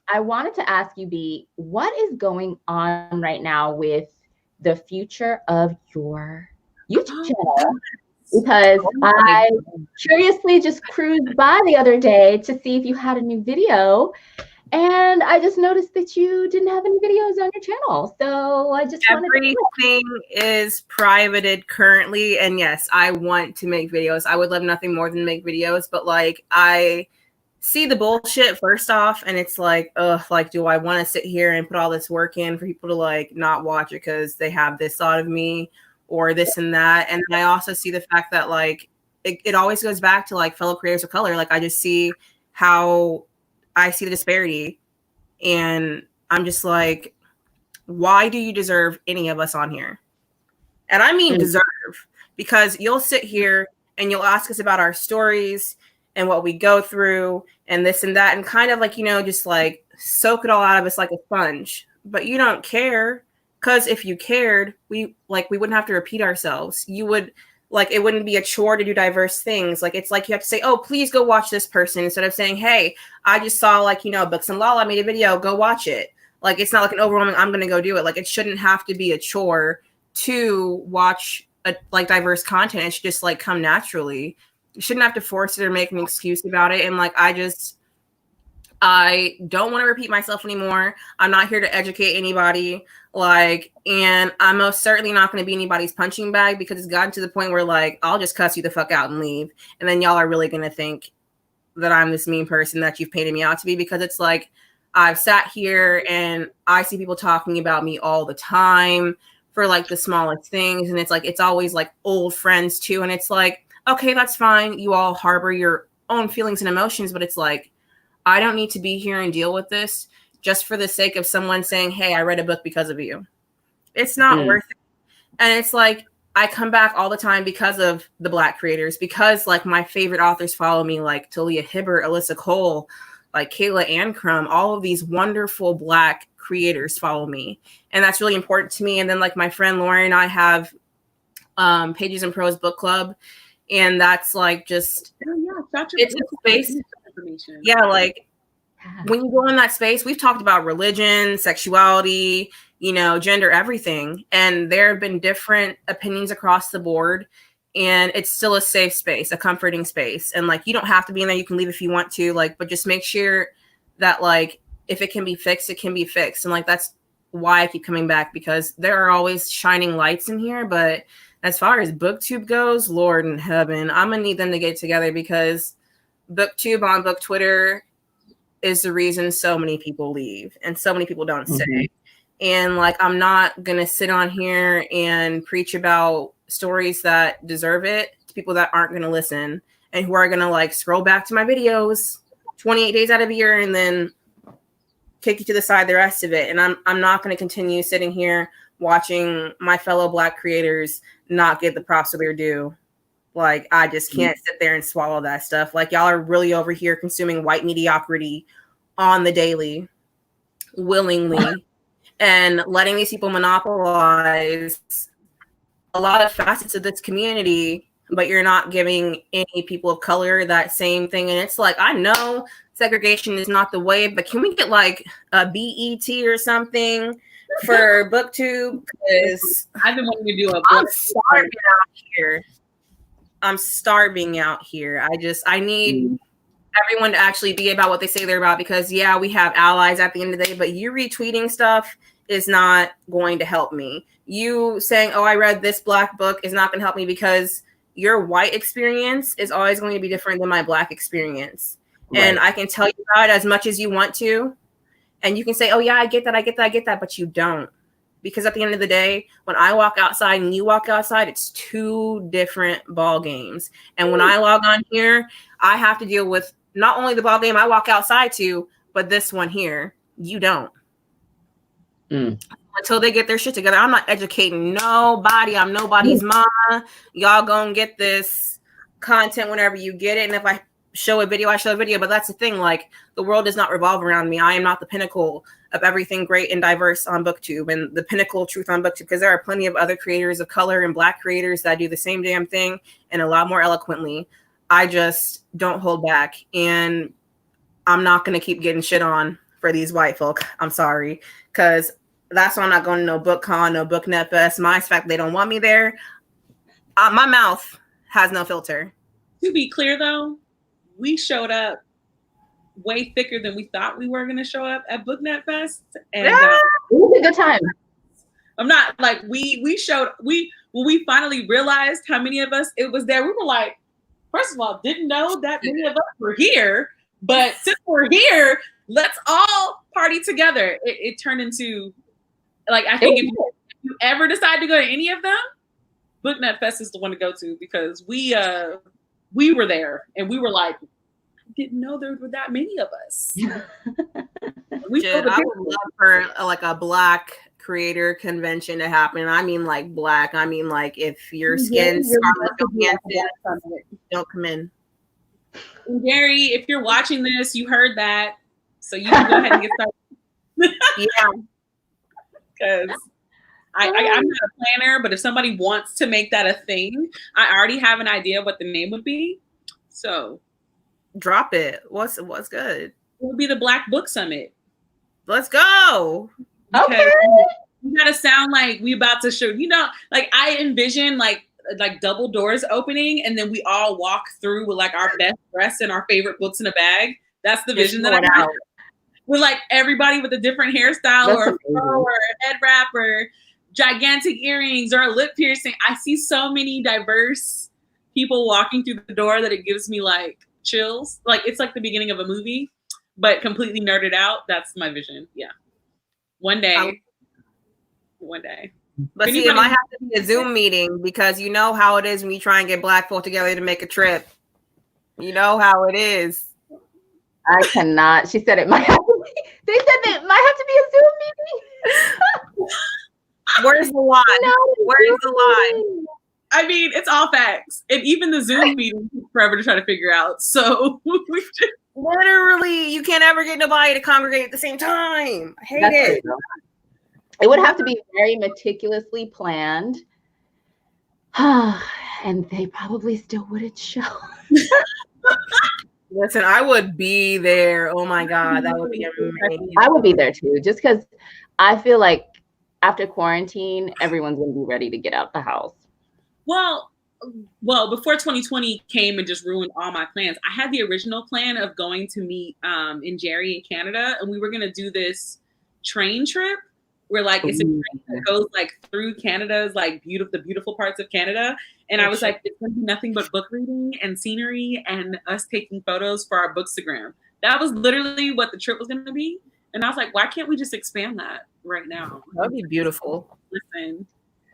I wanted to ask you, B, what is going on right now with the future of your YouTube channel? Because I curiously just cruised by the other day to see if you had a new video, and I just noticed that you didn't have any videos on your channel. So I just everything is privated currently, and yes, I want to make videos. I would love nothing more than make videos, but like I see the bullshit first off, and it's like, ugh, like do I want to sit here and put all this work in for people to like not watch it because they have this thought of me? Or this and that. And I also see the fact that like it always goes back to like fellow creators of color. Like I just see how I see the disparity, and I'm just like, why do you deserve any of us on here? And I mean deserve, because you'll sit here and you'll ask us about our stories and what we go through and this and that, and kind of like, you know, just like soak it all out of us like a sponge. But you don't care. Because if you cared, we wouldn't have to repeat ourselves. You would like, it wouldn't be a chore to do diverse things. Like, it's like you have to say, oh, please go watch this person, instead of saying, hey, I just saw like, you know, Books and Lala made a video, go watch it. Like, it's not like an overwhelming, I'm going to go do it. Like, it shouldn't have to be a chore to watch like diverse content. It should just like come naturally. You shouldn't have to force it or make an excuse about it. And like, I don't want to repeat myself anymore. I'm not here to educate anybody. Like, and I'm most certainly not going to be anybody's punching bag, because it's gotten to the point where like, I'll just cuss you the fuck out and leave. And then y'all are really going to think that I'm this mean person that you've painted me out to be, because it's like, I've sat here and I see people talking about me all the time for like the smallest things. And it's like, it's always like old friends too. And it's like, okay, that's fine. You all harbor your own feelings and emotions, but it's like, I don't need to be here and deal with this just for the sake of someone saying, hey, I read a book because of you. It's not worth it. And it's like, I come back all the time because of the Black creators, because like my favorite authors follow me, like Talia Hibbert, Alyssa Cole, like Kayla Ancrum, all of these wonderful Black creators follow me. And that's really important to me. And then like my friend Lauren and I have Pages and Prose book club. And that's like just, it's a space. Yeah, like when you go in that space, we've talked about religion, sexuality, you know, gender, everything. And there have been different opinions across the board. And it's still a safe space, a comforting space. And like, you don't have to be in there. You can leave if you want to, like, but just make sure that like, if it can be fixed, it can be fixed. And like, that's why I keep coming back, because there are always shining lights in here. But as far as BookTube goes, Lord in heaven, I'm going to need them to get together, because BookTube on Book Twitter is the reason so many people leave and so many people don't stay. And like, I'm not going to sit on here and preach about stories that deserve it to people that aren't going to listen and who are going to like scroll back to my videos 28 days out of a year and then kick you to the side the rest of it. And I'm not going to continue sitting here watching my fellow Black creators not get the props that they're due. Like, I just can't sit there and swallow that stuff. Like, y'all are really over here consuming white mediocrity on the daily, willingly, and letting these people monopolize a lot of facets of this community, but you're not giving any people of color that same thing. And it's like, I know segregation is not the way, but can we get like a BET or something for BookTube? Because I've been wanting to do a book. I'm starving out here. I'm starving out here. I need everyone to actually be about what they say they're about, because yeah, we have allies at the end of the day, but you retweeting stuff is not going to help me. You saying, oh, I read this Black book is not going to help me, because your white experience is always going to be different than my Black experience. Right. And I can tell you about it as much as you want to. And you can say, oh yeah, I get that, but you don't. Because at the end of the day, when I walk outside and you walk outside, it's two different ball games. And when I log on here, I have to deal with not only the ball game I walk outside to, but this one here. You don't. Until they get their shit together. I'm not educating nobody. I'm nobody's mama. Y'all gonna get this content whenever you get it. And if I show a video, I show a video. But that's the thing. Like, the world does not revolve around me. I am not the pinnacle of everything great and diverse on BookTube and the pinnacle of truth on BookTube, because there are plenty of other creators of color and Black creators that do the same damn thing and a lot more eloquently. I just don't hold back. And I'm not going to keep getting shit on for these white folk. I'm sorry. Because that's why I'm not going to no BookCon, no BookNet Fest. My fact they don't want me there. My mouth has no filter. To be clear, though, we showed up way thicker than we thought we were going to show up at BookNet Fest. And it was a good time. I'm not like, when we finally realized how many of us it was there, we were like, first of all, didn't know that many of us were here, but since we're here, let's all party together. It turned into, like, I think if you ever decide to go to any of them, BookNet Fest is the one to go to, because we were there and we were like, didn't know there were that many of us. I would love for like a Black creator convention to happen. I mean, like Black. I mean, like, if your skin's Scarlett Johansson, don't come in. And Gary, if you're watching this, you heard that, so you can go ahead and get started. Yeah, because I'm not a planner, but if somebody wants to make that a thing, I already have an idea of what the name would be. So drop it. What's good? It would be the Black Book Summit. Let's go. Okay. You gotta sound like we about to show, like, I envision like double doors opening, and then we all walk through with like our best dress and our favorite books in a bag. That's the vision that I have. With like everybody with a different hairstyle, or a fro, or a head wrap, or gigantic earrings, or a lip piercing. I see so many diverse people walking through the door that it gives me like chills. Like, it's like the beginning of a movie, but completely nerded out. That's my vision. Yeah. One day. But see, it might have to be a Zoom meeting, because you know how it is when you try and get Black folk together to make a trip. You know how it is. I cannot. She said it might have to be. They said that might have to be a Zoom meeting. Where's the lie? No, where's the lie? I mean, it's all facts. And even the Zoom meeting took forever to try to figure out. So literally, you can't ever get nobody to congregate at the same time. I hate it. It would have to be very meticulously planned. And they probably still wouldn't show. Listen, I would be there. Oh my God, that would be amazing. I would be there too, just because I feel like after quarantine, everyone's going to be ready to get out the house. Well, before 2020 came and just ruined all my plans, I had the original plan of going to meet in Jerry in Canada, and we were going to do this train trip where like it's a train that goes like through Canada's like the beautiful parts of Canada. And I was like, it's going to be nothing but book reading and scenery and us taking photos for our Bookstagram. That was literally what the trip was going to be. And I was like, why can't we just expand that right now? That'd be beautiful. Listen,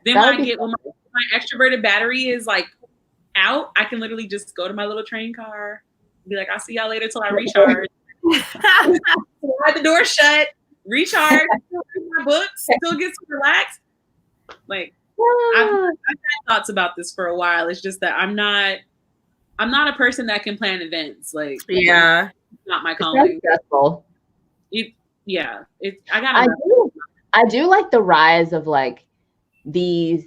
then when my extroverted battery is like out, I can literally just go to my little train car, be like, I'll see y'all later till I recharge. slide the door shut, recharge, read my books, still get to relax. Like, I've had thoughts about this for a while. It's just that I'm not a person that can plan events. Like, yeah, it's not my calling. Stressful. I do like the rise of like these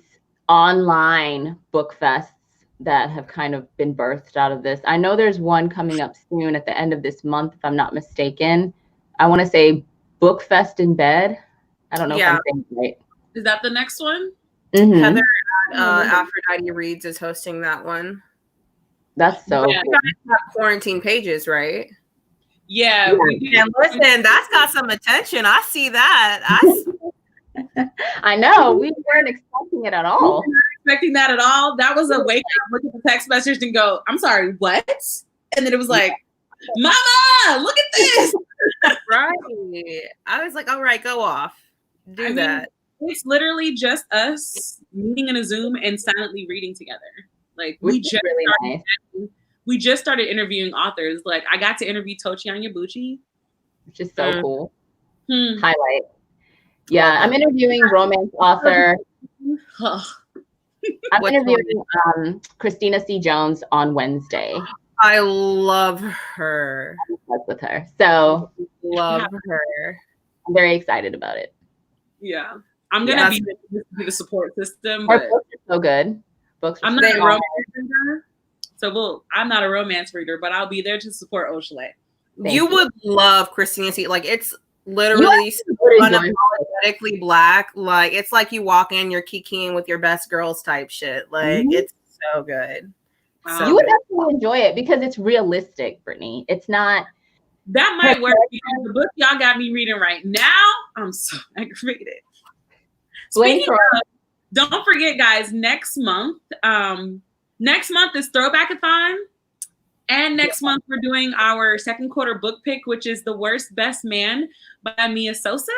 online book fests that have kind of been birthed out of this. I know there's one coming up soon at the end of this month, if I'm not mistaken. I want to say Book Fest in Bed. I don't know if I'm saying it right. Is that the next one? Mm-hmm. Heather Aphrodite Reads is hosting that one. That's so cool. You guys have quarantine pages, right? Yeah. And listen, that's got some attention. I see that. I know. We weren't expecting it at all. We weren't expecting that at all. That was a wake up, look at the text message and go, I'm sorry, what? And then it was like, Mama, look at this. Right. I was like, all right, go off. Do that. It's literally just us meeting in a Zoom and silently reading together. Like we just started interviewing authors. Like I got to interview Tochi Onyebuchi, which is so cool. Highlight. Yeah, I'm interviewing romance author. I'm interviewing Christina C. Jones on Wednesday. I love her. I'm obsessed with her. So love her. I'm very excited about it. Yeah. I'm gonna be the support system. Her books are so good. I'm not a romance reader. So I'm not a romance reader, but I'll be there to support Oshale. You would love Christina C. Like it's literally unapologetically Black. Like it's like you walk in, you're kikiing with your best girls type shit. Like it's so good. So you would definitely enjoy it because it's realistic, Brittany. It's not. That might work because the book y'all got me reading right now, I'm so aggravated. Speaking of, don't forget, guys, next month is Throwback-a-thon. And next month we're doing our second quarter book pick, which is The Worst Best Man by Mia Sosa.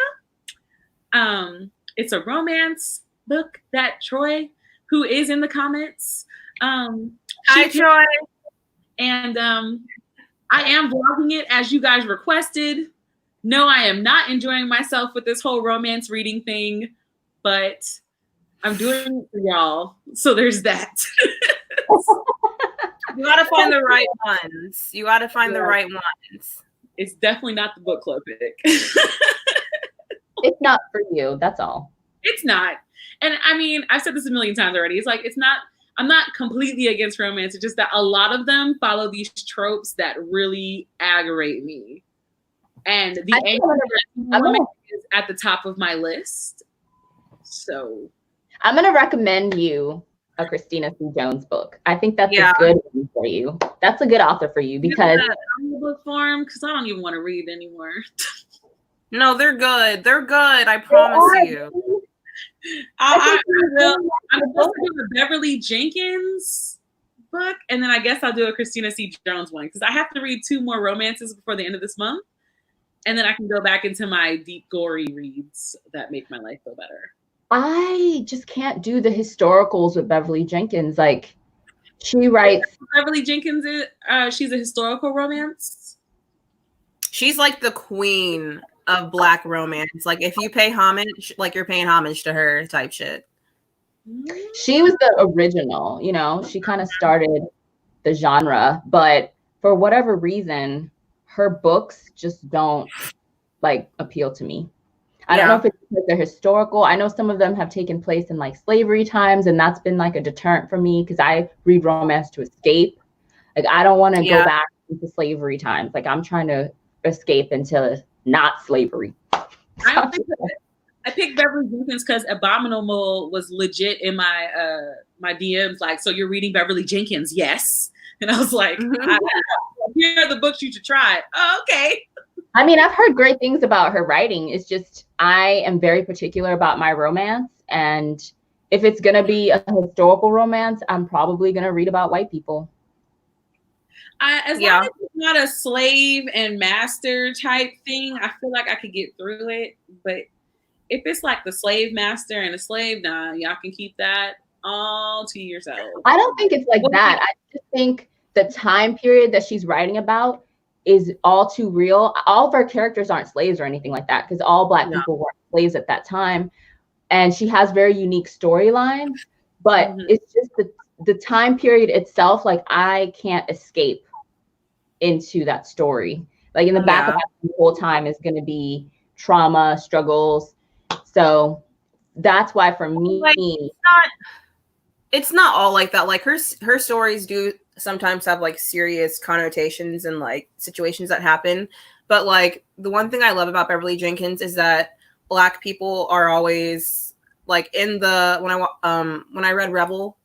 It's a romance book that Troy, who is in the comments, hi Troy. And I am vlogging it as you guys requested. No, I am not enjoying myself with this whole romance reading thing, but I'm doing it for y'all. So there's that. You gotta find the right ones. You gotta find the right ones. It's definitely not the book club pick. It's not for you. That's all. It's not. And I mean, I've said this a million times already. It's like, I'm not completely against romance. It's just that a lot of them follow these tropes that really aggravate me. And the angry is at the top of my list. So I'm going to recommend you a Christina C. Jones book. I think that's a good one for you. That's a good author for you because I'm the book form because I don't even want to read anymore. No, they're good. They're good. I promise you. I'm supposed to do a Beverly Jenkins book, and then I guess I'll do a Christina C. Jones one because I have to read 2 more romances before the end of this month, and then I can go back into my deep, gory reads that make my life go better. I just can't do the historicals with Beverly Jenkins. Like she writes. Beverly Jenkins is she's a historical romance. She's like the queen of Black romance. Like if you pay homage, like you're paying homage to her type shit. She was the original, you know, she kind of started the genre, but for whatever reason, her books just don't like appeal to me. I don't know if it's because they're historical. I know some of them have taken place in like slavery times, and that's been like a deterrent for me because I read romance to escape. Like I don't want to go back into slavery times. Like I'm trying to escape into not slavery. I picked Beverly Jenkins because Abominable was legit in my my DMs. Like, so you're reading Beverly Jenkins? Yes. And I was like, here are the books you should try. Oh, okay. I mean, I've heard great things about her writing. It's just I am very particular about my romance, and if it's gonna be a historical romance, I'm probably gonna read about white people. As long as it's not a slave and master type thing, I feel like I could get through it. But if it's like the slave master and the slave, nah, y'all can keep that all to yourself. I don't think it's like that. I just think the time period that she's writing about is all too real. All of our characters aren't slaves or anything like that, because all Black people weren't slaves at that time. And she has very unique storylines, but it's just the time period itself, like I can't escape into that story. Like in the back of my the whole time is going to be trauma, struggles. So that's why for me, like, it's not all like that. Like her stories do sometimes have like serious connotations and like situations that happen. But like the one thing I love about Beverly Jenkins is that Black people are always like in the when I read Rebel,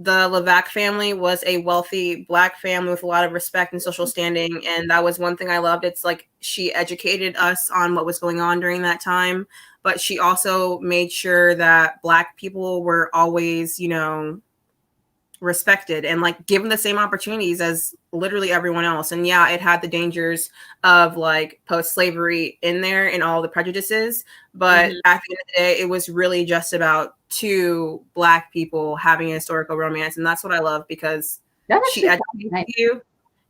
the Levac family was a wealthy Black family with a lot of respect and social standing. And that was one thing I loved. It's like she educated us on what was going on during that time, but she also made sure that Black people were always, you know, respected and like given the same opportunities as literally everyone else. And yeah, it had the dangers of like post-slavery in there and all the prejudices, but at the end of the day, it was really just about 2 Black people having a historical romance. And that's what I love, because she educates you.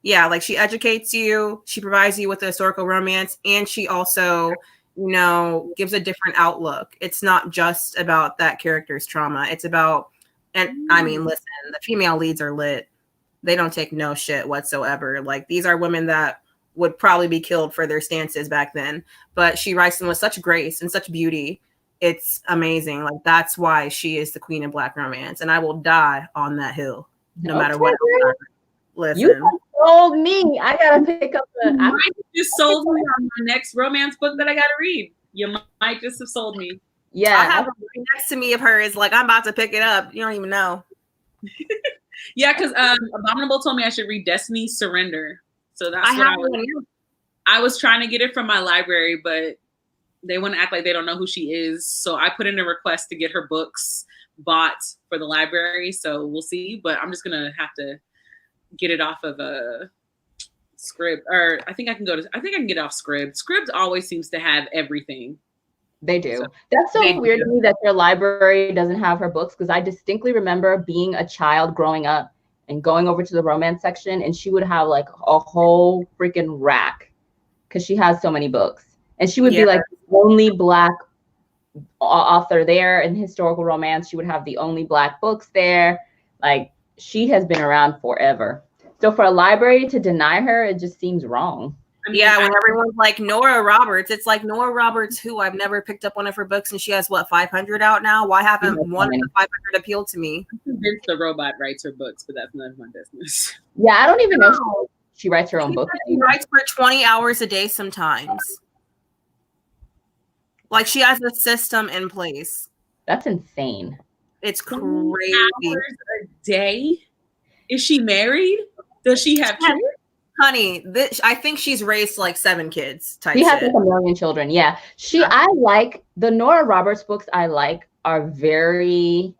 Yeah, like she educates you, she provides you with a historical romance, and she also, you know, gives a different outlook. It's not just about that character's trauma. It's about, and I mean, listen, the female leads are lit. They don't take no shit whatsoever. Like these are women that would probably be killed for their stances back then, but she writes them with such grace and such beauty. It's amazing. Like that's why she is the queen of Black romance, and I will die on that hill, no matter what. Listen, you sold me. I gotta pick up the. You might just sold me on my next romance book that I gotta read. You might just have sold me. Yeah, I have a next to me of her is like I'm about to pick it up. You don't even know. Yeah, because Abominable told me I should read Destiny's Surrender. So that's I was trying to get it from my library, but they want to act like they don't know who she is. So I put in a request to get her books bought for the library. So we'll see. But I'm just gonna have to get it off of a Scribd, or I think I can get it off Scribd. Scribd always seems to have everything. They do. So, that's so weird to me that their library doesn't have her books, because I distinctly remember being a child growing up and going over to the romance section, and she would have like a whole freaking rack because she has so many books. And she would be like the only Black author there in historical romance. She would have the only Black books there. Like she has been around forever. So for a library to deny her, it just seems wrong. I mean, when everyone's like Nora Roberts, it's like Nora Roberts, who I've never picked up one of her books, and she has what 500 out now. Why haven't one of the 500 appealed to me? I'm convinced the robot writes her books, but that's none of my business. Yeah, I don't even know if she writes her own books. She writes for 20 hours a day sometimes. Like she has a system in place. That's insane. It's crazy. Hours a day? Is she married? Does she have children? Honey, I think she's raised like 7 kids. She has like 1 million children. Yeah. I like the Nora Roberts books. I like are very,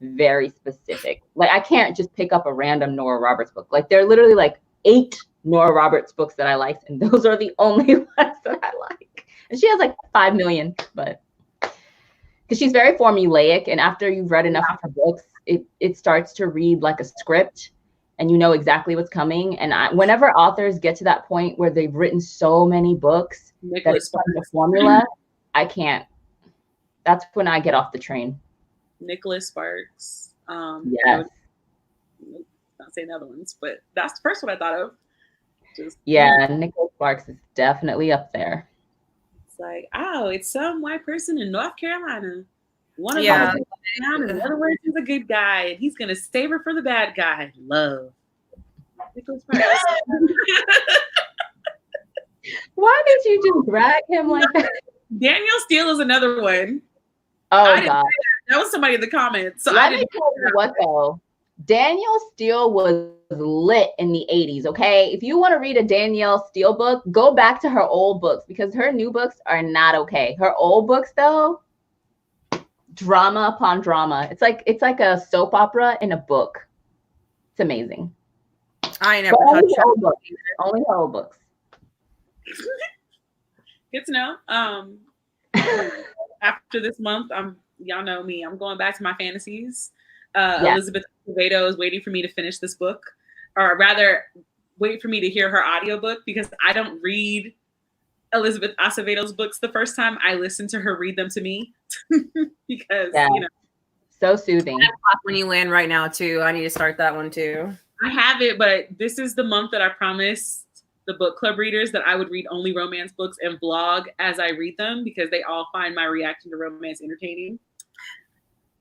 very specific. Like I can't just pick up a random Nora Roberts book. Like they're literally like 8 Nora Roberts books that I liked, and those are the only ones that I like. And she has like 5 million, but because she's very formulaic, and after you've read enough of her books, it starts to read like a script. And you know exactly what's coming. And whenever authors get to that point where they've written so many books that it's like a formula, I can't. That's when I get off the train. Nicholas Sparks. Yes. Not saying the other ones, but that's the first one I thought of. Nicholas Sparks is definitely up there. It's like, it's some white person in North Carolina. One of them is down, and the other one is a good guy, and he's gonna save her for the bad guy. Love. Why did you just drag him like that? Danielle Steele is another one. Oh God, that was somebody in the comments. So Let me tell you what though, Danielle Steele was lit in the 80s. Okay, if you want to read a Danielle Steele book, go back to her old books, because her new books are not okay. Her old books though. Drama upon drama. It's like a soap opera in a book. It's amazing. I never touched old books. Only her old books. Good to know. After this month, y'all know me. I'm going back to my fantasies. Elizabeth Acevedo is waiting for me to finish this book, or rather, wait for me to hear her audiobook because I don't read Elizabeth Acevedo's books the first time. I listen to her read them to me because, you know. So soothing. When you land right now, too. I need to start that one, too. I have it, but this is the month that I promised the book club readers that I would read only romance books and vlog as I read them because they all find my reaction to romance entertaining.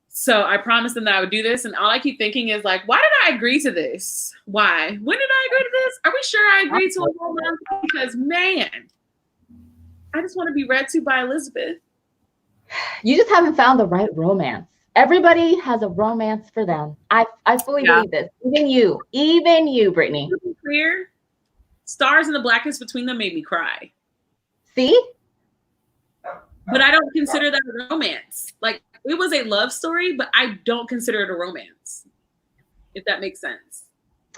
So I promised them that I would do this. And all I keep thinking is like, why did I agree to this? Why? When did I agree to this? Are we sure I agreed to a romance? Because, man, I just want to be read to by Elizabeth. You just haven't found the right romance. Everybody has a romance for them. I fully believe this. Even you, Brittany. To be clear, Stars and the Blackness Between Them made me cry. See? But I don't consider that a romance. Like, it was a love story, but I don't consider it a romance, if that makes sense.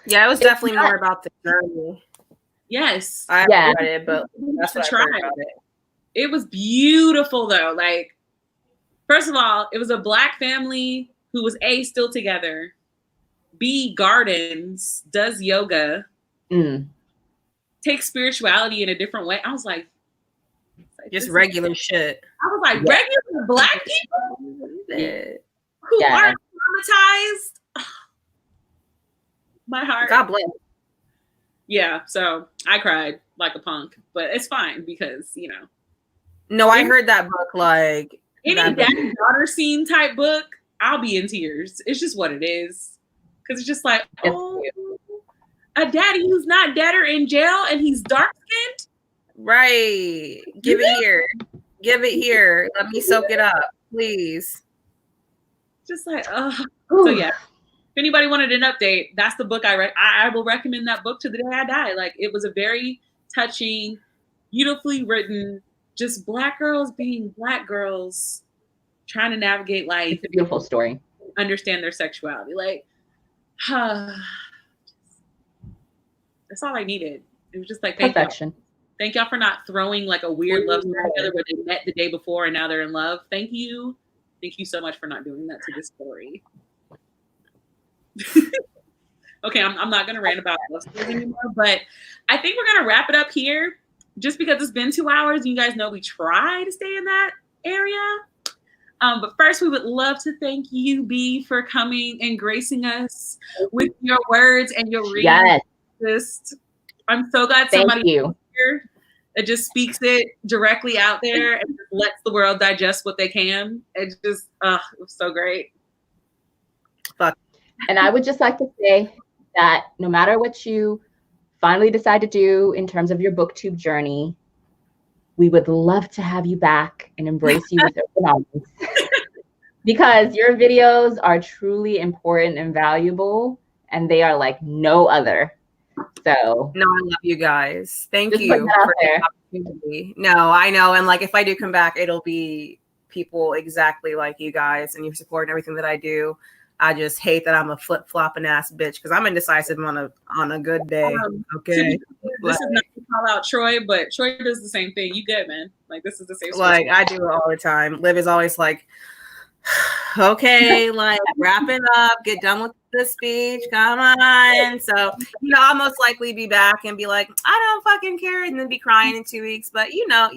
Yeah, it was definitely more about the journey. Yes. I read it, but that's what I heard about it. It was beautiful, though. Like, first of all, it was a Black family who was A, still together, B, gardens, does yoga, takes spirituality in a different way. I was like just regular shit. I was like, regular Black people who aren't traumatized. My heart. God bless. Yeah, so I cried like a punk, but it's fine because, you know. No, I heard that book like any daddy-daughter scene type book, I'll be in tears. It's just what it is. Because it's just like, oh, a daddy who's not dead or in jail and he's dark-skinned? Right. Give it here. Give it here. Let me soak it up, please. Just like, so yeah. If anybody wanted an update, that's the book I will recommend that book to the day I die. Like, it was a very touching, beautifully written, just Black girls being Black girls trying to navigate life. It's a beautiful story. Understand their sexuality. Like, that's all I needed. It was just like, perfection. Thank y'all for not throwing like a weird love story together where they met the day before and now they're in love. Thank you. Thank you so much for not doing that to this story. Okay, I'm not going to rant about love stories anymore, but I think we're going to wrap it up here just because it's been 2 hours. You guys know we try to stay in that area. But first, we would love to thank you, B, for coming and gracing us with your words and your reading. Yes. I'm so glad somebody here that just speaks it directly out there and just lets the world digest what they can. It just, it was so great. And I would just like to say that no matter what you finally decide to do in terms of your booktube journey, we would love to have you back and embrace you with open arms. Because your videos are truly important and valuable, and they are like no other. So no, I love you guys. Thank you for the opportunity. No, I know. And like, if I do come back, it'll be people exactly like you guys and your support and everything that I do. I just hate that I'm a flip-flopping ass bitch because I'm indecisive on a good day. Okay. This is not to call out Troy, but Troy does the same thing. You good, man. Like, this is the same like I do it all the time. Liv is always like, okay, like wrap it up, get done with the speech, come on. So, you know, I'll most likely be back and be like, I don't fucking care, and then be crying in 2 weeks. But you know.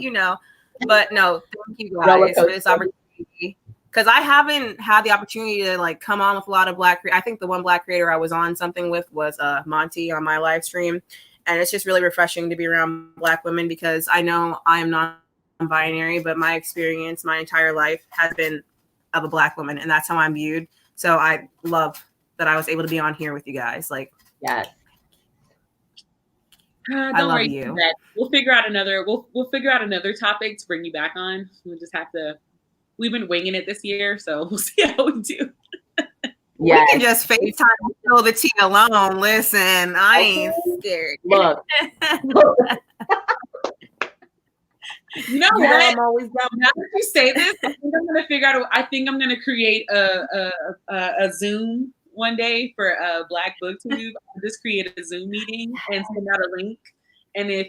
But no, thank you guys for this opportunity. Because I haven't had the opportunity to like come on with a lot of I think the one Black creator I was on something with was Monty on my live stream. And it's just really refreshing to be around Black women because I know I am non-binary, but my experience, my entire life has been of a Black woman. And that's how I'm viewed. So I love that I was able to be on here with you guys. Like, yes. I love you. We'll figure out another topic to bring you back on. We'll just have to. We've been winging it this year, so we'll see how we do. We can just FaceTime and spill the tea alone. Listen, I ain't scared. Look. You know what? I'm always down. Now that you say this, I think I'm gonna figure out. I think I'm gonna create a Zoom one day for Black BookTube. I'll just create a Zoom meeting and send out a link, and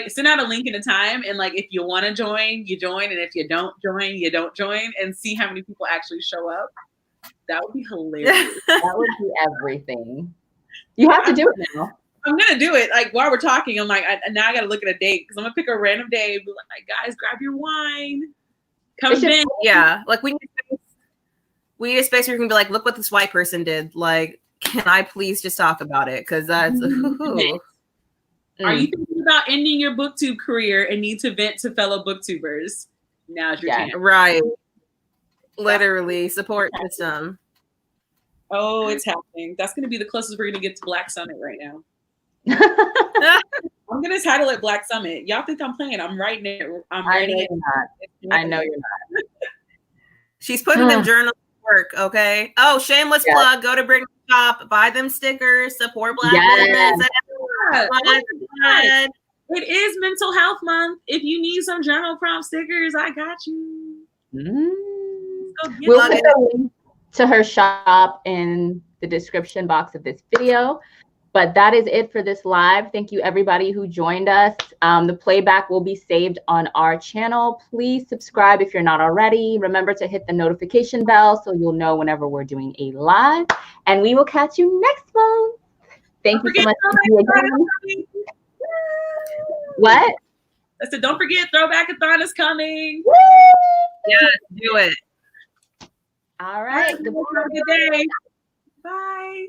send out a link in a time, and like if you want to join, you join, and if you don't join, you don't join, and see how many people actually show up. That would be hilarious. That would be everything. You have to do it now. I'm gonna do it. Like while we're talking, I'm like, now I gotta look at a date because I'm gonna pick a random day and be like, guys, grab your wine. Come in. Yeah, like we need a space where you can be like, look what this white person did. Like, can I please just talk about it? Because that's. Are you thinking about ending your booktube career and need to vent to fellow booktubers? Now's your chance. Right. Literally, support system. Oh, it's happening. That's going to be the closest we're going to get to Black Summit right now. I'm going to title it Black Summit. Y'all think I'm playing? I'm writing it. I'm writing it. I know you're not. She's putting them journals to work, okay? Oh, shameless plug. Go to Britney Shop. Buy them stickers. Support Black women. It is Mental Health Month. If you need some journal prompt stickers, I got you. We'll put a link to her shop in the description box of this video. But that is it for this live. Thank you, everybody who joined us. The playback will be saved on our channel. Please subscribe if you're not already. Remember to hit the notification bell so you'll know whenever we're doing a live. And we will catch you next month. Thank you so much. What? I said, don't forget, Throwback-a-thon is coming. Woo! Yes, do it. All right. Good day. Bye.